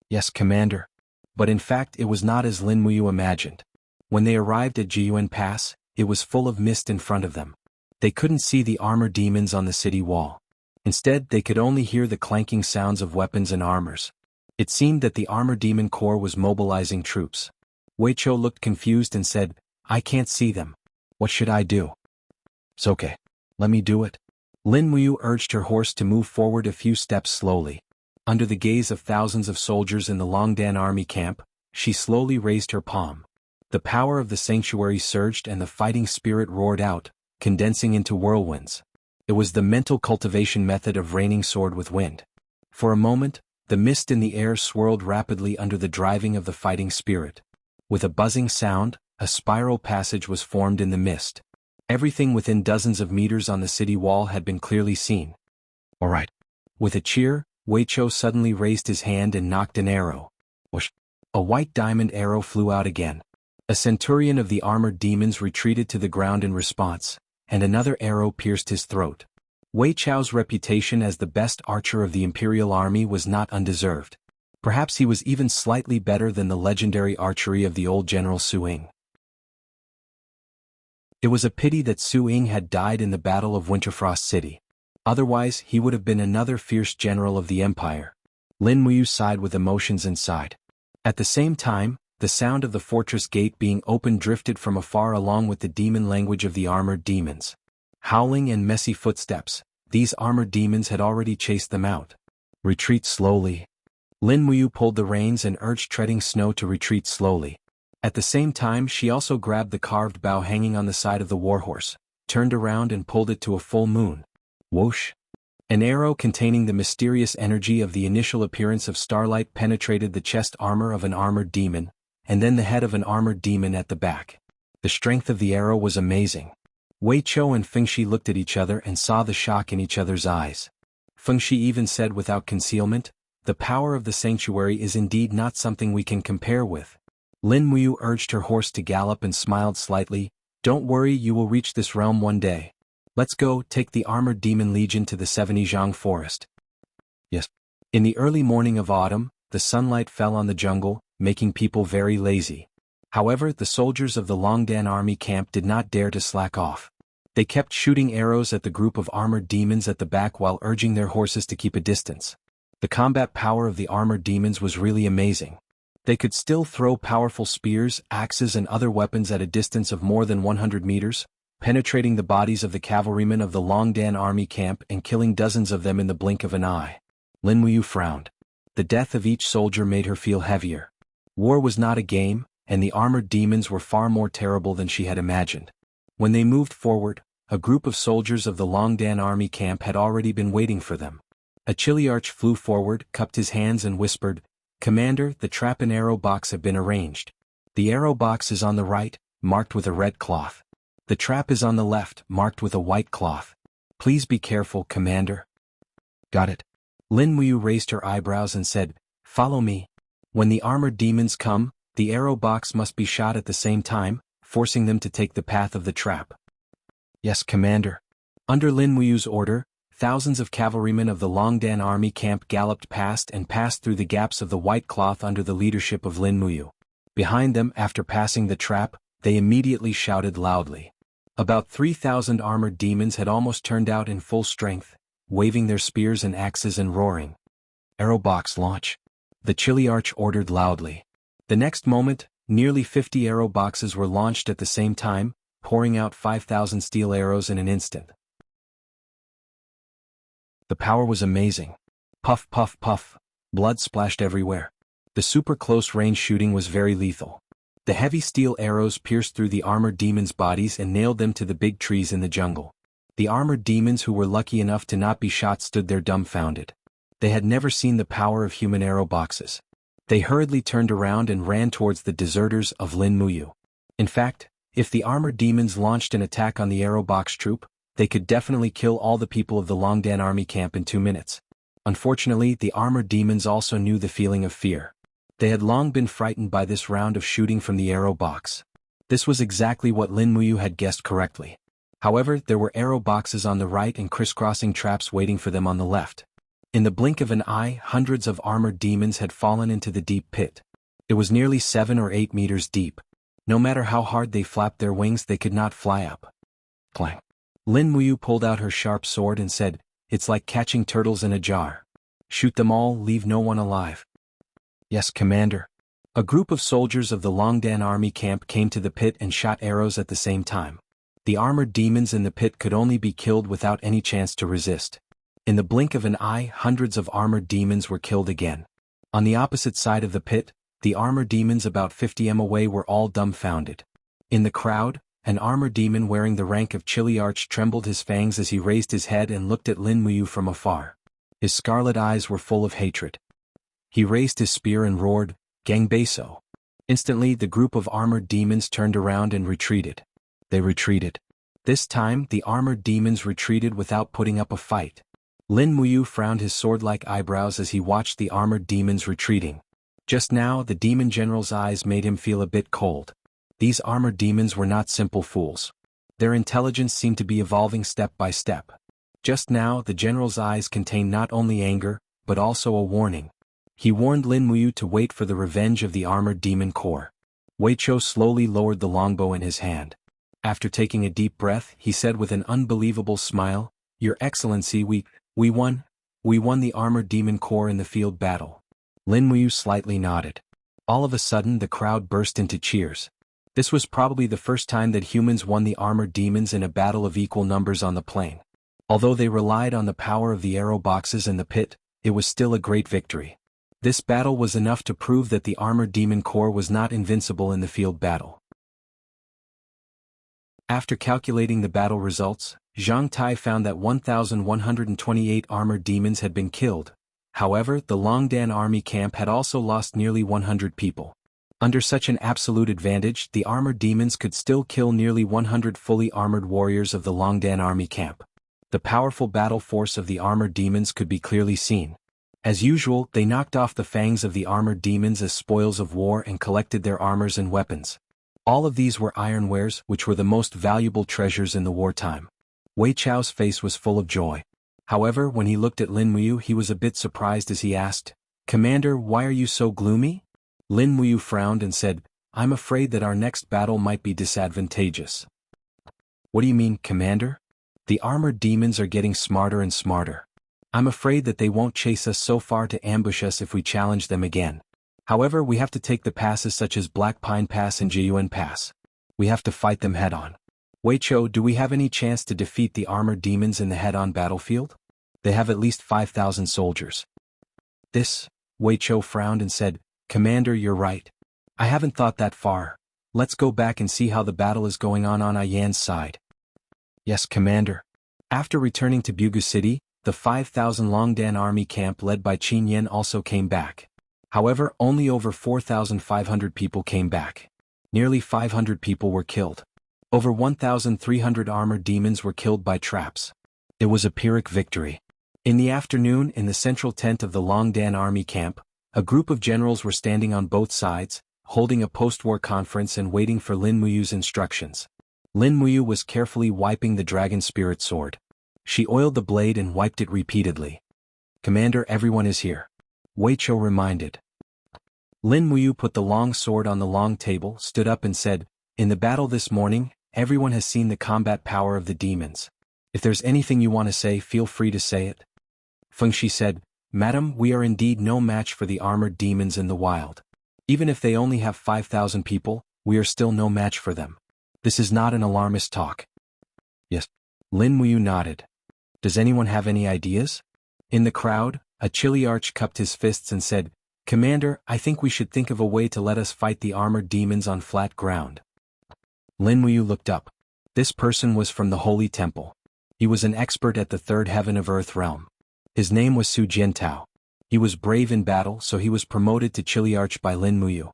"Yes, Commander." But in fact it was not as Lin Muyu imagined. When they arrived at Jiyuan Pass, it was full of mist in front of them. They couldn't see the armor demons on the city wall. Instead, they could only hear the clanking sounds of weapons and armors. It seemed that the armor demon corps was mobilizing troops. Wei Chou looked confused and said, "I can't see them." What should I do? It's okay. Let me do it. Lin Muyu urged her horse to move forward a few steps slowly. Under the gaze of thousands of soldiers in the Longdan army camp, she slowly raised her palm. The power of the sanctuary surged and the fighting spirit roared out, condensing into whirlwinds. It was the mental cultivation method of raining sword with wind. For a moment, the mist in the air swirled rapidly under the driving of the fighting spirit. With a buzzing sound, a spiral passage was formed in the mist. Everything within dozens of meters on the city wall had been clearly seen. All right. With a cheer, Wei Chou suddenly raised his hand and knocked an arrow. Whoosh! A white diamond arrow flew out again. A centurion of the armored demons retreated to the ground in response, and another arrow pierced his throat. Wei Chou's reputation as the best archer of the Imperial Army was not undeserved. Perhaps he was even slightly better than the legendary archery of the old General Su Ying. It was a pity that Su Ying had died in the Battle of Winterfrost City. Otherwise, he would have been another fierce general of the Empire. Lin Muyu sighed with emotions inside. At the same time, the sound of the fortress gate being opened drifted from afar along with the demon language of the armored demons. Howling and messy footsteps, these armored demons had already chased them out. Retreat slowly. Lin Muyu pulled the reins and urged treading snow to retreat slowly. At the same time she also grabbed the carved bow hanging on the side of the warhorse, turned around and pulled it to a full moon. Whoosh! An arrow containing the mysterious energy of the initial appearance of starlight penetrated the chest armor of an armored demon, and then the head of an armored demon at the back. The strength of the arrow was amazing. Wei Chou and Fengshi looked at each other and saw the shock in each other's eyes. Fengshi even said without concealment, "The power of the sanctuary is indeed not something we can compare with." Lin Muyu urged her horse to gallop and smiled slightly. "Don't worry, you will reach this realm one day. Let's go, take the armored demon legion to the Sevenizhang forest." Yes. In the early morning of autumn, the sunlight fell on the jungle, making people very lazy. However, the soldiers of the Longdan army camp did not dare to slack off. They kept shooting arrows at the group of armored demons at the back while urging their horses to keep a distance. The combat power of the armored demons was really amazing. They could still throw powerful spears, axes and other weapons at a distance of more than 100 meters, penetrating the bodies of the cavalrymen of the Longdan army camp and killing dozens of them in the blink of an eye. Lin Muyu frowned. The death of each soldier made her feel heavier. War was not a game, and the armored demons were far more terrible than she had imagined. When they moved forward, a group of soldiers of the Longdan army camp had already been waiting for them. A Chiliarch flew forward, cupped his hands and whispered, "Commander, the trap and arrow box have been arranged. The arrow box is on the right, marked with a red cloth. The trap is on the left, marked with a white cloth. Please be careful, Commander." "Got it." Lin Muyu raised her eyebrows and said, "Follow me. When the armored demons come, the arrow box must be shot at the same time, forcing them to take the path of the trap." "Yes, Commander." Under Lin Muyu's order, thousands of cavalrymen of the Longdan army camp galloped past and passed through the gaps of the white cloth under the leadership of Lin Muyu. Behind them, after passing the trap, they immediately shouted loudly. About 3,000 armored demons had almost turned out in full strength, waving their spears and axes and roaring. "Arrow box launch," the Chiliarch ordered loudly. The next moment, nearly 50 arrow boxes were launched at the same time, pouring out 5,000 steel arrows in an instant. The power was amazing. Puff, puff, puff. Blood splashed everywhere. The super close-range shooting was very lethal. The heavy steel arrows pierced through the armored demons' bodies and nailed them to the big trees in the jungle. The armored demons who were lucky enough to not be shot stood there dumbfounded. They had never seen the power of human arrow boxes. They hurriedly turned around and ran towards the deserters of Lin Muyu. In fact, if the armored demons launched an attack on the arrow box troop, they could definitely kill all the people of the Longdan army camp in 2 minutes. Unfortunately, the armored demons also knew the feeling of fear. They had long been frightened by this round of shooting from the arrow box. This was exactly what Lin Muyu had guessed correctly. However, there were arrow boxes on the right and crisscrossing traps waiting for them on the left. In the blink of an eye, hundreds of armored demons had fallen into the deep pit. It was nearly 7 or 8 meters deep. No matter how hard they flapped their wings, they could not fly up. Clang. Lin Muyu pulled out her sharp sword and said, "It's like catching turtles in a jar. Shoot them all, leave no one alive." "Yes, Commander." A group of soldiers of the Longdan army camp came to the pit and shot arrows at the same time. The armored demons in the pit could only be killed without any chance to resist. In the blink of an eye, hundreds of armored demons were killed again. On the opposite side of the pit, the armored demons about 50 m away were all dumbfounded. In the crowd, an armored demon wearing the rank of Chiliarch trembled his fangs as he raised his head and looked at Lin Muyu from afar. His scarlet eyes were full of hatred. He raised his spear and roared, "Gangbaso!" Instantly the group of armored demons turned around and retreated. They retreated. This time the armored demons retreated without putting up a fight. Lin Muyu frowned his sword-like eyebrows as he watched the armored demons retreating. Just now the demon general's eyes made him feel a bit cold. These armored demons were not simple fools. Their intelligence seemed to be evolving step by step. Just now the general's eyes contained not only anger, but also a warning. He warned Lin Muyu to wait for the revenge of the armored demon corps. Wei Chou slowly lowered the longbow in his hand. After taking a deep breath, he said with an unbelievable smile, "Your Excellency, we won. We won the armored demon corps in the field battle." Lin Muyu slightly nodded. All of a sudden the crowd burst into cheers. This was probably the first time that humans won the armored demons in a battle of equal numbers on the plain. Although they relied on the power of the arrow boxes in the pit, it was still a great victory. This battle was enough to prove that the armored demon corps was not invincible in the field battle. After calculating the battle results, Zhang Tai found that 1,128 armored demons had been killed. However, the Longdan army camp had also lost nearly 100 people. Under such an absolute advantage, the armored demons could still kill nearly 100 fully armored warriors of the Longdan army camp. The powerful battle force of the armored demons could be clearly seen. As usual, they knocked off the fangs of the armored demons as spoils of war and collected their armors and weapons. All of these were ironwares, which were the most valuable treasures in the wartime. Wei Chou's face was full of joy. However, when he looked at Lin Muyu, he was a bit surprised as he asked, "Commander, why are you so gloomy?" Lin Muyu frowned and said, "I'm afraid that our next battle might be disadvantageous." "What do you mean, Commander?" "The armored demons are getting smarter and smarter. I'm afraid that they won't chase us so far to ambush us if we challenge them again. However, we have to take the passes such as Black Pine Pass and Jiyuan Pass. We have to fight them head-on. Wei Chou, do we have any chance to defeat the armored demons in the head-on battlefield? They have at least 5,000 soldiers." Wei Chou frowned and said, "Commander, you're right. I haven't thought that far. Let's go back and see how the battle is going on Ayan's side." "Yes, Commander." After returning to Bugu City, the 5,000 Longdan army camp led by Qin Yan also came back. However, only over 4,500 people came back. Nearly 500 people were killed. Over 1,300 armored demons were killed by traps. It was a Pyrrhic victory. In the afternoon, in the central tent of the Longdan army camp, a group of generals were standing on both sides, holding a post-war conference and waiting for Lin Muyu's instructions. Lin Muyu was carefully wiping the dragon spirit sword. She oiled the blade and wiped it repeatedly. "Commander, everyone is here," Wei Chou reminded. Lin Muyu put the long sword on the long table, stood up and said, "In the battle this morning, everyone has seen the combat power of the demons. If there's anything you want to say, feel free to say it." Feng Shi said, "Madam, we are indeed no match for the armored demons in the wild. Even if they only have 5,000 people, we are still no match for them. This is not an alarmist talk." "Yes." Lin Muyu nodded. "Does anyone have any ideas?" In the crowd, a Chiliarch cupped his fists and said, "Commander, I think we should think of a way to let us fight the armored demons on flat ground." Lin Muyu looked up. This person was from the Holy Temple. He was an expert at the third heaven of Earth realm. His name was Su Jiantao. He was brave in battle, so he was promoted to Chiliarch by Lin Muyu.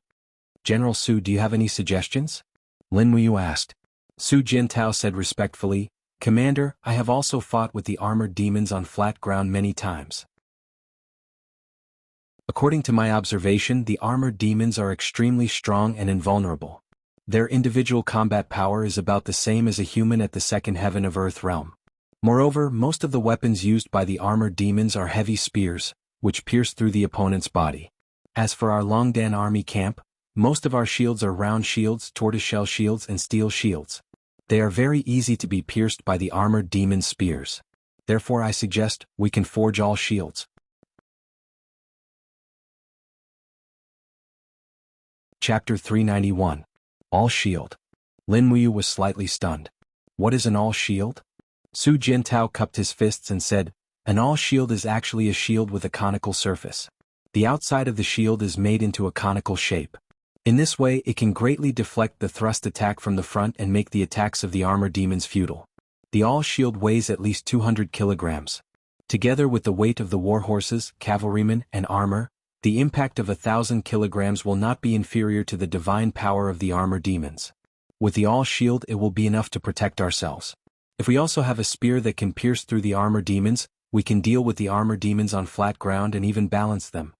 "General Su, do you have any suggestions?" Lin Muyu asked. Su Jiantao said respectfully, "Commander, I have also fought with the armored demons on flat ground many times. According to my observation, the armored demons are extremely strong and invulnerable. Their individual combat power is about the same as a human at the second heaven of Earth realm. Moreover, most of the weapons used by the armored demons are heavy spears, which pierce through the opponent's body. As for our Longdan army camp, most of our shields are round shields, tortoiseshell shields and steel shields. They are very easy to be pierced by the armored demon spears. Therefore I suggest we can forge all shields." Chapter 391. All Shield. Lin Muyu was slightly stunned. What is an all-shield? Su Jintao cupped his fists and said, an all-shield is actually a shield with a conical surface. The outside of the shield is made into a conical shape. In this way it can greatly deflect the thrust attack from the front and make the attacks of the armor demons futile. The all-shield weighs at least 200 kilograms. Together with the weight of the war horses, cavalrymen, and armor, the impact of 1,000 kilograms will not be inferior to the divine power of the armor demons. With the all-shield it will be enough to protect ourselves. If we also have a spear that can pierce through the armor demons, we can deal with the armor demons on flat ground and even balance them.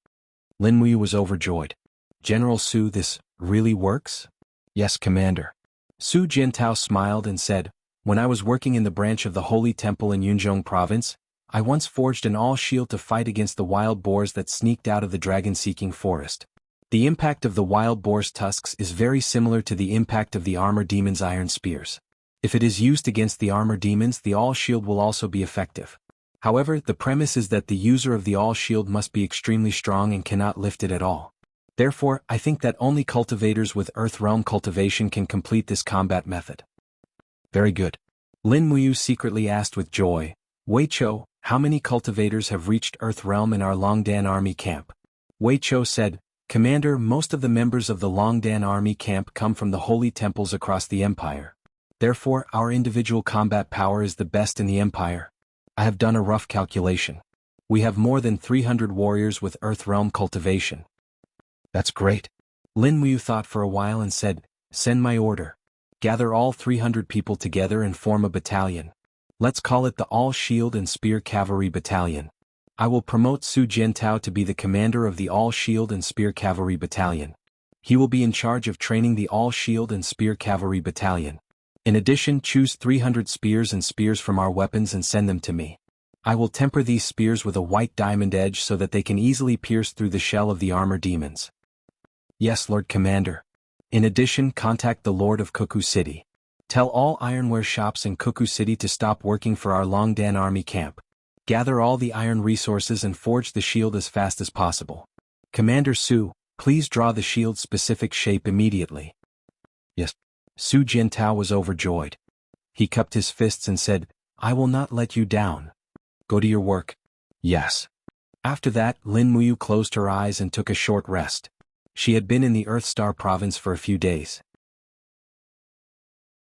Lin Muyu was overjoyed. General Su, this really works? Yes, Commander. Su Jintao smiled and said, when I was working in the branch of the Holy Temple in Yunzhong Province, I once forged an all-shield to fight against the wild boars that sneaked out of the dragon-seeking forest. The impact of the wild boar's tusks is very similar to the impact of the armor demon's iron spears. If it is used against the armor demons, the all-shield will also be effective. However, the premise is that the user of the all-shield must be extremely strong and cannot lift it at all. Therefore, I think that only cultivators with Earth Realm cultivation can complete this combat method. Very good. Lin Muyu secretly asked with joy, Wei Chou, how many cultivators have reached Earth Realm in our Longdan army camp? Wei Chou said, Commander, most of the members of the Longdan army camp come from the holy temples across the empire. Therefore, our individual combat power is the best in the empire. I have done a rough calculation. We have more than 300 warriors with Earth Realm cultivation. That's great. Lin Muyu thought for a while and said, send my order. Gather all 300 people together and form a battalion. Let's call it the All-Shield and Spear Cavalry Battalion. I will promote Su Jintao to be the commander of the All-Shield and Spear Cavalry Battalion. He will be in charge of training the All-Shield and Spear Cavalry Battalion. In addition, choose 300 spears and spears from our weapons and send them to me. I will temper these spears with a white diamond edge so that they can easily pierce through the shell of the armor demons. Yes, Lord Commander. In addition, contact the Lord of Kuku City. Tell all ironware shops in Kuku City to stop working for our Longdan army camp. Gather all the iron resources and forge the shield as fast as possible. Commander Su, please draw the shield's specific shape immediately. Yes. Su Jintao was overjoyed. He cupped his fists and said, I will not let you down. Go to your work. Yes. After that, Lin Muyu closed her eyes and took a short rest. She had been in the Earthstar province for a few days.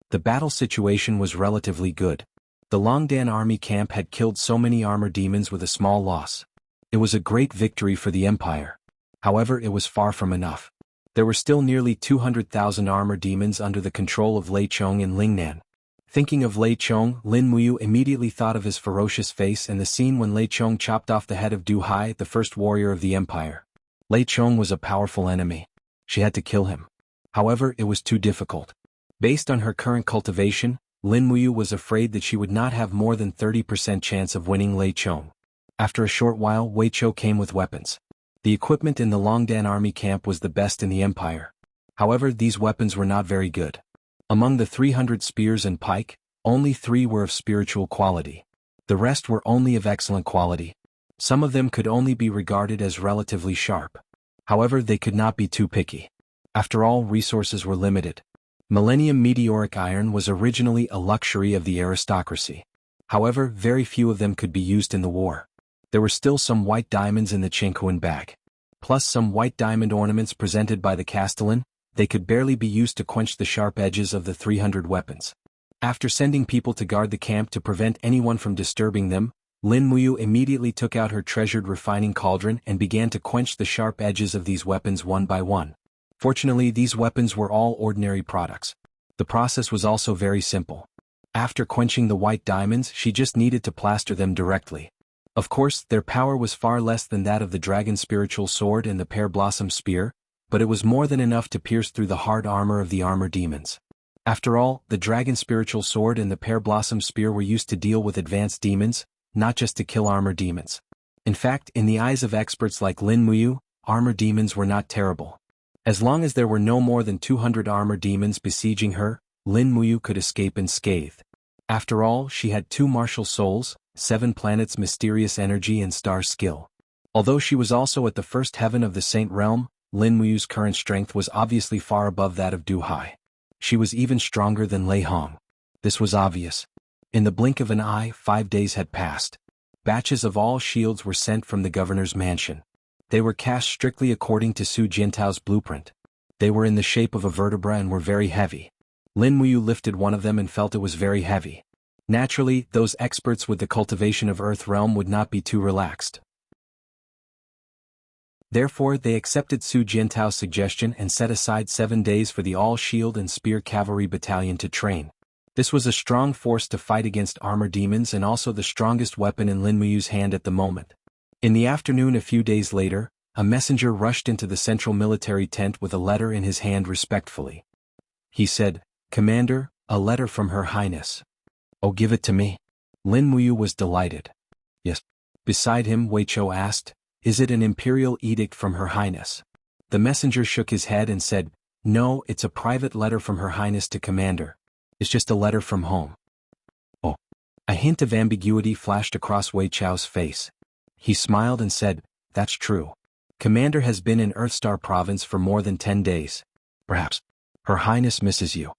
The battle situation was relatively good. The Longdan army camp had killed so many armor demons with a small loss. It was a great victory for the Empire. However, it was far from enough. There were still nearly 200,000 armor demons under the control of Lei Chong and Lingnan. Thinking of Lei Chong, Lin Muyu immediately thought of his ferocious face and the scene when Lei Chong chopped off the head of Du Hai, the first warrior of the Empire. Lei Chong was a powerful enemy. She had to kill him. However, it was too difficult. Based on her current cultivation, Lin Muyu was afraid that she would not have more than 30% chance of winning Lei Chong. After a short while, Wei Chou came with weapons. The equipment in the Longdan army camp was the best in the empire. However, these weapons were not very good. Among the 300 spears and pike, only 3 were of spiritual quality. The rest were only of excellent quality. Some of them could only be regarded as relatively sharp. However, they could not be too picky. After all, resources were limited. Millennium meteoric iron was originally a luxury of the aristocracy. However, very few of them could be used in the war. There were still some white diamonds in the Chinquan bag. Plus some white diamond ornaments presented by the Castellan, they could barely be used to quench the sharp edges of the 300 weapons. After sending people to guard the camp to prevent anyone from disturbing them, Lin Muyu immediately took out her treasured refining cauldron and began to quench the sharp edges of these weapons one by one. Fortunately, these weapons were all ordinary products. The process was also very simple. After quenching the white diamonds, she just needed to plaster them directly. Of course, their power was far less than that of the dragon spiritual sword and the pear blossom spear, but it was more than enough to pierce through the hard armor of the armor demons. After all, the dragon spiritual sword and the pear blossom spear were used to deal with advanced demons, not just to kill armor demons. In fact, in the eyes of experts like Lin Muyu, armor demons were not terrible. As long as there were no more than 200 armor demons besieging her, Lin Muyu could escape unscathed. After all, she had 2 martial souls, 7 planets' mysterious energy and star skill. Although she was also at the first heaven of the Saint Realm, Lin Muyu's current strength was obviously far above that of Du Hai. She was even stronger than Lei Hong. This was obvious. In the blink of an eye, 5 days had passed. Batches of all shields were sent from the governor's mansion. They were cast strictly according to Su Jiantao's blueprint. They were in the shape of a vertebra and were very heavy. Lin Muyu lifted one of them and felt it was very heavy. Naturally, those experts with the cultivation of Earth Realm would not be too relaxed. Therefore, they accepted Su Jiantao's suggestion and set aside 7 days for the all-shield and spear cavalry battalion to train. This was a strong force to fight against armor demons and also the strongest weapon in Lin Muyu's hand at the moment. In the afternoon a few days later, a messenger rushed into the central military tent with a letter in his hand respectfully. He said, "Commander, a letter from Her Highness." "Oh, give it to me." Lin Muyu was delighted. "Yes." Beside him, Wei Chou asked, "Is it an imperial edict from Her Highness?" The messenger shook his head and said, "No, it's a private letter from Her Highness to Commander. It's just a letter from home." "Oh." A hint of ambiguity flashed across Wei Chou's face. He smiled and said, "That's true. Commander has been in Earthstar Province for more than 10 days. Perhaps Her Highness misses you."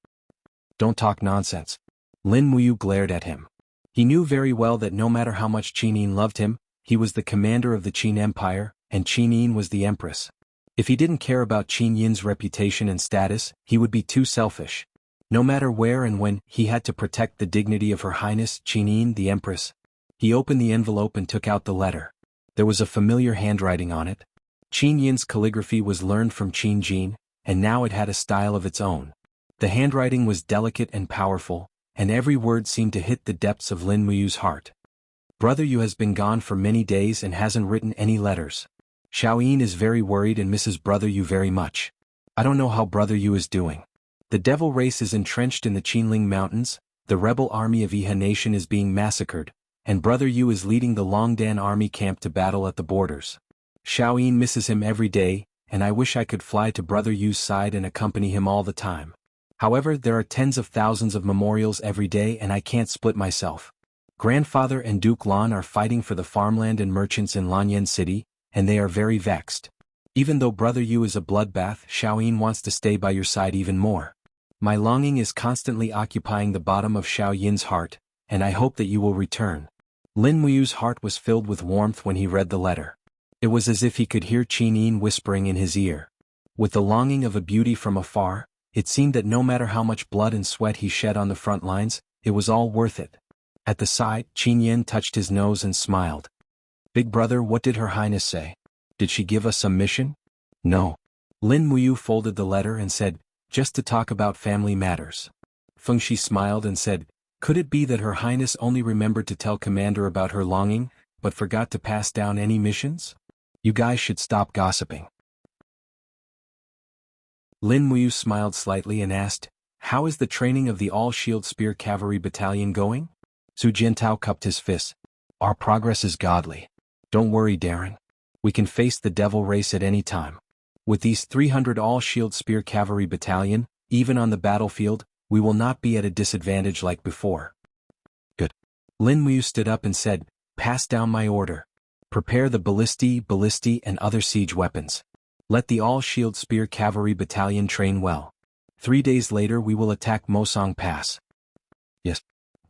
"Don't talk nonsense." Lin Muyu glared at him. He knew very well that no matter how much Qin Yin loved him, he was the commander of the Qin Empire, and Qin Yin was the empress. If he didn't care about Qin Yin's reputation and status, he would be too selfish. No matter where and when, he had to protect the dignity of Her Highness Qin Yin the empress. He opened the envelope and took out the letter. There was a familiar handwriting on it. Qin Yin's calligraphy was learned from Qin Jin, and now it had a style of its own. The handwriting was delicate and powerful, and every word seemed to hit the depths of Lin Muyu's heart. "Brother Yu has been gone for many days and hasn't written any letters. Xiaoyin is very worried and misses Brother Yu very much. I don't know how Brother Yu is doing. The devil race is entrenched in the Qinling Mountains, the rebel army of Yihe Nation is being massacred, and Brother Yu is leading the Longdan army camp to battle at the borders. Xiaoyin misses him every day, and I wish I could fly to Brother Yu's side and accompany him all the time. However, there are tens of thousands of memorials every day and I can't split myself. Grandfather and Duke Lan are fighting for the farmland and merchants in Lanyan City, and they are very vexed. Even though Brother Yu is a bloodbath, Xiaoyin wants to stay by your side even more. My longing is constantly occupying the bottom of Xiaoyin's heart, and I hope that you will return." Lin Muyu's heart was filled with warmth when he read the letter. It was as if he could hear Qin Yin whispering in his ear. With the longing of a beauty from afar, it seemed that no matter how much blood and sweat he shed on the front lines, it was all worth it. At the side, Qin Yin touched his nose and smiled. "Big brother, what did Her Highness say? Did she give us some mission?" "No." Lin Muyu folded the letter and said, "Just to talk about family matters." Feng Shi smiled and said, "Could it be that Her Highness only remembered to tell Commander about her longing, but forgot to pass down any missions? You guys should stop gossiping." Lin Muyu smiled slightly and asked, "How is the training of the all-shield spear cavalry battalion going?" Su Jiantao cupped his fists. "Our progress is godly. Don't worry, Darren. We can face the devil race at any time. With these 300 all-shield spear cavalry battalion, even on the battlefield, we will not be at a disadvantage like before." "Good." Lin Muyu stood up and said, "Pass down my order. Prepare the ballistae, and other siege weapons. Let the all-shield spear cavalry battalion train well. 3 days later we will attack Mosong Pass." "Yes."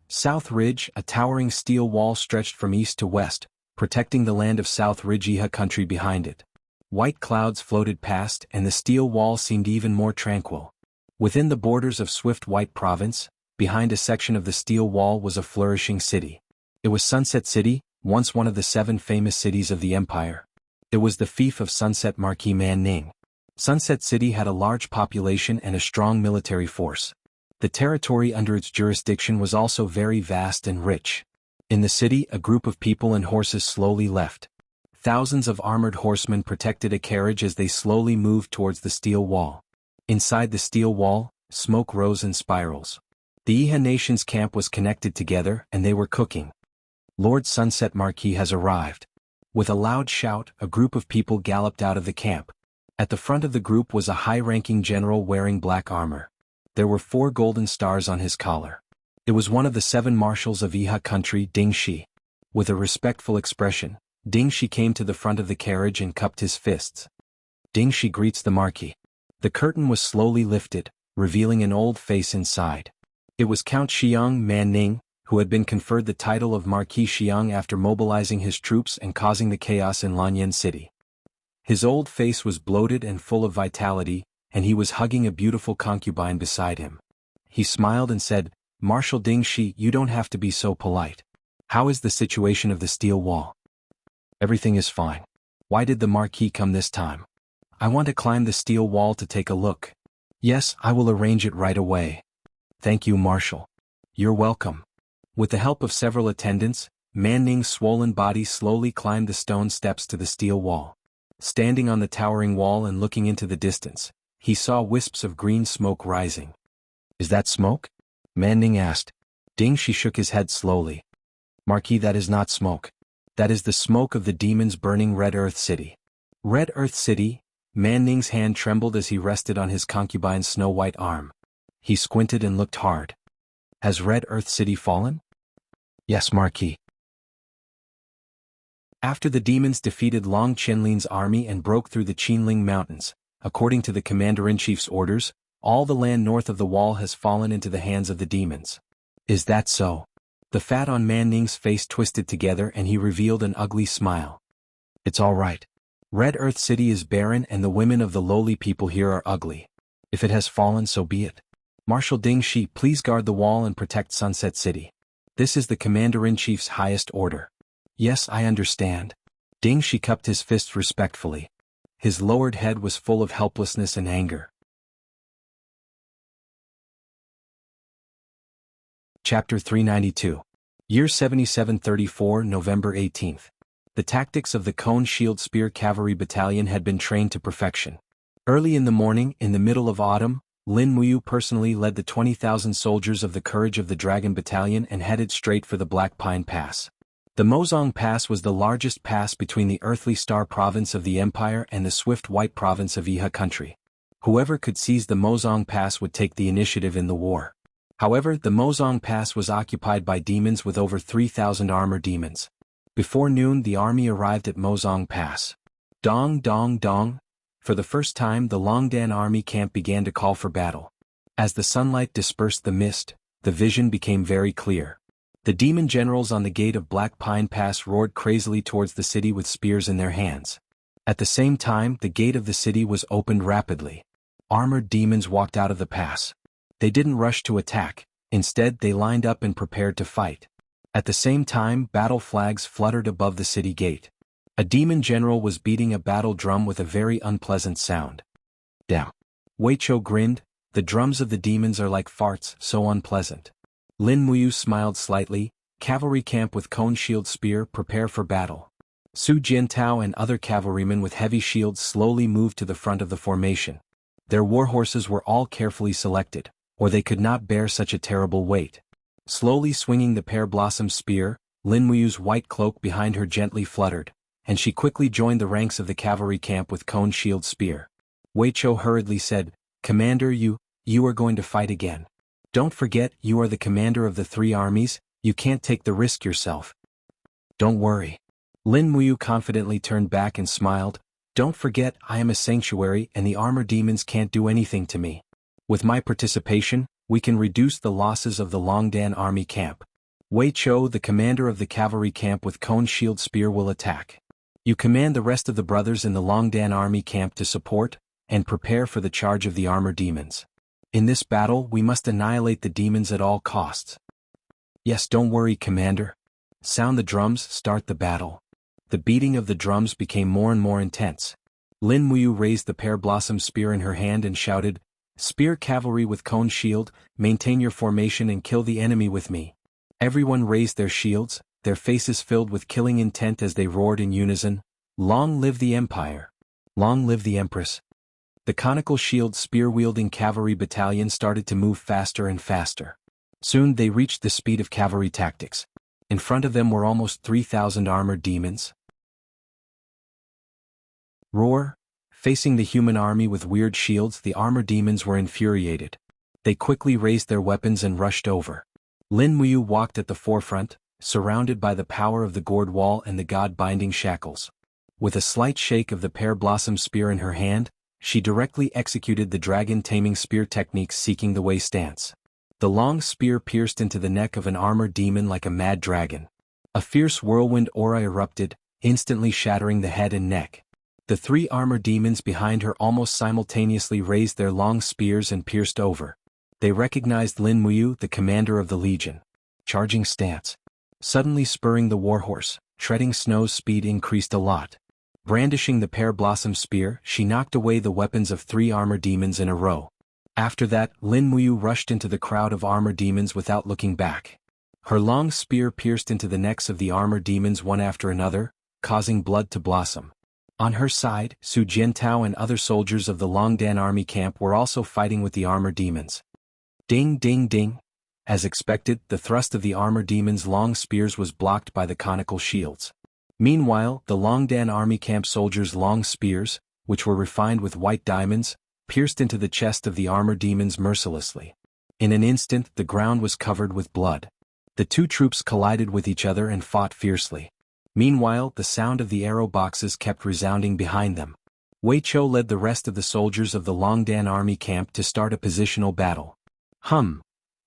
South Ridge, a towering steel wall stretched from east to west, protecting the land of South Ridge Yihe country behind it. White clouds floated past and the steel wall seemed even more tranquil. Within the borders of Swift White Province, behind a section of the steel wall was a flourishing city. It was Sunset City, once one of the 7 famous cities of the empire. It was the fief of Sunset Marquis Man Ning. Sunset City had a large population and a strong military force. The territory under its jurisdiction was also very vast and rich. In the city, a group of people and horses slowly left. Thousands of armored horsemen protected a carriage as they slowly moved towards the steel wall. Inside the steel wall, smoke rose in spirals. The Yihe Nation's camp was connected together and they were cooking. Lord Sunset Marquis has arrived. With a loud shout, a group of people galloped out of the camp. At the front of the group was a high-ranking general wearing black armor. There were 4 golden stars on his collar. It was one of the 7 marshals of Yihe country, Ding Shi. With a respectful expression, Ding Shi came to the front of the carriage and cupped his fists. Ding Shi greets the Marquis. The curtain was slowly lifted, revealing an old face inside. It was Count Xiang Manning, who had been conferred the title of Marquis Xiang after mobilizing his troops and causing the chaos in Lanyan City. His old face was bloated and full of vitality, and he was hugging a beautiful concubine beside him. He smiled and said, "Marshal Ding Shi, you don't have to be so polite. How is the situation of the steel wall?" "Everything is fine. Why did the Marquis come this time?" "I want to climb the steel wall to take a look." "Yes, I will arrange it right away." "Thank you, Marshal." "You're welcome." With the help of several attendants, Manning's swollen body slowly climbed the stone steps to the steel wall. Standing on the towering wall and looking into the distance, he saw wisps of green smoke rising. "Is that smoke?" Manning asked. Ding Shi shook his head slowly. "Marquis, that is not smoke. That is the smoke of the demons burning Red Earth City." Red Earth City? Manning's hand trembled as he rested on his concubine's snow-white arm. He squinted and looked hard. "Has Red Earth City fallen?" "Yes, Marquis." After the demons defeated Long Chenlin's army and broke through the Qinling Mountains, according to the Commander-in-Chief's orders, all the land north of the wall has fallen into the hands of the demons. "Is that so?" The fat on Manning's face twisted together and he revealed an ugly smile. "It's all right. Red Earth City is barren and the women of the lowly people here are ugly. If it has fallen, so be it. Marshal Ding Shi, please guard the wall and protect Sunset City. This is the Commander-in-Chief's highest order." "Yes, I understand." Ding Shi cupped his fists respectfully. His lowered head was full of helplessness and anger. Chapter 392. Year 7734, November 18th. The tactics of the Cone Shield Spear Cavalry Battalion had been trained to perfection. Early in the morning, in the middle of autumn, Lin Muyu personally led the 20,000 soldiers of the Courage of the Dragon Battalion and headed straight for the Black Pine Pass. The Mozong Pass was the largest pass between the Earthly Star province of the Empire and the Swift White province of Iha country. Whoever could seize the Mozong Pass would take the initiative in the war. However, the Mozong Pass was occupied by demons with over 3,000 armor demons. Before noon, the army arrived at Mozong Pass. Dong dong dong. For the first time, the Longdan army camp began to call for battle. As the sunlight dispersed the mist, the vision became very clear. The demon generals on the gate of Black Pine Pass roared crazily towards the city with spears in their hands. At the same time, the gate of the city was opened rapidly. Armored demons walked out of the pass. They didn't rush to attack, instead they lined up and prepared to fight. At the same time, battle flags fluttered above the city gate. A demon general was beating a battle drum with a very unpleasant sound. "Damn." Wei Chou grinned, "The drums of the demons are like farts, so unpleasant." Lin Muyu smiled slightly, "Cavalry camp with cone shield spear, prepare for battle." Su Jiantao and other cavalrymen with heavy shields slowly moved to the front of the formation. Their warhorses were all carefully selected, or they could not bear such a terrible weight. Slowly swinging the pear blossom spear, Lin Muyu's white cloak behind her gently fluttered, and she quickly joined the ranks of the cavalry camp with cone shield spear. Wei Chou hurriedly said, "Commander, you are going to fight again. Don't forget, you are the commander of the 3 armies, you can't take the risk yourself." "Don't worry." Lin Muyu confidently turned back and smiled, "Don't forget, I am a sanctuary and the armor demons can't do anything to me. With my participation, we can reduce the losses of the Longdan army camp. Wei Chou, the commander of the cavalry camp with cone shield spear, will attack. You command the rest of the brothers in the Longdan army camp to support and prepare for the charge of the armor demons. In this battle, we must annihilate the demons at all costs." "Yes, don't worry, Commander." "Sound the drums, start the battle." The beating of the drums became more and more intense. Lin Muyu raised the pear blossom spear in her hand and shouted, "Spear cavalry with cone shield, maintain your formation and kill the enemy with me." Everyone raised their shields, their faces filled with killing intent as they roared in unison, "Long live the Empire! Long live the Empress!" The conical shield spear-wielding cavalry battalion started to move faster and faster. Soon they reached the speed of cavalry tactics. In front of them were almost 3,000 armored demons. Roar! Facing the human army with weird shields, the armor demons were infuriated. They quickly raised their weapons and rushed over. Lin Muyu walked at the forefront, surrounded by the power of the gourd wall and the god-binding shackles. With a slight shake of the pear blossom spear in her hand, she directly executed the dragon-taming spear techniques, seeking the Wei stance. The long spear pierced into the neck of an armored demon like a mad dragon. A fierce whirlwind aura erupted, instantly shattering the head and neck. The 3 armored demons behind her almost simultaneously raised their long spears and pierced over. They recognized Lin Muyu, the commander of the legion. Charging stance. Suddenly spurring the warhorse, treading snow's speed increased a lot. Brandishing the pear blossom spear, she knocked away the weapons of 3 armor demons in a row. After that, Lin Muyu rushed into the crowd of armor demons without looking back. Her long spear pierced into the necks of the armor demons one after another, causing blood to blossom. On her side, Su Jiantao and other soldiers of the Longdan army camp were also fighting with the armor demons. Ding ding ding. As expected, the thrust of the armor demons' long spears was blocked by the conical shields. Meanwhile, the Longdan army camp soldiers' long spears, which were refined with white diamonds, pierced into the chest of the armor demons mercilessly. In an instant, the ground was covered with blood. The 2 troops collided with each other and fought fiercely. Meanwhile, the sound of the arrow boxes kept resounding behind them. Wei Chou led the rest of the soldiers of the Longdan army camp to start a positional battle.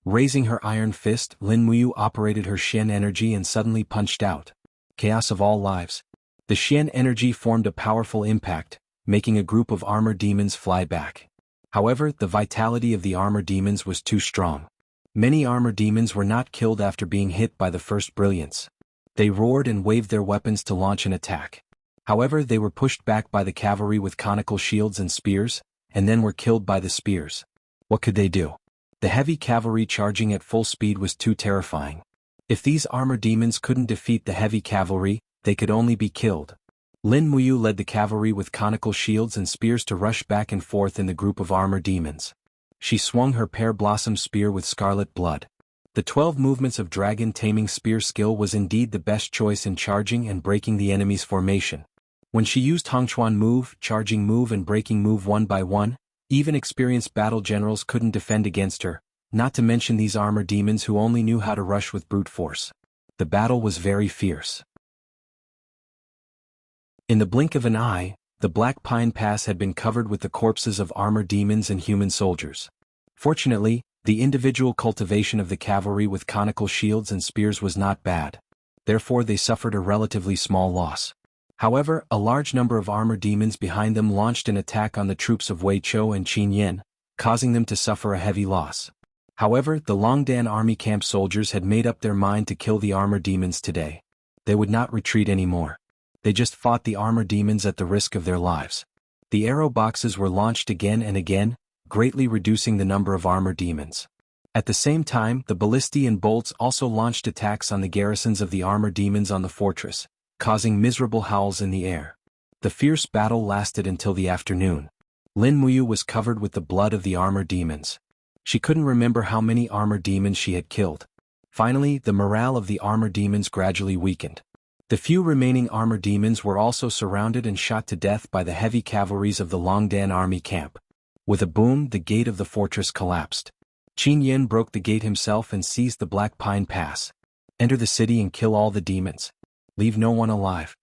Raising her iron fist, Lin Muyu operated her Xian energy and suddenly punched out. Chaos of all lives. The Xian energy formed a powerful impact, making a group of armor demons fly back. However, the vitality of the armor demons was too strong. Many armor demons were not killed after being hit by the first brilliance. They roared and waved their weapons to launch an attack. However, they were pushed back by the cavalry with conical shields and spears, and then were killed by the spears. What could they do? The heavy cavalry charging at full speed was too terrifying. If these armor demons couldn't defeat the heavy cavalry, they could only be killed. Lin Muyu led the cavalry with conical shields and spears to rush back and forth in the group of armor demons. She swung her pear blossom spear with scarlet blood. The 12 movements of dragon taming spear skill was indeed the best choice in charging and breaking the enemy's formation. When she used Hongchuan move, charging move and breaking move one by one, even experienced battle generals couldn't defend against her, not to mention these armor demons who only knew how to rush with brute force. The battle was very fierce. In the blink of an eye, the Black Pine Pass had been covered with the corpses of armor demons and human soldiers. Fortunately, the individual cultivation of the cavalry with conical shields and spears was not bad. Therefore they suffered a relatively small loss. However, a large number of armor demons behind them launched an attack on the troops of Wei Chou and Qin Yin, causing them to suffer a heavy loss. However, the Longdan army camp soldiers had made up their mind to kill the armor demons today. They would not retreat anymore. They just fought the armor demons at the risk of their lives. The arrow boxes were launched again and again, greatly reducing the number of armor demons. At the same time, the ballistae and bolts also launched attacks on the garrisons of the armor demons on the fortress, causing miserable howls in the air. The fierce battle lasted until the afternoon. Lin Muyu was covered with the blood of the armor demons. She couldn't remember how many armor demons she had killed. Finally, the morale of the armor demons gradually weakened. The few remaining armor demons were also surrounded and shot to death by the heavy cavalries of the Longdan army camp. With a boom, the gate of the fortress collapsed. Qin Yin broke the gate himself and seized the Black Pine Pass. Enter the city and kill all the demons. Leave no one alive.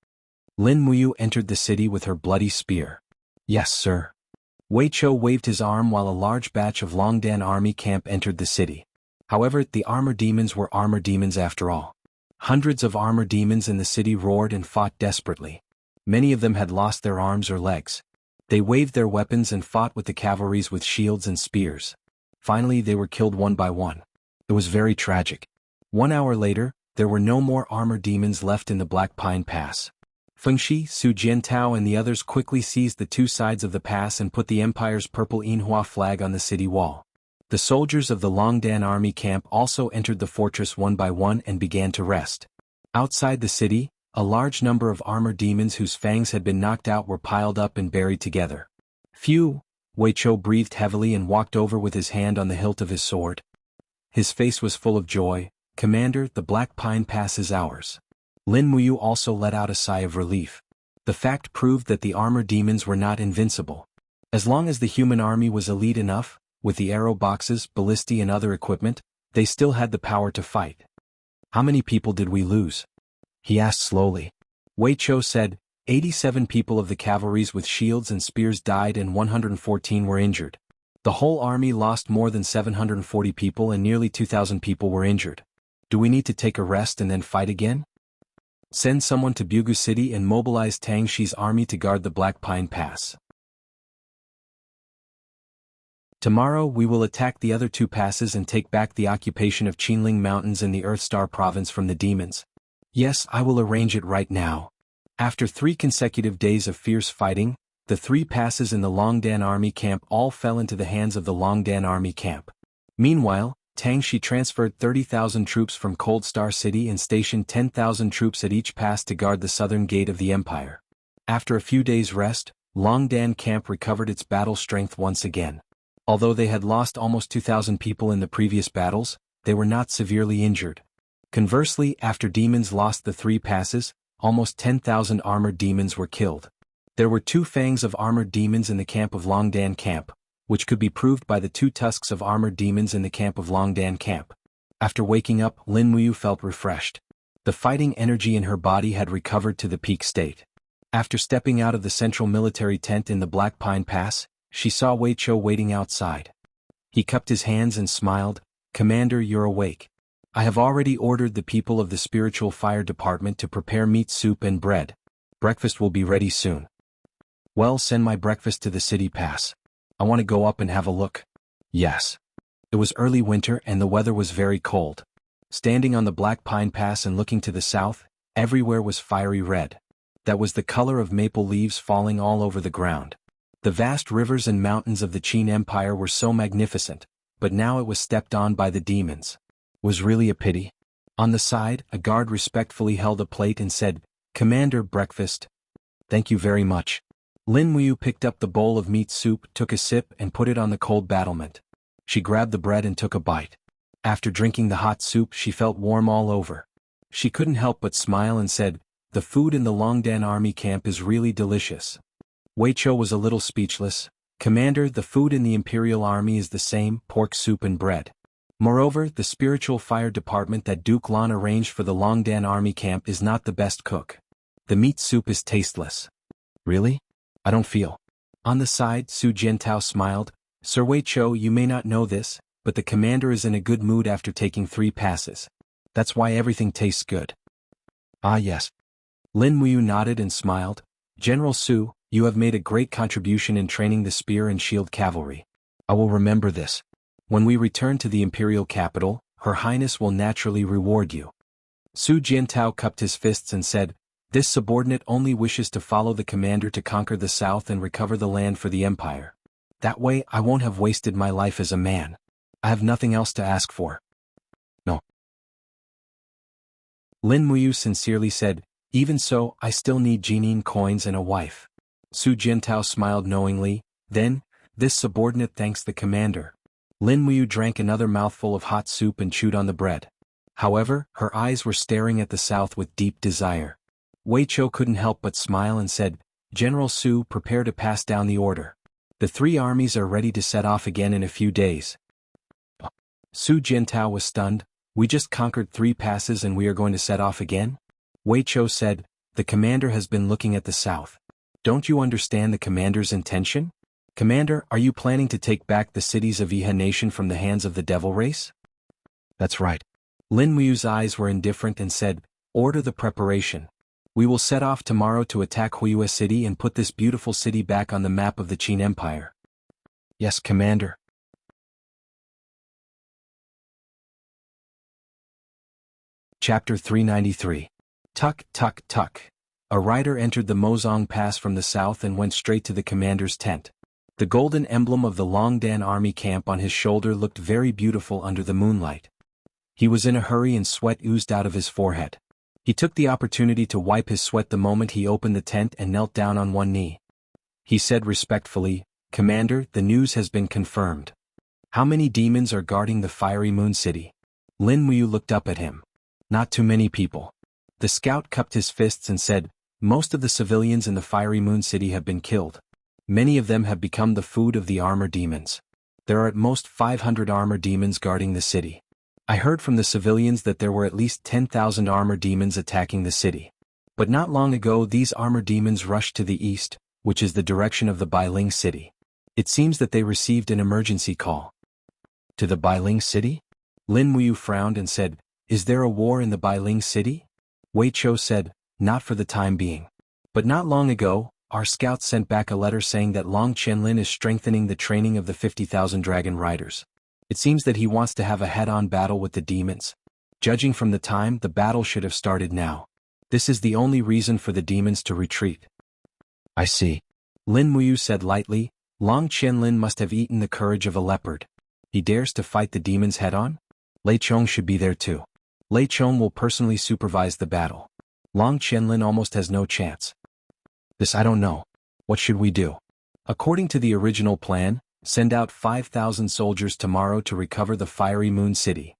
Lin Muyu entered the city with her bloody spear. Yes, sir. Wei Chou waved his arm while a large batch of Longdan army camp entered the city. However, the armor demons were armor demons after all. Hundreds of armor demons in the city roared and fought desperately. Many of them had lost their arms or legs. They waved their weapons and fought with the cavalries with shields and spears. Finally, they were killed one by one. It was very tragic. 1 hour later, there were no more armor demons left in the Black Pine Pass. Fengxi, Su Jiantao and the others quickly seized the 2 sides of the pass and put the Empire's purple Yinhua flag on the city wall. The soldiers of the Longdan army camp also entered the fortress one by one and began to rest. Outside the city, a large number of armor demons whose fangs had been knocked out were piled up and buried together. Phew! Wei Chou breathed heavily and walked over with his hand on the hilt of his sword. His face was full of joy. Commander, the Black Pine Pass is ours. Lin Muyu also let out a sigh of relief. The fact proved that the armor demons were not invincible. As long as the human army was elite enough, with the arrow boxes, ballistae and other equipment, they still had the power to fight. How many people did we lose? He asked slowly. Wei Chou said, 87 people of the cavalries with shields and spears died and 114 were injured. The whole army lost more than 740 people and nearly 2,000 people were injured. Do we need to take a rest and then fight again? Send someone to Bugu City and mobilize Tang Shi's army to guard the Black Pine Pass. Tomorrow we will attack the other two passes and take back the occupation of Qinling Mountains in the Earthstar province from the demons. Yes, I will arrange it right now. After 3 consecutive days of fierce fighting, the 3 passes in the Longdan army camp all fell into the hands of the Longdan army camp. Meanwhile, Tang Shi transferred 30,000 troops from Cold Star City and stationed 10,000 troops at each pass to guard the southern gate of the empire. After a few days' rest, Longdan camp recovered its battle strength once again. Although they had lost almost 2,000 people in the previous battles, they were not severely injured. Conversely, after demons lost the 3 passes, almost 10,000 armored demons were killed. There were 2 fangs of armored demons in the camp of Longdan camp, which could be proved by the 2 tusks of armored demons in the camp of Longdan camp. After waking up, Lin Muyu felt refreshed. The fighting energy in her body had recovered to the peak state. After stepping out of the central military tent in the Black Pine Pass, she saw Wei Chou waiting outside. He cupped his hands and smiled, "Commander, you're awake. I have already ordered the people of the Spiritual Fire Department to prepare meat soup and bread. Breakfast will be ready soon." "Well, send my breakfast to the city pass. I want to go up and have a look." "Yes." It was early winter and the weather was very cold. Standing on the Black Pine Pass and looking to the south, everywhere was fiery red. That was the color of maple leaves falling all over the ground. The vast rivers and mountains of the Qin Empire were so magnificent, but now it was stepped on by the demons. Was really a pity. On the side, a guard respectfully held a plate and said, "Commander, breakfast." "Thank you very much." Lin Muyu picked up the bowl of meat soup, took a sip and put it on the cold battlement. She grabbed the bread and took a bite. After drinking the hot soup she felt warm all over. She couldn't help but smile and said, "The food in the Longdan army camp is really delicious." Wei Chou was a little speechless. "Commander, the food in the Imperial Army is the same, pork soup and bread. Moreover, the Spiritual Fire Department that Duke Lan arranged for the Longdan army camp is not the best cook. The meat soup is tasteless." "Really? I don't feel." On the side, Su Jiantao smiled, "Sir Wei Chou, you may not know this, but the commander is in a good mood after taking 3 passes. That's why everything tastes good." "Ah yes." Lin Muyu nodded and smiled. "General Su, you have made a great contribution in training the spear and shield cavalry. I will remember this. When we return to the imperial capital, Her Highness will naturally reward you." Su Jiantao cupped his fists and said, "This subordinate only wishes to follow the commander to conquer the south and recover the land for the empire. That way I won't have wasted my life as a man. I have nothing else to ask for." "No." Lin Muyu sincerely said, "Even so, I still need Jinin coins and a wife." Su Jiantao smiled knowingly, then, "This subordinate thanks the commander." Lin Muyu drank another mouthful of hot soup and chewed on the bread. However, her eyes were staring at the south with deep desire. Wei Chou couldn't help but smile and said, "General Su, prepare to pass down the order. The 3 armies are ready to set off again in a few days." Su Jiantao was stunned. "We just conquered 3 passes and we are going to set off again?" Wei Chou said, "The commander has been looking at the south. Don't you understand the commander's intention? Commander, are you planning to take back the cities of Yihe Nation from the hands of the devil race?" "That's right." Lin Muyu's eyes were indifferent and said, "Order the preparation. We will set off tomorrow to attack Huiyue City and put this beautiful city back on the map of the Qin Empire." "Yes, Commander." Chapter 393. Tuk, tuk, tuk. A rider entered the Mozong Pass from the south and went straight to the commander's tent. The golden emblem of the Longdan army camp on his shoulder looked very beautiful under the moonlight. He was in a hurry and sweat oozed out of his forehead. He took the opportunity to wipe his sweat the moment he opened the tent and knelt down on one knee. He said respectfully, "Commander, the news has been confirmed. How many demons are guarding the fiery moon city?" Lin Muyu looked up at him. "Not too many people." The scout cupped his fists and said, "Most of the civilians in the fiery moon city have been killed. Many of them have become the food of the armor demons. There are at most 500 armor demons guarding the city. I heard from the civilians that there were at least 10,000 armor demons attacking the city. But not long ago these armor demons rushed to the east, which is the direction of the Bailing city. It seems that they received an emergency call. To the Bailing city? Lin Muyu frowned and said, "Is there a war in the Bailing city?" Wei Chou said, "Not for the time being. But not long ago, our scouts sent back a letter saying that Long Qianlin is strengthening the training of the 50,000 dragon riders. It seems that he wants to have a head-on battle with the demons. Judging from the time, the battle should have started now. This is the only reason for the demons to retreat." "I see." Lin Muyu said lightly, "Long Qianlin must have eaten the courage of a leopard. He dares to fight the demons head-on? Lei Chong should be there too. Lei Chong will personally supervise the battle. Long Qianlin almost has no chance." "This I don't know. What should we do?" "According to the original plan, send out 5,000 soldiers tomorrow to recover the Fiery Moon City."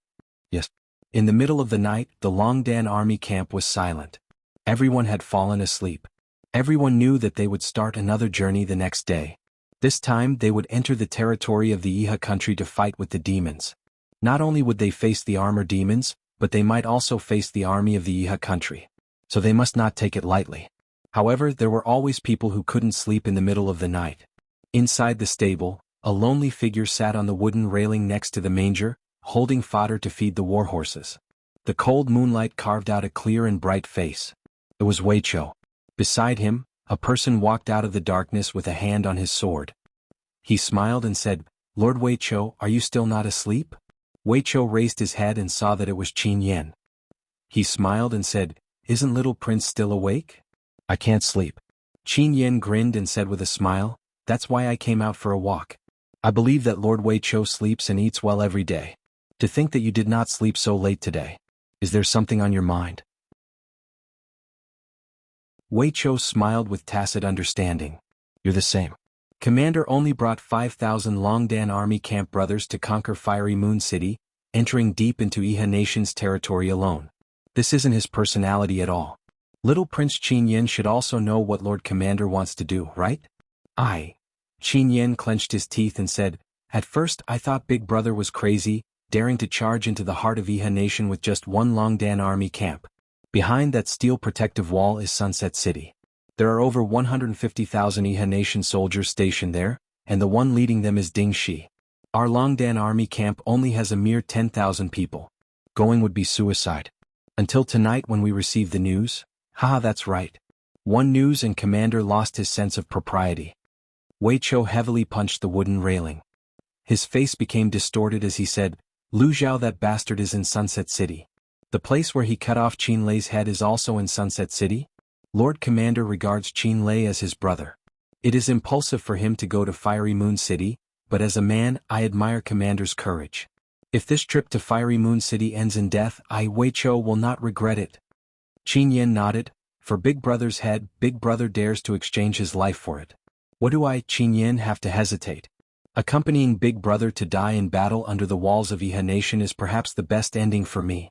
"Yes." In the middle of the night, the Longdan army camp was silent. Everyone had fallen asleep. Everyone knew that they would start another journey the next day. This time they would enter the territory of the Iha country to fight with the demons. Not only would they face the armor demons, but they might also face the army of the Iha country. So they must not take it lightly. However, there were always people who couldn't sleep in the middle of the night. Inside the stable, a lonely figure sat on the wooden railing next to the manger, holding fodder to feed the war horses. The cold moonlight carved out a clear and bright face. It was Wei Chou. Beside him, a person walked out of the darkness with a hand on his sword. He smiled and said, "Lord Wei Chou, are you still not asleep?" Wei Chou raised his head and saw that it was Qin Yan. He smiled and said, "Isn't little prince still awake?" "I can't sleep." Qin Yan grinned and said with a smile, "That's why I came out for a walk. I believe that Lord Wei Chou sleeps and eats well every day. To think that you did not sleep so late today. Is there something on your mind?" Wei Chou smiled with tacit understanding. "You're the same. Commander only brought 5,000 Longdan army camp brothers to conquer Fiery Moon City, entering deep into Iha Nation's territory alone. This isn't his personality at all. Little Prince Qin Yan should also know what Lord Commander wants to do, right?" Qin Yan clenched his teeth and said, "At first I thought Big Brother was crazy, daring to charge into the heart of Iha Nation with just one Longdan army camp. Behind that steel protective wall is Sunset City. There are over 150,000 Iha Nation soldiers stationed there, and the one leading them is Ding Shi. Our Longdan army camp only has a mere 10,000 people. Going would be suicide. Until tonight when we received the news." "Haha, that's right. One news and Commander lost his sense of propriety." Wei Chou heavily punched the wooden railing. His face became distorted as he said, "Lu Zhao, that bastard, is in Sunset City. The place where he cut off Qin Lei's head is also in Sunset City? Lord Commander regards Qin Lei as his brother. It is impulsive for him to go to Fiery Moon City, but as a man, I admire Commander's courage. If this trip to Fiery Moon City ends in death, I, Wei Chou, will not regret it." Qin Yan nodded. "For Big Brother's head, Big Brother dares to exchange his life for it. What do I, Qin Yan, have to hesitate? Accompanying Big Brother to die in battle under the walls of Iha Nation is perhaps the best ending for me."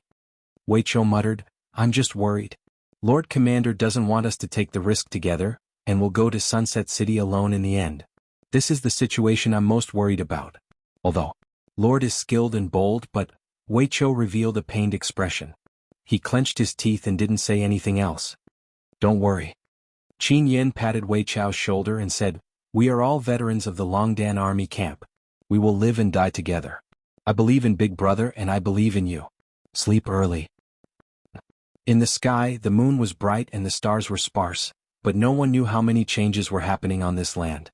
Wei Chou muttered, "I'm just worried. Lord Commander doesn't want us to take the risk together, and we'll go to Sunset City alone in the end. This is the situation I'm most worried about. Although Lord is skilled and bold, but..." Wei Chou revealed a pained expression. He clenched his teeth and didn't say anything else. "Don't worry." Qin Yan patted Wei Chou's shoulder and said, "We are all veterans of the Longdan army camp. We will live and die together. I believe in Big Brother and I believe in you. Sleep early." In the sky, the moon was bright and the stars were sparse, but no one knew how many changes were happening on this land.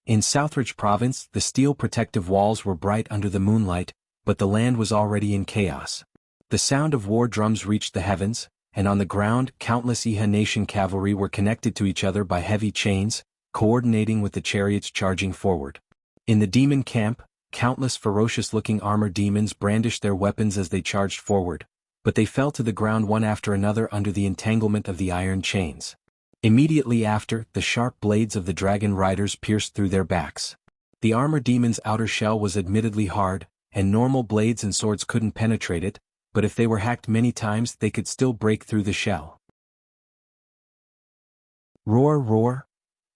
In Southridge Province, the steel protective walls were bright under the moonlight, but the land was already in chaos. The sound of war drums reached the heavens, and on the ground, countless Iha Nation cavalry were connected to each other by heavy chains, coordinating with the chariots charging forward. In the demon camp, countless ferocious-looking armor demons brandished their weapons as they charged forward, but they fell to the ground one after another under the entanglement of the iron chains. Immediately after, the sharp blades of the dragon riders pierced through their backs. The armor demon's outer shell was admittedly hard, and normal blades and swords couldn't penetrate it, but if they were hacked many times they could still break through the shell. Roar, roar!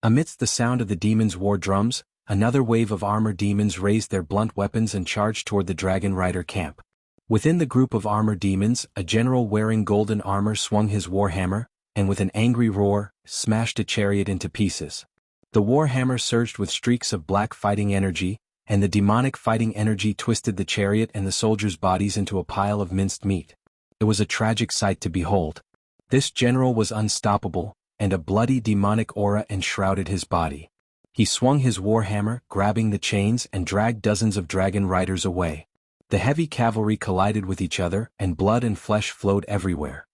Amidst the sound of the demon's war drums, another wave of armor demons raised their blunt weapons and charged toward the dragon rider camp. Within the group of armor demons, a general wearing golden armor swung his warhammer, and with an angry roar, smashed a chariot into pieces. The war hammer surged with streaks of black fighting energy, and the demonic fighting energy twisted the chariot and the soldiers' bodies into a pile of minced meat. It was a tragic sight to behold. This general was unstoppable, and a bloody demonic aura enshrouded his body. He swung his warhammer, grabbing the chains, and dragged dozens of dragon riders away. The heavy cavalry collided with each other, and blood and flesh flowed everywhere.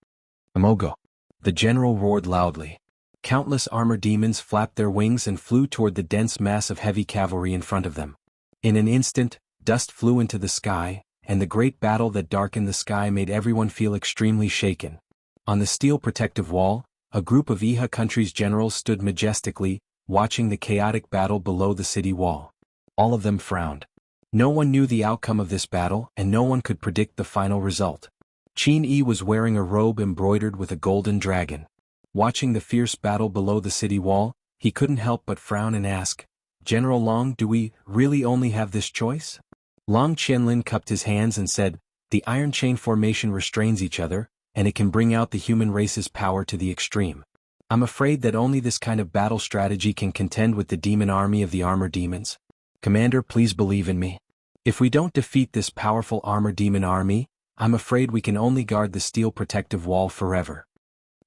Amogo! The general roared loudly. Countless armor demons flapped their wings and flew toward the dense mass of heavy cavalry in front of them. In an instant, dust flew into the sky, and the great battle that darkened the sky made everyone feel extremely shaken. On the steel protective wall, a group of Iha country's generals stood majestically, watching the chaotic battle below the city wall. All of them frowned. No one knew the outcome of this battle, and no one could predict the final result. Qin Yi was wearing a robe embroidered with a golden dragon. Watching the fierce battle below the city wall, he couldn't help but frown and ask, "General Long, do we really only have this choice?" Long Qianlin cupped his hands and said, "The iron chain formation restrains each other, and it can bring out the human race's power to the extreme. I'm afraid that only this kind of battle strategy can contend with the demon army of the armor demons. Commander, please believe in me. If we don't defeat this powerful armor demon army, I'm afraid we can only guard the steel protective wall forever."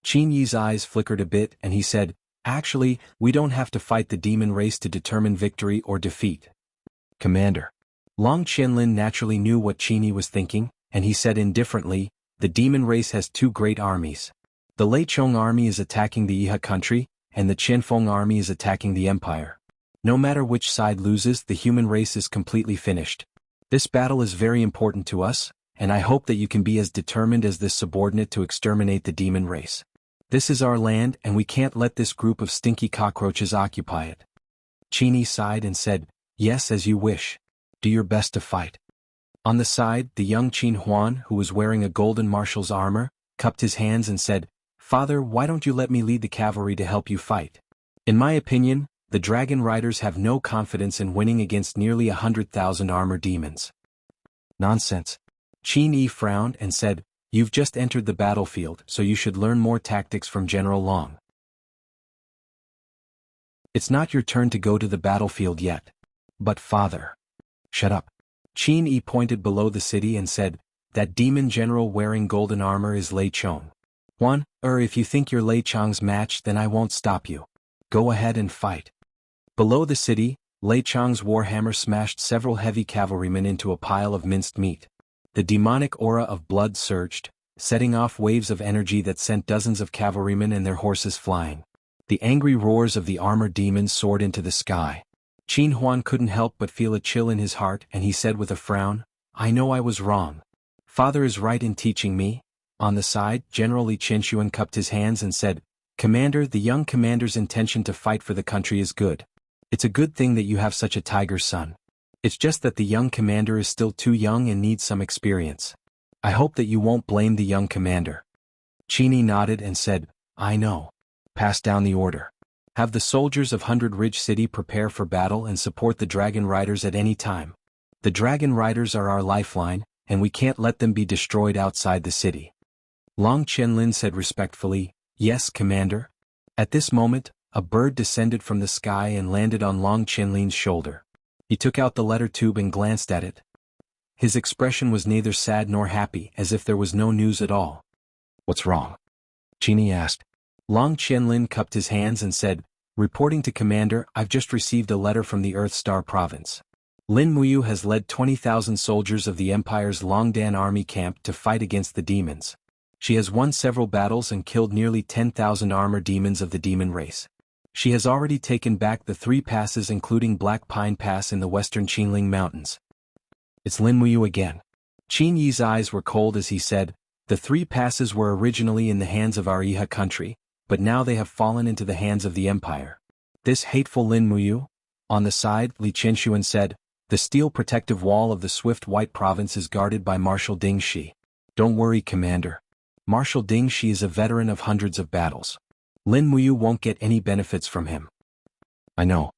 Qin Yi's eyes flickered a bit and he said, "Actually, we don't have to fight the demon race to determine victory or defeat. Commander." Long Qianlin naturally knew what Qin Yi was thinking, and he said indifferently, "The demon race has two great armies. The Leichong army is attacking the Iha country, and the Qianfeng army is attacking the empire. No matter which side loses, the human race is completely finished. This battle is very important to us, and I hope that you can be as determined as this subordinate to exterminate the demon race. This is our land, and we can't let this group of stinky cockroaches occupy it." Qin Yi sighed and said, "Yes, as you wish. Do your best to fight." On the side, the young Qin Huan, who was wearing a golden marshal's armor, cupped his hands and said, "Father, why don't you let me lead the cavalry to help you fight? In my opinion, the dragon riders have no confidence in winning against nearly 100,000 armor demons." "Nonsense." Qin Yi frowned and said, "You've just entered the battlefield, so you should learn more tactics from General Long. It's not your turn to go to the battlefield yet." "But father." "Shut up." Qin Yi pointed below the city and said, "That demon general wearing golden armor is Lei Chong. Huan, if you think you're Lei Chong's match, then I won't stop you. Go ahead and fight." Below the city, Lei Chong's warhammer smashed several heavy cavalrymen into a pile of minced meat. The demonic aura of blood surged, setting off waves of energy that sent dozens of cavalrymen and their horses flying. The angry roars of the armor demons soared into the sky. Qin Huan couldn't help but feel a chill in his heart, and he said with a frown, "I know I was wrong. Father is right in teaching me." On the side, General Li Qinshuan cupped his hands and said, "Commander, the young commander's intention to fight for the country is good. It's a good thing that you have such a tiger son. It's just that the young commander is still too young and needs some experience. I hope that you won't blame the young commander." Qin Yi nodded and said, "I know. Pass down the order. Have the soldiers of 100 Ridge City prepare for battle and support the dragon riders at any time. The dragon riders are our lifeline, and we can't let them be destroyed outside the city." Long Qianlin said respectfully, "Yes, Commander." At this moment, a bird descended from the sky and landed on Long Qianlin's shoulder. He took out the letter tube and glanced at it. His expression was neither sad nor happy, as if there was no news at all. "What's wrong?" Qin Yi asked. Long Qianlin cupped his hands and said, "Reporting to Commander, I've just received a letter from the Earth Star Province. Lin Muyu has led 20,000 soldiers of the Empire's Longdan army camp to fight against the demons. She has won several battles and killed nearly 10,000 armor demons of the demon race. She has already taken back the 3 passes including Black Pine Pass in the western Qinling Mountains." "It's Lin Muyu again." Qin Yi's eyes were cold as he said, "The 3 passes were originally in the hands of our Iha country, but now they have fallen into the hands of the Empire. This hateful Lin Muyu?" On the side, Li Qinshuan said, "The steel protective wall of the Swift White Province is guarded by Marshal Ding Shi. Don't worry, Commander. Marshal Ding Shi is a veteran of hundreds of battles. Lin Muyu won't get any benefits from him." "I know."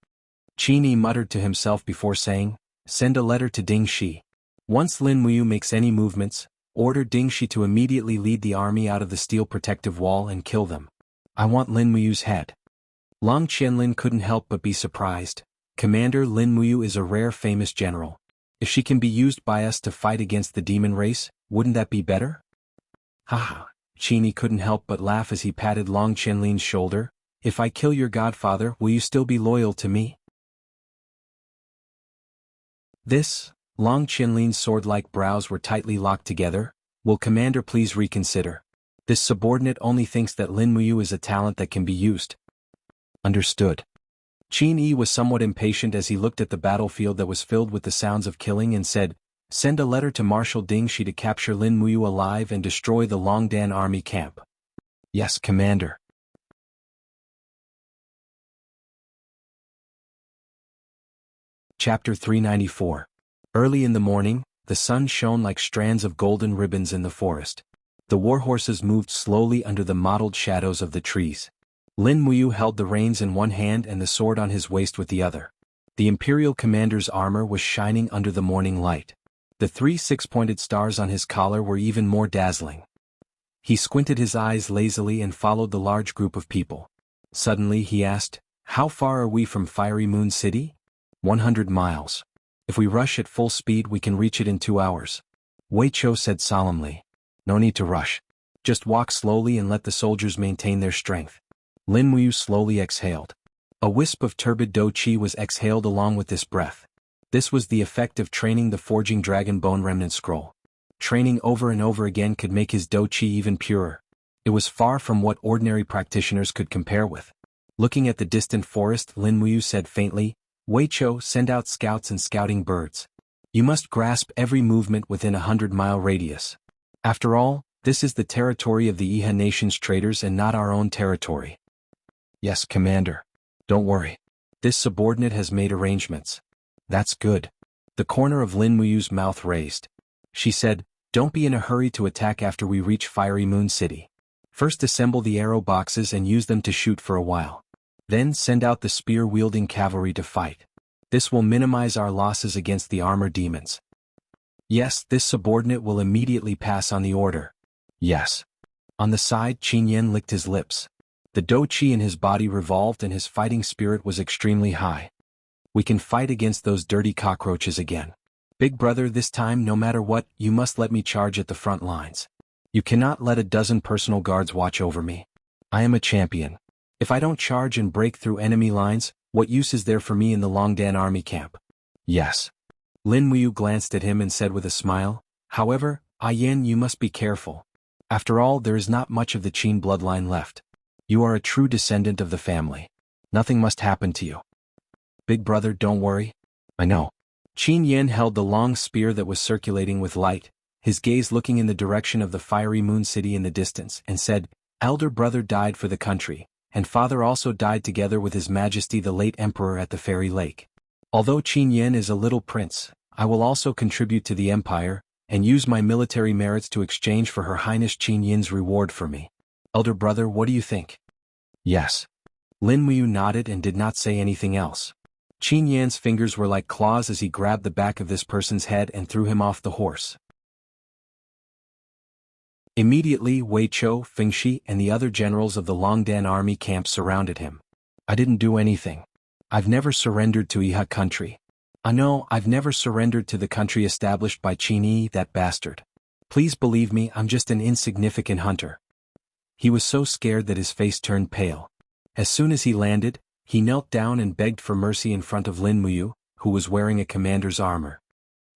Qin Yi muttered to himself before saying, "Send a letter to Ding Shi. Once Lin Muyu makes any movements, order Ding Shi to immediately lead the army out of the steel protective wall and kill them. I want Lin Muyu's head." Long Qianlin couldn't help but be surprised. Commander Lin Muyu is a rare famous general. If she can be used by us to fight against the demon race, wouldn't that be better? Haha. Qini couldn't help but laugh as he patted Long Qianlin's shoulder. If I kill your godfather, will you still be loyal to me? Long Qianlin's sword-like brows were tightly locked together. Will Commander please reconsider? This subordinate only thinks that Lin Muyu is a talent that can be used. Understood. Qin Yi was somewhat impatient as he looked at the battlefield that was filled with the sounds of killing and said, "Send a letter to Marshal Ding Shi to capture Lin Muyu alive and destroy the Longdan army camp." Yes, Commander. Chapter 394. Early in the morning, the sun shone like strands of golden ribbons in the forest. The warhorses moved slowly under the mottled shadows of the trees. Lin Muyu held the reins in one hand and the sword on his waist with the other. The Imperial commander's armor was shining under the morning light. The 3 six-pointed stars on his collar were even more dazzling. He squinted his eyes lazily and followed the large group of people. Suddenly he asked, "How far are we from Fiery Moon City?" 100 miles. If we rush at full speed we can reach it in 2 hours. Wei Chou said solemnly. No need to rush. Just walk slowly and let the soldiers maintain their strength. Lin Muyu slowly exhaled. A wisp of turbid do qi was exhaled along with this breath. This was the effect of training the forging dragon bone remnant scroll. Training over and over again could make his do qi even purer. It was far from what ordinary practitioners could compare with. Looking at the distant forest, Lin Muyu said faintly, "Wei Chou, send out scouts and scouting birds. You must grasp every movement within a 100-mile radius. After all, this is the territory of the Iha nation's traders and not our own territory." Yes, Commander. Don't worry. This subordinate has made arrangements. That's good. The corner of Lin Muyu's mouth raised. She said, "Don't be in a hurry to attack after we reach Fiery Moon City. First assemble the arrow boxes and use them to shoot for a while. Then send out the spear-wielding cavalry to fight. This will minimize our losses against the armor demons." Yes, this subordinate will immediately pass on the order. Yes. On the side, Qin Yan licked his lips. The do qi in his body revolved and his fighting spirit was extremely high. We can fight against those dirty cockroaches again. Big brother, this time no matter what, you must let me charge at the front lines. You cannot let a dozen personal guards watch over me. I am a champion. If I don't charge and break through enemy lines, what use is there for me in the Longdan army camp? Yes. Lin Muyu glanced at him and said with a smile, "However, Yan, you must be careful. After all, there is not much of the Qin bloodline left. You are a true descendant of the family. Nothing must happen to you." Big brother, don't worry. I know. Qin Yan held the long spear that was circulating with light, his gaze looking in the direction of the Fiery Moon City in the distance, and said, "Elder brother died for the country, and father also died together with His Majesty the late Emperor at the Fairy Lake. Although Qin Yan is a little prince, I will also contribute to the empire, and use my military merits to exchange for Her Highness Qin Yin's reward for me. Elder brother, what do you think?" Yes. Lin Muyu nodded and did not say anything else. Qin Yan's fingers were like claws as he grabbed the back of this person's head and threw him off the horse. Immediately Wei Chou, Fengshi, and the other generals of the Longdan army camp surrounded him. "I didn't do anything. I've never surrendered to Iha country. I know, I've never surrendered to the country established by Qin Yi, that bastard. Please believe me, I'm just an insignificant hunter." He was so scared that his face turned pale. As soon as he landed, he knelt down and begged for mercy in front of Lin Muyu, who was wearing a commander's armor.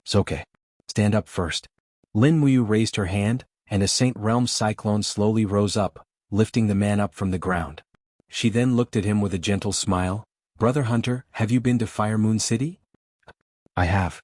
"It's okay. Stand up first." Lin Muyu raised her hand, and a Saint Realm cyclone slowly rose up, lifting the man up from the ground. She then looked at him with a gentle smile. "Brother Hunter, have you been to Fire Moon City?" "I have."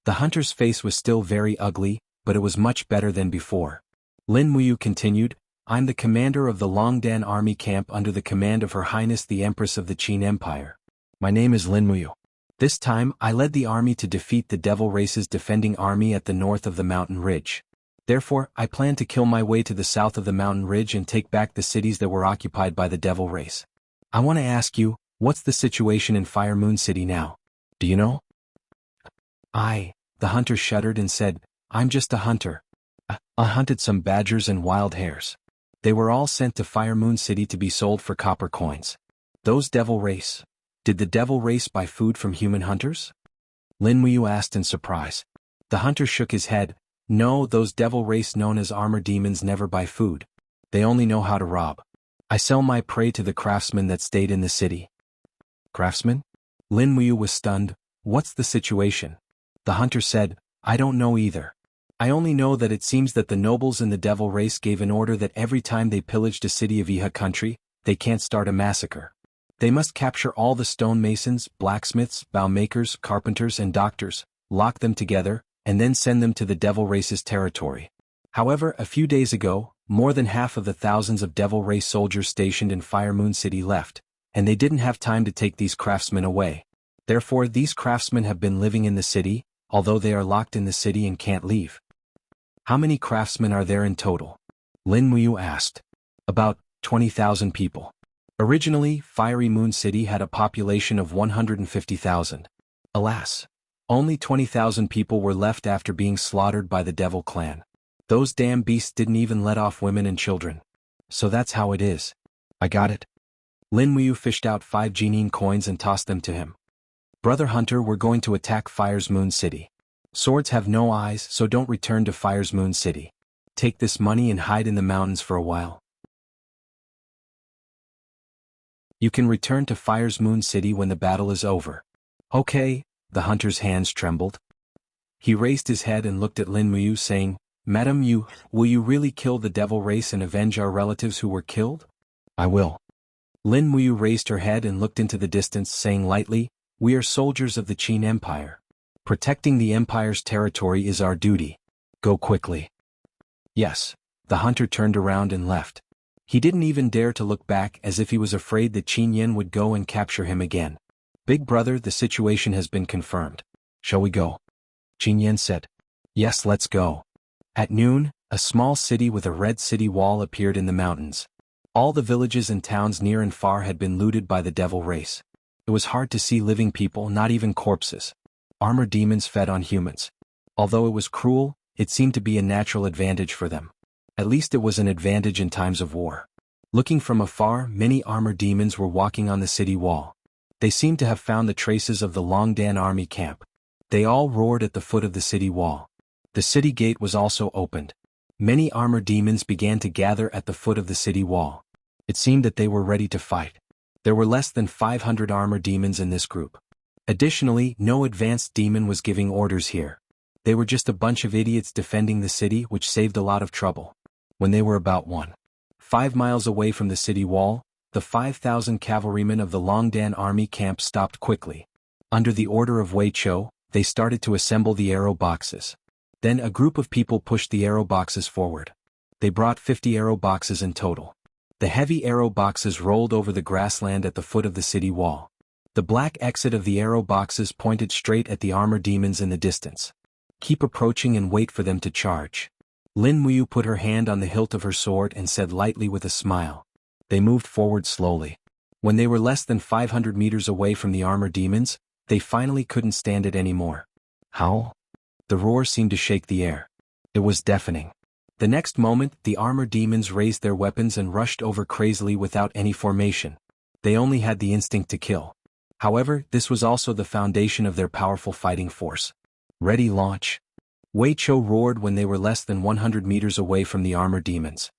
The hunter's face was still very ugly, but it was much better than before. Lin Muyu continued, "I'm the commander of the Longdan army camp under the command of Her Highness the Empress of the Qin Empire. My name is Lin Muyu. This time, I led the army to defeat the Devil Race's defending army at the north of the mountain ridge. Therefore, I plan to kill my way to the south of the mountain ridge and take back the cities that were occupied by the Devil Race. I want to ask you, what's the situation in Fire Moon City now? Do you know?" The hunter shuddered and said, "I'm just a hunter. I hunted some badgers and wild hares. They were all sent to Fire Moon City to be sold for copper coins. Those devil race. Did the devil race buy food from human hunters? Lin Muyu asked in surprise. The hunter shook his head. No, those devil race known as armor demons never buy food. They only know how to rob. I sell my prey to the craftsmen that stayed in the city. Craftsmen? Lin Muyu was stunned. What's the situation? The hunter said, I don't know either. I only know that it seems that the nobles in the devil race gave an order that every time they pillaged a city of Iha country, they can't start a massacre. They must capture all the stonemasons, blacksmiths, bow makers, carpenters and doctors, lock them together, and then send them to the devil race's territory. However, a few days ago, more than half of the thousands of devil race soldiers stationed in Fire Moon City left, and they didn't have time to take these craftsmen away. Therefore, these craftsmen have been living in the city, although they are locked in the city and can't leave. How many craftsmen are there in total? Lin Muyu asked. About 20,000 people. Originally, Fiery Moon City had a population of 150,000. Alas, only 20,000 people were left after being slaughtered by the Devil Clan. Those damn beasts didn't even let off women and children. So that's how it is. I got it. Lin Muyu fished out 5 Jinyin coins and tossed them to him. Brother Hunter, we're going to attack Fire's Moon City. Swords have no eyes, so don't return to Fire's Moon City. Take this money and hide in the mountains for a while. You can return to Fire's Moon City when the battle is over. Okay, the hunter's hands trembled. He raised his head and looked at Lin Muyu saying, Madam Yu, will you really kill the devil race and avenge our relatives who were killed? I will. Lin Muyu raised her head and looked into the distance saying lightly, we are soldiers of the Qin Empire. Protecting the Empire's territory is our duty. Go quickly. Yes. The hunter turned around and left. He didn't even dare to look back as if he was afraid that Qin Yen would go and capture him again. Big brother, the situation has been confirmed. Shall we go? Qin Yen said. Yes, let's go. At noon, a small city with a red city wall appeared in the mountains. All the villages and towns near and far had been looted by the devil race. It was hard to see living people, not even corpses. Armor demons fed on humans. Although it was cruel, it seemed to be a natural advantage for them. At least it was an advantage in times of war. Looking from afar, many armor demons were walking on the city wall. They seemed to have found the traces of the Longdan army camp. They all roared at the foot of the city wall. The city gate was also opened. Many armor demons began to gather at the foot of the city wall. It seemed that they were ready to fight. There were less than 500 armor demons in this group. Additionally, no advanced demon was giving orders here. They were just a bunch of idiots defending the city, which saved a lot of trouble. When they were about 1.5 miles away from the city wall, the 5,000 cavalrymen of the Longdan army camp stopped quickly. Under the order of Wei Chou, they started to assemble the arrow boxes. Then a group of people pushed the arrow boxes forward. They brought 50 arrow boxes in total. The heavy arrow boxes rolled over the grassland at the foot of the city wall. The black exit of the arrow boxes pointed straight at the armor demons in the distance. Keep approaching and wait for them to charge. Lin Muyu put her hand on the hilt of her sword and said lightly with a smile. They moved forward slowly. When they were less than 500 meters away from the armor demons, they finally couldn't stand it anymore. Howl? The roar seemed to shake the air. It was deafening. The next moment, the armor demons raised their weapons and rushed over crazily without any formation. They only had the instinct to kill. However, this was also the foundation of their powerful fighting force. Ready, launch. Wei Chou roared when they were less than 100 meters away from the armor demons.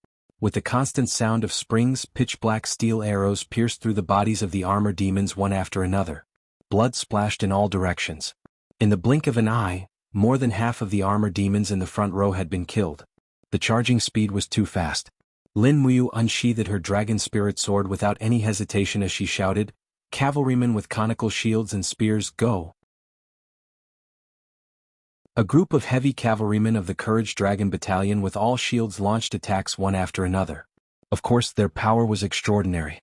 With the constant sound of springs, pitch-black steel arrows pierced through the bodies of the armor demons one after another. Blood splashed in all directions. In the blink of an eye, more than half of the armor demons in the front row had been killed. The charging speed was too fast. Lin Muyu unsheathed her dragon spirit sword without any hesitation as she shouted, Cavalrymen with conical shields and spears, go! A group of heavy cavalrymen of the Courage Dragon Battalion with all shields launched attacks one after another. Of course, their power was extraordinary.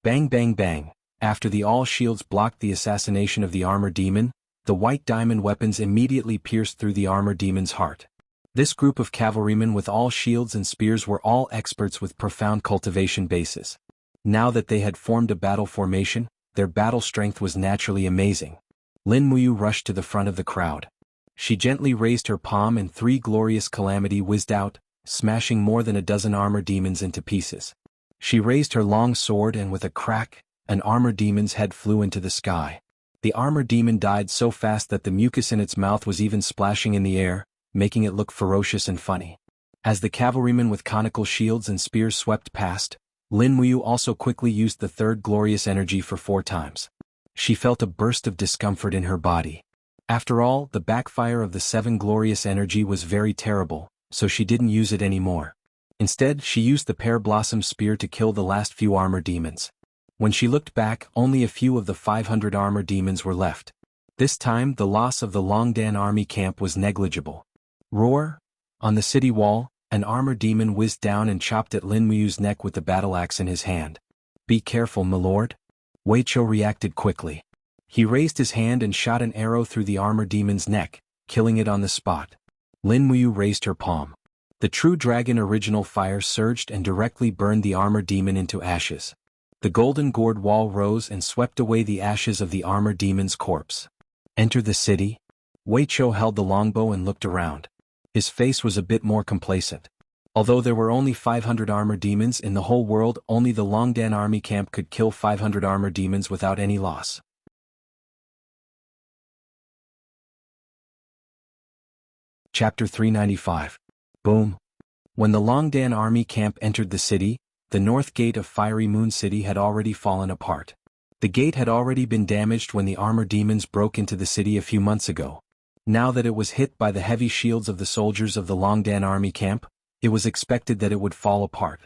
Bang bang bang, after the all shields blocked the assassination of the armor demon, the white diamond weapons immediately pierced through the armor demon's heart. This group of cavalrymen with all shields and spears were all experts with profound cultivation bases. Now that they had formed a battle formation, their battle strength was naturally amazing. Lin Muyu rushed to the front of the crowd. She gently raised her palm and 3 glorious calamity whizzed out, smashing more than a dozen armor demons into pieces. She raised her long sword and with a crack, an armored demon's head flew into the sky. The armored demon died so fast that the mucus in its mouth was even splashing in the air, making it look ferocious and funny. As the cavalrymen with conical shields and spears swept past, Lin Muyu also quickly used the third glorious energy for 4 times. She felt a burst of discomfort in her body. After all, the backfire of the 7 glorious energy was very terrible, so she didn't use it anymore. Instead, she used the Pear Blossom Spear to kill the last few armor demons. When she looked back, only a few of the 500 armor demons were left. This time, the loss of the Longdan army camp was negligible. Roar! On the city wall, an armor demon whizzed down and chopped at Lin Muyu's neck with the battle axe in his hand. "Be careful, milord." Wei Chou reacted quickly. He raised his hand and shot an arrow through the armor demon's neck, killing it on the spot. Lin Muyu raised her palm. The true dragon original fire surged and directly burned the armor demon into ashes. The golden gourd wall rose and swept away the ashes of the armor demon's corpse. Enter the city? Wei Chou held the longbow and looked around. His face was a bit more complacent. Although there were only 500 armor demons in the whole world, only the Longdan army camp could kill 500 armor demons without any loss. Chapter 395. Boom. When the Longdan army camp entered the city, the north gate of Fiery Moon City had already fallen apart. The gate had already been damaged when the armor demons broke into the city a few months ago. Now that it was hit by the heavy shields of the soldiers of the Longdan army camp, it was expected that it would fall apart.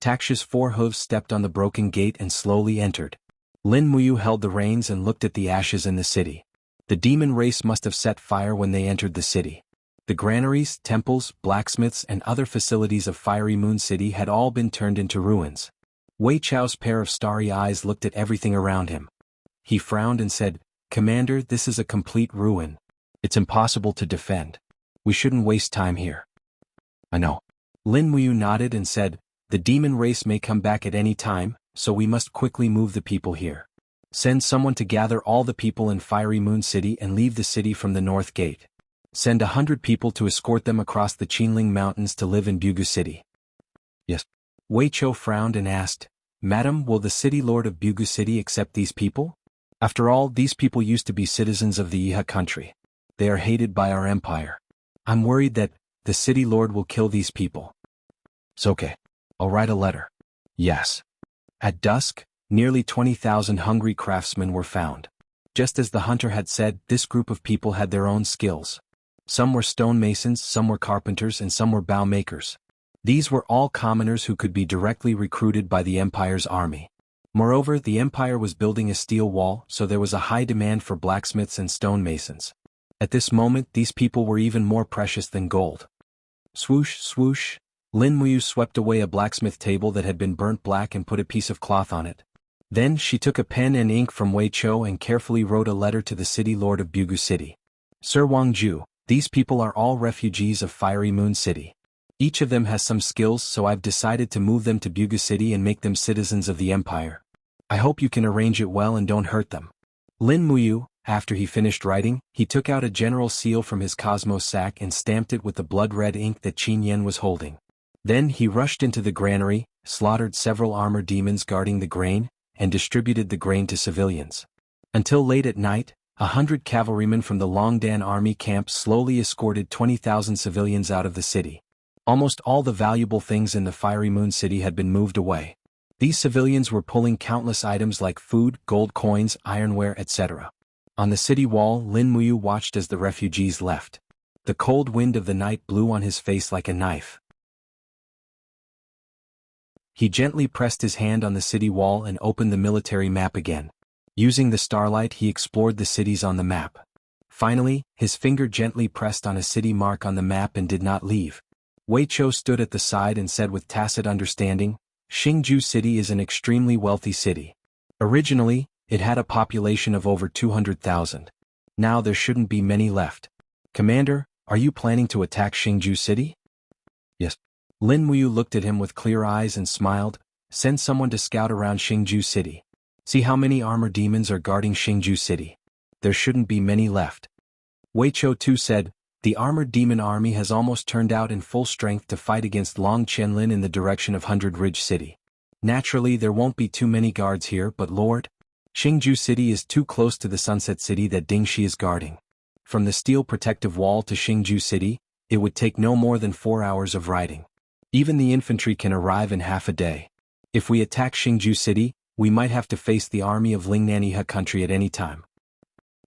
Taksha's 4 hooves stepped on the broken gate and slowly entered. Lin Muyu held the reins and looked at the ashes in the city. The demon race must have set fire when they entered the city. The granaries, temples, blacksmiths and other facilities of Fiery Moon City had all been turned into ruins. Wei Chou's pair of starry eyes looked at everything around him. He frowned and said, "Commander, this is a complete ruin. It's impossible to defend. We shouldn't waste time here." "I know." Lin Muyu nodded and said, "The demon race may come back at any time, so we must quickly move the people here. Send someone to gather all the people in Fiery Moon City and leave the city from the north gate. Send 100 people to escort them across the Qinling Mountains to live in Bugu City." "Yes." Wei Chou frowned and asked, "Madam, will the city lord of Bugu City accept these people? After all, these people used to be citizens of the Yihe country. They are hated by our empire. I'm worried that the city lord will kill these people." "It's okay. I'll write a letter." "Yes." At dusk, nearly 20,000 hungry craftsmen were found. Just as the hunter had said, this group of people had their own skills. Some were stonemasons, some were carpenters and some were bow makers. These were all commoners who could be directly recruited by the empire's army. Moreover, the empire was building a steel wall, so there was a high demand for blacksmiths and stonemasons. At this moment, these people were even more precious than gold. Swoosh, swoosh. Lin Muyu swept away a blacksmith table that had been burnt black and put a piece of cloth on it. Then she took a pen and ink from Wei Chou and carefully wrote a letter to the city lord of Bugu City. "Sir Wangju, these people are all refugees of Fiery Moon City. Each of them has some skills, so I've decided to move them to Bugu City and make them citizens of the empire. I hope you can arrange it well and don't hurt them." Lin Muyu, after he finished writing, he took out a general seal from his cosmos sack and stamped it with the blood-red ink that Qin Yan was holding. Then he rushed into the granary, slaughtered several armor demons guarding the grain, and distributed the grain to civilians. Until late at night, 100 cavalrymen from the Longdan army camp slowly escorted 20,000 civilians out of the city. Almost all the valuable things in the Fiery Moon City had been moved away. These civilians were pulling countless items like food, gold coins, ironware, etc. On the city wall, Lin Muyu watched as the refugees left. The cold wind of the night blew on his face like a knife. He gently pressed his hand on the city wall and opened the military map again. Using the starlight, he explored the cities on the map. Finally, his finger gently pressed on a city mark on the map and did not leave. Wei Chou stood at the side and said with tacit understanding, "Xingju City is an extremely wealthy city. Originally, it had a population of over 200,000. Now there shouldn't be many left. Commander, are you planning to attack Xingju City?" "Yes." Lin Muyu looked at him with clear eyes and smiled. "Send someone to scout around Xingju City. See how many armor demons are guarding Xingju City. There shouldn't be many left." Wei Chou too said, "The armored demon army has almost turned out in full strength to fight against Long Chenlin in the direction of 100 Ridge City. Naturally there won't be too many guards here, but Lord, Xingju City is too close to the Sunset City that Ding Shi is guarding. From the steel protective wall to Xingju City, it would take no more than 4 hours of riding. Even the infantry can arrive in half a day. If we attack Xingju City, we might have to face the army of Lingnaniha country at any time.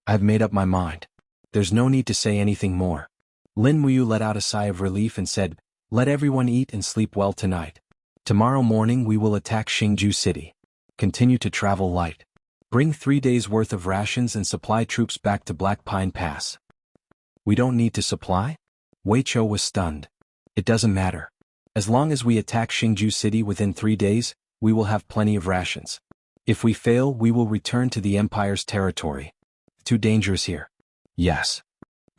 I've made up my mind. There's no need to say anything more. Lin Muyu let out a sigh of relief and said, "Let everyone eat and sleep well tonight. Tomorrow morning we will attack Xingju City. Continue to travel light. Bring 3 days' worth of rations and supply troops back to Black Pine Pass." "We don't need to supply?" Wei Chou was stunned. "It doesn't matter. As long as we attack Xingju City within 3 days, we will have plenty of rations. If we fail, we will return to the Empire's territory. Too dangerous here." "Yes."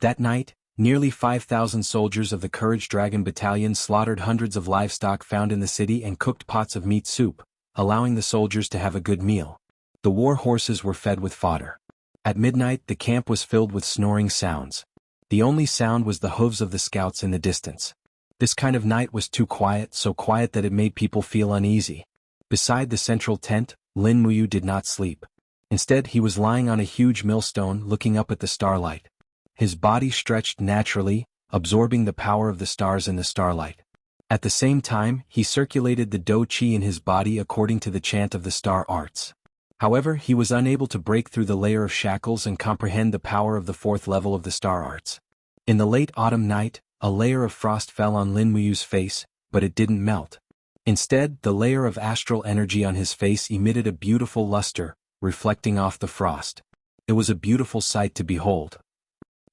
That night, nearly 5,000 soldiers of the Courage Dragon Battalion slaughtered hundreds of livestock found in the city and cooked pots of meat soup, allowing the soldiers to have a good meal. The war horses were fed with fodder. At midnight the camp was filled with snoring sounds. The only sound was the hooves of the scouts in the distance. This kind of night was too quiet, so quiet that it made people feel uneasy. Beside the central tent, Lin Muyu did not sleep. Instead he was lying on a huge millstone looking up at the starlight. His body stretched naturally, absorbing the power of the stars in the starlight. At the same time, he circulated the Do Qi in his body according to the chant of the star arts. However, he was unable to break through the layer of shackles and comprehend the power of the 4th level of the star arts. In the late autumn night, a layer of frost fell on Lin Muyu's face, but it didn't melt. Instead, the layer of astral energy on his face emitted a beautiful luster, reflecting off the frost. It was a beautiful sight to behold.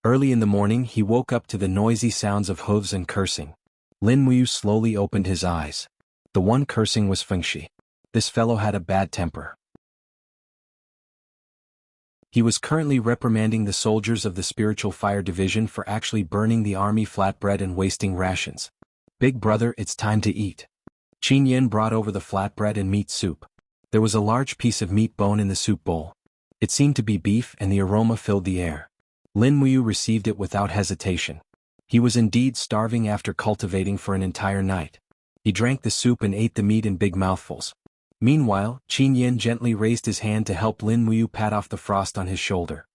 Early in the morning he woke up to the noisy sounds of hooves and cursing. Lin Muyu slowly opened his eyes. The one cursing was Fengshi. This fellow had a bad temper. He was currently reprimanding the soldiers of the Spiritual Fire Division for actually burning the army flatbread and wasting rations. "Big brother, it's time to eat." Qin Yin brought over the flatbread and meat soup. There was a large piece of meat bone in the soup bowl. It seemed to be beef and the aroma filled the air. Lin Muyu received it without hesitation. He was indeed starving after cultivating for an entire night. He drank the soup and ate the meat in big mouthfuls. Meanwhile, Qin Yin gently raised his hand to help Lin Muyu pat off the frost on his shoulder.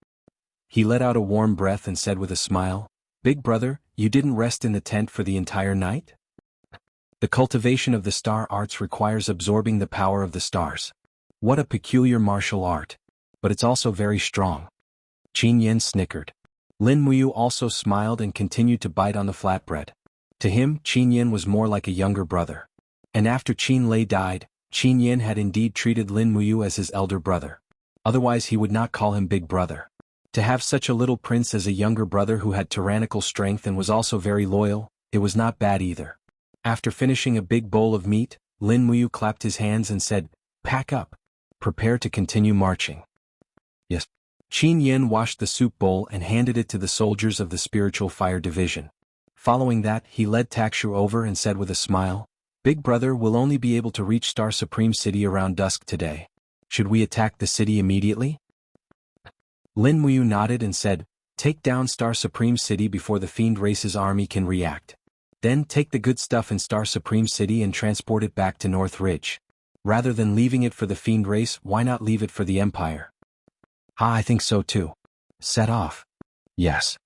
He let out a warm breath and said with a smile, "Big brother, you didn't rest in the tent for the entire night?" The cultivation of the star arts requires absorbing the power of the stars. What a peculiar martial art. But it's also very strong. Qin Yin snickered. Lin Muyu also smiled and continued to bite on the flatbread. To him, Qin Yin was more like a younger brother. And after Qin Lei died, Qin Yin had indeed treated Lin Muyu as his elder brother. Otherwise he would not call him big brother. To have such a little prince as a younger brother who had tyrannical strength and was also very loyal, it was not bad either. After finishing a big bowl of meat, Lin Muyu clapped his hands and said, "Pack up. Prepare to continue marching." "Yes." Qin Yin washed the soup bowl and handed it to the soldiers of the Spiritual Fire Division. Following that, he led Takshu over and said with a smile, "Big brother will only be able to reach Star Supreme City around dusk today. Should we attack the city immediately?" Lin Muyu nodded and said, "Take down Star Supreme City before the Fiend Race's army can react. Then take the good stuff in Star Supreme City and transport it back to North Ridge. Rather than leaving it for the Fiend Race, why not leave it for the Empire?" "I think so too." "Set off." "Yes."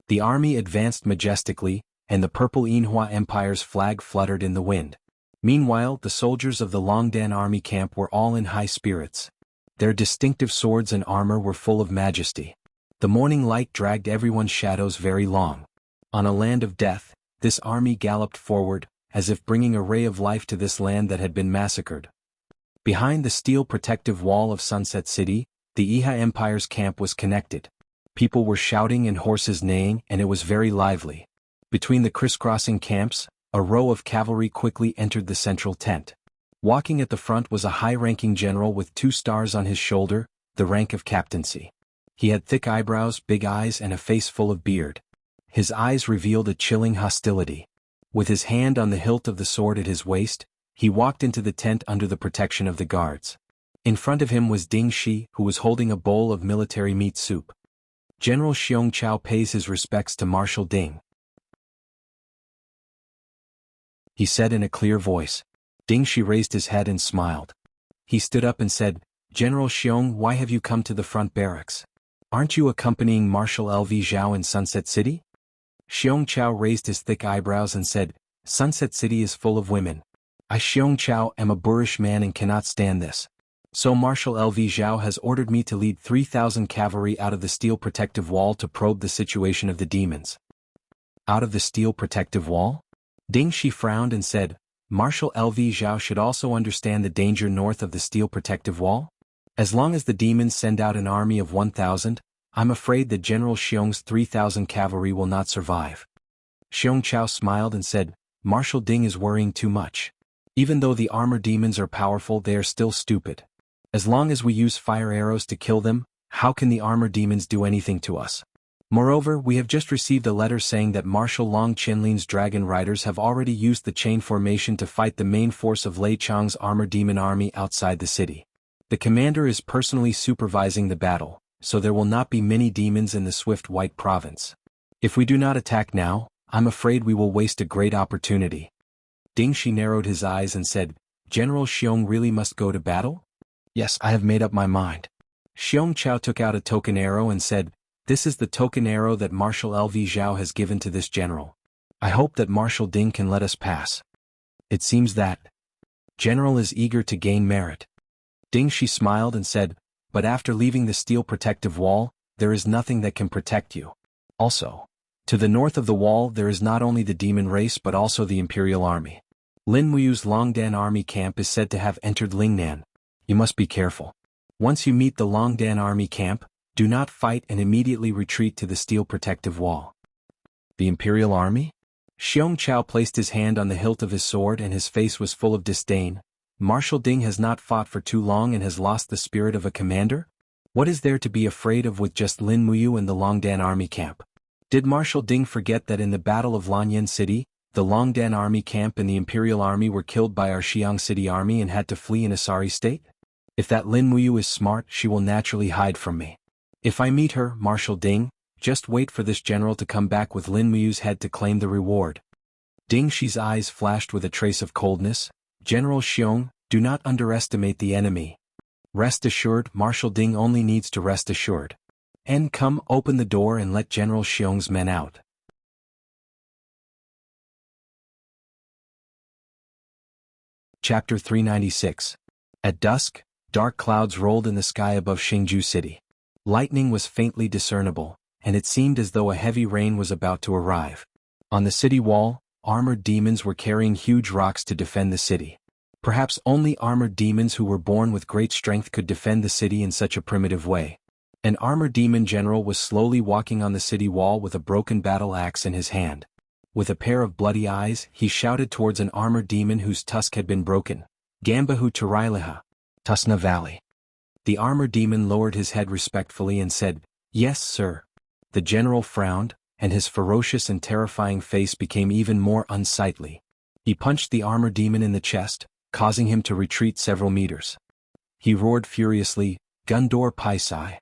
The army advanced majestically, and the purple Yinhua Empire's flag fluttered in the wind. Meanwhile, the soldiers of the Longdan army camp were all in high spirits. Their distinctive swords and armor were full of majesty. The morning light dragged everyone's shadows very long. On a land of death, this army galloped forward, as if bringing a ray of life to this land that had been massacred. Behind the steel protective wall of Sunset City, the Iha Empire's camp was connected. People were shouting and horses neighing, and it was very lively. Between the crisscrossing camps, a row of cavalry quickly entered the central tent. Walking at the front was a high-ranking general with 2 stars on his shoulder, the rank of captaincy. He had thick eyebrows, big eyes, and a face full of beard. His eyes revealed a chilling hostility. With his hand on the hilt of the sword at his waist, he walked into the tent under the protection of the guards. In front of him was Ding Shi, who was holding a bowl of military meat soup. General Xiong Chao pays his respects to Marshal Ding, he said in a clear voice. Ding Shi raised his head and smiled. He stood up and said, General Xiong, why have you come to the front barracks? Aren't you accompanying Marshal L.V. Zhao in Sunset City? Xiong Chao raised his thick eyebrows and said, Sunset City is full of women. I Xiong Chao am a boorish man and cannot stand this. So Marshal L.V. Zhao has ordered me to lead 3,000 cavalry out of the steel protective wall to probe the situation of the demons. Out of the steel protective wall? Ding Shi frowned and said, Marshal L.V. Zhao should also understand the danger north of the steel protective wall. As long as the demons send out an army of 1,000, I'm afraid that General Xiong's 3,000 cavalry will not survive. Xiong Chao smiled and said, Marshal Ding is worrying too much. Even though the armor demons are powerful, they are still stupid. As long as we use fire arrows to kill them, how can the armor demons do anything to us? Moreover, we have just received a letter saying that Marshal Long Qinlin's dragon riders have already used the chain formation to fight the main force of Lei Chang's armor demon army outside the city. The commander is personally supervising the battle, so there will not be many demons in the Swift White province. If we do not attack now, I'm afraid we will waste a great opportunity. Ding Shi narrowed his eyes and said, General Xiong really must go to battle? Yes, I have made up my mind. Xiong Chao took out a token arrow and said, This is the token arrow that Marshal L.V. Zhao has given to this general. I hope that Marshal Ding can let us pass. It seems that General is eager to gain merit. Ding Shi smiled and said, But after leaving the steel protective wall, there is nothing that can protect you. Also, to the north of the wall there is not only the demon race but also the Imperial Army. Lin Muyu's Longdan Army camp is said to have entered Lingnan. You must be careful. Once you meet the Longdan Army camp, do not fight and immediately retreat to the steel protective wall. The Imperial Army? Xiong Chao placed his hand on the hilt of his sword and his face was full of disdain. Marshal Ding has not fought for too long and has lost the spirit of a commander? What is there to be afraid of with just Lin Muyu and the Longdan Army camp? Did Marshal Ding forget that in the Battle of Lanyan City, the Longdan Army camp and the Imperial Army were killed by our Xiang City Army and had to flee in a sorry state? If that Lin Muyu is smart, she will naturally hide from me. If I meet her, Marshal Ding, just wait for this general to come back with Lin Muyu's head to claim the reward. Ding Shi's eyes flashed with a trace of coldness. General Xiong, do not underestimate the enemy. Rest assured, Marshal Ding only needs to rest assured. And come, open the door and let General Xiong's men out. Chapter 396. At dusk, dark clouds rolled in the sky above Xingju City. Lightning was faintly discernible, and it seemed as though a heavy rain was about to arrive. On the city wall, armored demons were carrying huge rocks to defend the city. Perhaps only armored demons who were born with great strength could defend the city in such a primitive way. An armored demon general was slowly walking on the city wall with a broken battle axe in his hand. With a pair of bloody eyes, he shouted towards an armored demon whose tusk had been broken, Gambahu Turailaha, Tusna Valley. The armored demon lowered his head respectfully and said, Yes, sir. The general frowned, and his ferocious and terrifying face became even more unsightly. He punched the armored demon in the chest, causing him to retreat several meters. He roared furiously, Gundor Paisai.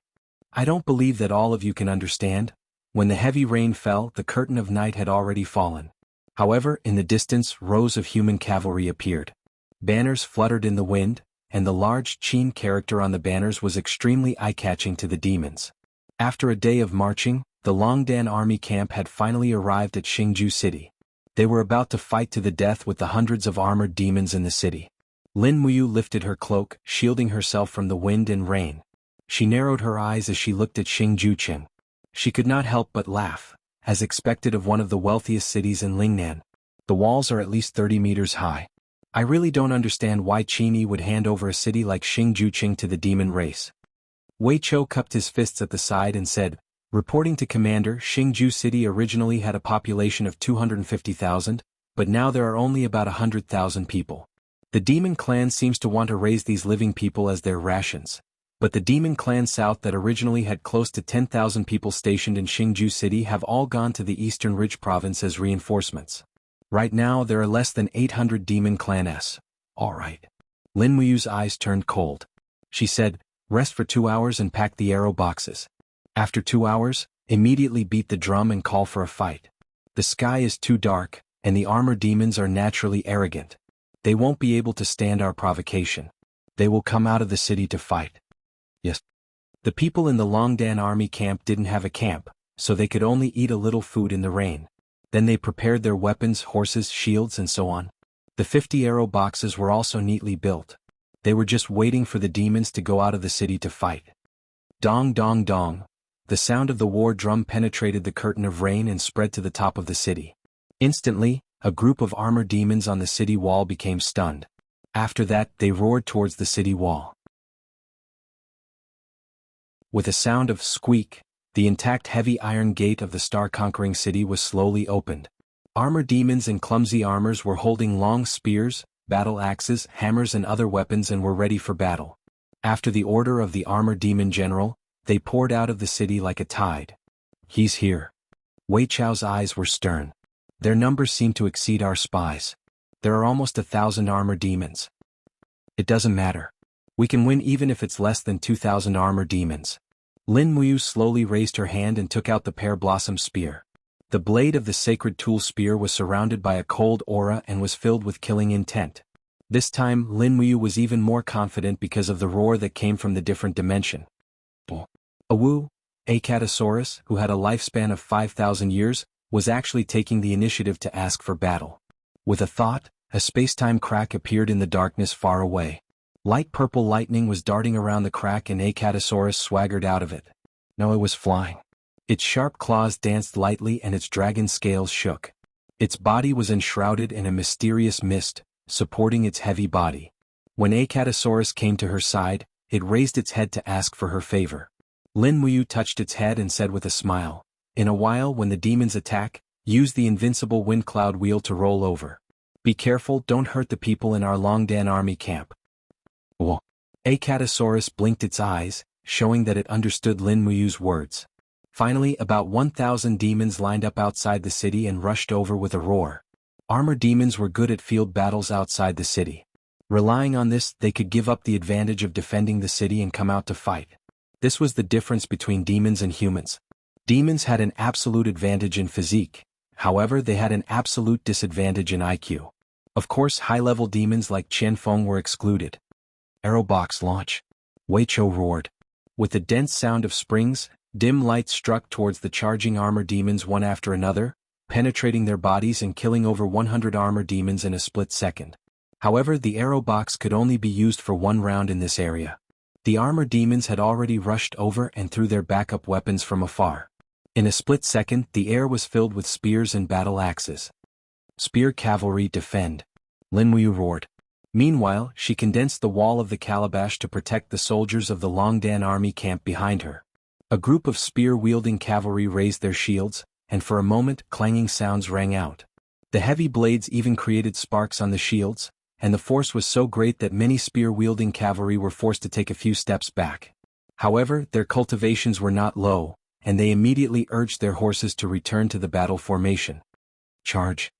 I don't believe that all of you can understand. When the heavy rain fell, the curtain of night had already fallen. However, in the distance, rows of human cavalry appeared. Banners fluttered in the wind, and the large Qin character on the banners was extremely eye-catching to the demons. After a day of marching, the Longdan army camp had finally arrived at Xingju City. They were about to fight to the death with the hundreds of armored demons in the city. Lin Muyu lifted her cloak, shielding herself from the wind and rain. She narrowed her eyes as she looked at Xingju Qing. She could not help but laugh, as expected of one of the wealthiest cities in Lingnan. The walls are at least 30 meters high. I really don't understand why Qini would hand over a city like Xingju Qing to the demon race. Wei Chou cupped his fists at the side and said, Reporting to Commander, Xingju City originally had a population of 250,000, but now there are only about 100,000 people. The demon clan seems to want to raise these living people as their rations. But the demon clan south that originally had close to 10,000 people stationed in Xingju City have all gone to the Eastern Ridge province as reinforcements. Right now there are less than 800 demon clans. All right. Lin Muyu's eyes turned cold. She said, Rest for 2 hours and pack the arrow boxes. After 2 hours, immediately beat the drum and call for a fight. The sky is too dark, and the armored demons are naturally arrogant. They won't be able to stand our provocation. They will come out of the city to fight. Yes. The people in the Longdan army camp didn't have a camp, so they could only eat a little food in the rain. Then they prepared their weapons, horses, shields, and so on. The 50 arrow boxes were also neatly built. They were just waiting for the demons to go out of the city to fight. Dong dong dong. The sound of the war drum penetrated the curtain of rain and spread to the top of the city. Instantly, a group of armored demons on the city wall became stunned. After that, they roared towards the city wall. With a sound of squeak, the intact heavy iron gate of the star-conquering city was slowly opened. Armored demons in clumsy armors were holding long spears, battle axes, hammers and other weapons and were ready for battle. After the order of the armored demon general, they poured out of the city like a tide. He's here. Wei Chao's eyes were stern. Their numbers seem to exceed our spies. There are almost 1,000 armored demons. It doesn't matter. We can win even if it's less than 2,000 armored demons. Lin Muyu slowly raised her hand and took out the pear blossom spear. The blade of the sacred tool spear was surrounded by a cold aura and was filled with killing intent. This time Lin Muyu was even more confident because of the roar that came from the different dimension. Awu, a Catasaurus, who had a lifespan of 5,000 years, was actually taking the initiative to ask for battle. With a thought, a space-time crack appeared in the darkness far away. Light purple lightning was darting around the crack and Acatosaurus swaggered out of it. No, it was flying. Its sharp claws danced lightly and its dragon scales shook. Its body was enshrouded in a mysterious mist, supporting its heavy body. When Acatosaurus came to her side, it raised its head to ask for her favor. Lin Muyu touched its head and said with a smile, "In a while when the demons attack, use the invincible wind cloud wheel to roll over. Be careful, don't hurt the people in our Longdan army camp." Acatosaurus blinked its eyes, showing that it understood Lin Muyu's words. Finally, about 1,000 demons lined up outside the city and rushed over with a roar. Armored demons were good at field battles outside the city. Relying on this, they could give up the advantage of defending the city and come out to fight. This was the difference between demons and humans. Demons had an absolute advantage in physique, however they had an absolute disadvantage in IQ. Of course, high-level demons like Qian Feng were excluded. Arrow box launch. Wei Chou roared. With the dense sound of springs, dim lights struck towards the charging armor demons one after another, penetrating their bodies and killing over 100 armor demons in a split second. However, the arrow box could only be used for one round in this area. The armor demons had already rushed over and threw their backup weapons from afar. In a split second, the air was filled with spears and battle axes. Spear cavalry defend. Lin Muyu roared. Meanwhile, she condensed the wall of the calabash to protect the soldiers of the Longdan army camp behind her. A group of spear-wielding cavalry raised their shields, and for a moment clanging sounds rang out. The heavy blades even created sparks on the shields, and the force was so great that many spear-wielding cavalry were forced to take a few steps back. However, their cultivations were not low, and they immediately urged their horses to return to the battle formation. Charge.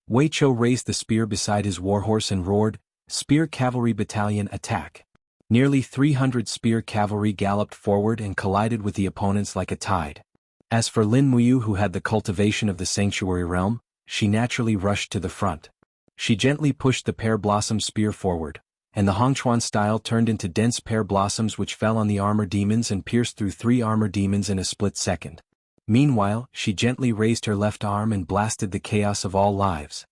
Wei Chou raised the spear beside his warhorse and roared, "Spear Cavalry Battalion attack!" Nearly 300 spear cavalry galloped forward and collided with the opponents like a tide. As for Lin Muyu, who had the cultivation of the sanctuary realm, she naturally rushed to the front. She gently pushed the pear blossom spear forward, and the Hongchuan style turned into dense pear blossoms which fell on the armor demons and pierced through 3 armor demons in a split second. Meanwhile, she gently raised her left arm and blasted the chaos of all lives.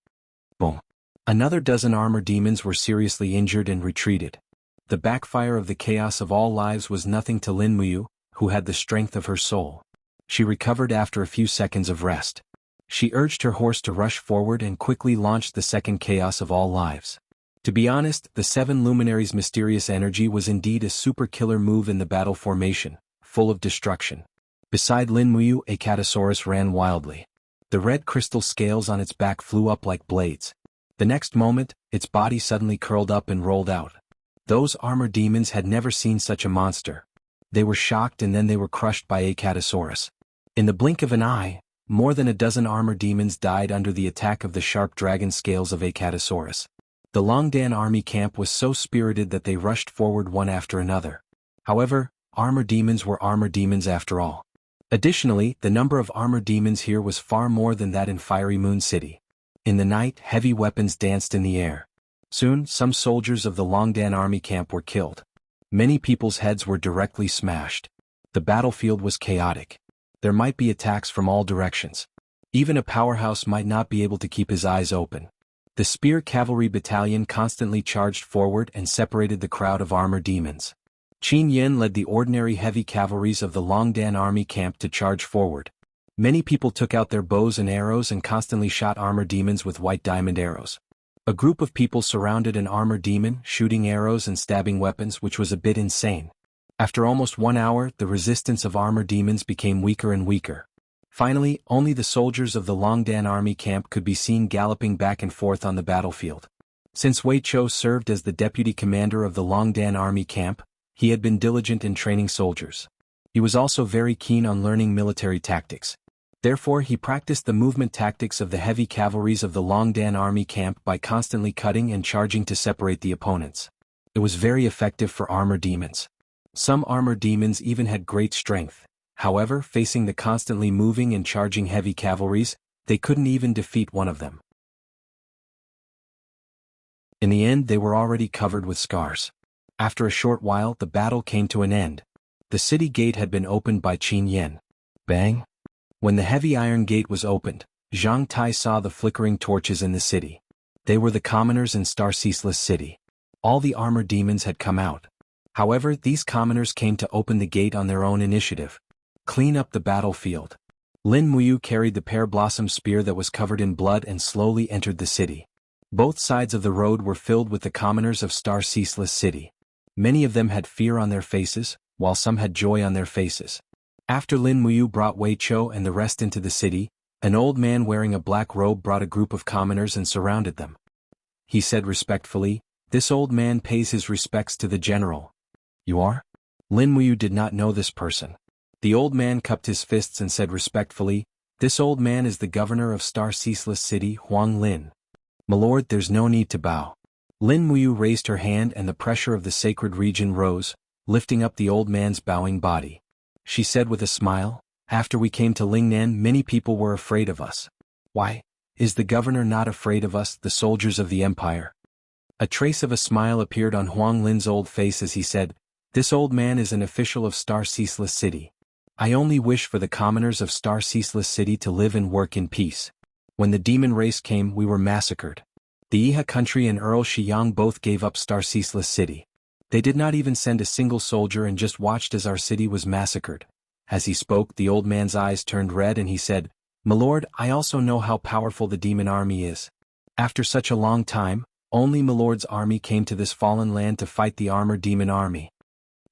Boom. Another dozen armor demons were seriously injured and retreated. The backfire of the chaos of all lives was nothing to Lin Muyu, who had the strength of her soul. She recovered after a few seconds of rest. She urged her horse to rush forward and quickly launched the second chaos of all lives. To be honest, the 7 luminaries' mysterious energy was indeed a super killer move in the battle formation, full of destruction. Beside Lin Muyu, a Catasaurus ran wildly. The red crystal scales on its back flew up like blades. The next moment, its body suddenly curled up and rolled out. Those armor demons had never seen such a monster. They were shocked and then they were crushed by a Catasaurus. In the blink of an eye, more than a dozen armor demons died under the attack of the sharp dragon scales of a Catasaurus. The Longdan army camp was so spirited that they rushed forward one after another. However, armor demons were armor demons after all. Additionally, the number of armor demons here was far more than that in Fiery Moon City. In the night, heavy weapons danced in the air. Soon, some soldiers of the Longdan army camp were killed. Many people's heads were directly smashed. The battlefield was chaotic. There might be attacks from all directions. Even a powerhouse might not be able to keep his eyes open. The spear cavalry battalion constantly charged forward and separated the crowd of armor demons. Qin Yin led the ordinary heavy cavalries of the Longdan army camp to charge forward. Many people took out their bows and arrows and constantly shot armor demons with white diamond arrows. A group of people surrounded an armor demon, shooting arrows and stabbing weapons, which was a bit insane. After almost 1 hour, the resistance of armor demons became weaker and weaker. Finally, only the soldiers of the Longdan army camp could be seen galloping back and forth on the battlefield. Since Wei Chou served as the deputy commander of the Longdan army camp, he had been diligent in training soldiers. He was also very keen on learning military tactics. Therefore, he practiced the movement tactics of the heavy cavalries of the Longdan army camp by constantly cutting and charging to separate the opponents. It was very effective for armor demons. Some armor demons even had great strength. However, facing the constantly moving and charging heavy cavalries, they couldn't even defeat one of them. In the end, they were already covered with scars. After a short while, the battle came to an end. The city gate had been opened by Qin Yin. Bang! When the heavy iron gate was opened, Zhang Tai saw the flickering torches in the city. They were the commoners in Star Ceaseless City. All the armor demons had come out. However, these commoners came to open the gate on their own initiative. Clean up the battlefield. Lin Muyu carried the pear blossom spear that was covered in blood and slowly entered the city. Both sides of the road were filled with the commoners of Star Ceaseless City. Many of them had fear on their faces, while some had joy on their faces. After Lin Muyu brought Wei Chou and the rest into the city, an old man wearing a black robe brought a group of commoners and surrounded them. He said respectfully, "This old man pays his respects to the general." "You are?" Lin Muyu did not know this person. The old man cupped his fists and said respectfully, "This old man is the governor of Star Ceaseless City, Huang Lin." "My lord, there's no need to bow." Lin Muyu raised her hand and the pressure of the sacred region rose, lifting up the old man's bowing body. She said with a smile, "After we came to Lingnan, many people were afraid of us. Why? Is the governor not afraid of us, the soldiers of the empire?" A trace of a smile appeared on Huang Lin's old face as he said, "This old man is an official of Star Ceaseless City. I only wish for the commoners of Star Ceaseless City to live and work in peace. When the demon race came, we were massacred. The Iha country and Earl Shiyang both gave up Star Ceaseless City. They did not even send a single soldier and just watched as our city was massacred." As he spoke, the old man's eyes turned red and he said, "My lord, I also know how powerful the demon army is. After such a long time, only my lord's army came to this fallen land to fight the armor demon army."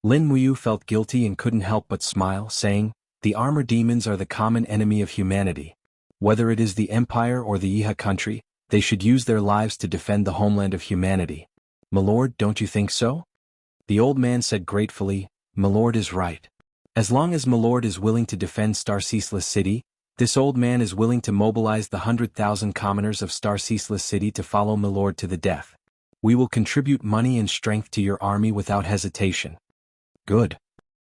Lin Muyu felt guilty and couldn't help but smile, saying, "The armor demons are the common enemy of humanity. Whether it is the empire or the Iha country, they should use their lives to defend the homeland of humanity. My lord, don't you think so?" The old man said gratefully, "My lord is right. As long as my lord is willing to defend Star Ceaseless City, this old man is willing to mobilize the 100,000 commoners of Star Ceaseless City to follow my lord to the death. We will contribute money and strength to your army without hesitation." "Good."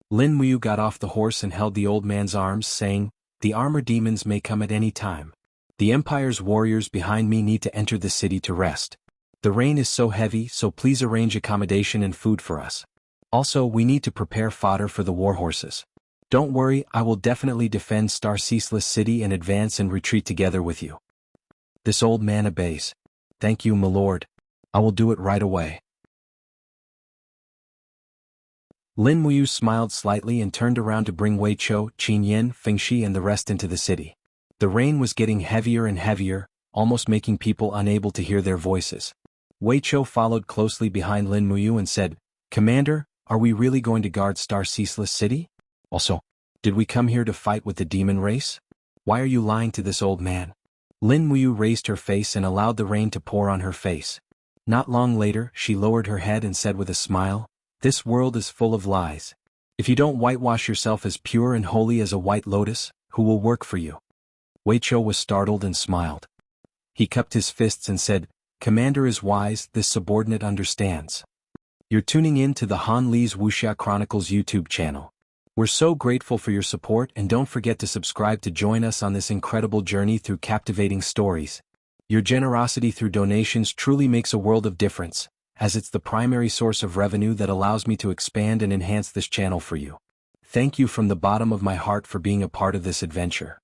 Lin Muyu got off the horse and held the old man's arms, saying, "The armor demons may come at any time. The Empire's warriors behind me need to enter the city to rest. The rain is so heavy, so please arrange accommodation and food for us. Also, we need to prepare fodder for the war horses. Don't worry, I will definitely defend Star Ceaseless City and advance and retreat together with you." This old man obeys. "Thank you, my lord. I will do it right away." Lin Muyu smiled slightly and turned around to bring Wei Chou, Qin Yin, Fengxi and the rest into the city. The rain was getting heavier and heavier, almost making people unable to hear their voices. Wei Chou followed closely behind Lin Muyu and said, "Commander, are we really going to guard Star Ceaseless City? Also, did we come here to fight with the demon race? Why are you lying to this old man?" Lin Muyu raised her face and allowed the rain to pour on her face. Not long later, she lowered her head and said with a smile, "This world is full of lies. If you don't whitewash yourself as pure and holy as a white lotus, who will work for you?" Wei Chou was startled and smiled. He cupped his fists and said, "Commander is wise, this subordinate understands." You're tuning in to the Han Li's Wuxia Chronicles YouTube channel. We're so grateful for your support and don't forget to subscribe to join us on this incredible journey through captivating stories. Your generosity through donations truly makes a world of difference, as it's the primary source of revenue that allows me to expand and enhance this channel for you. Thank you from the bottom of my heart for being a part of this adventure.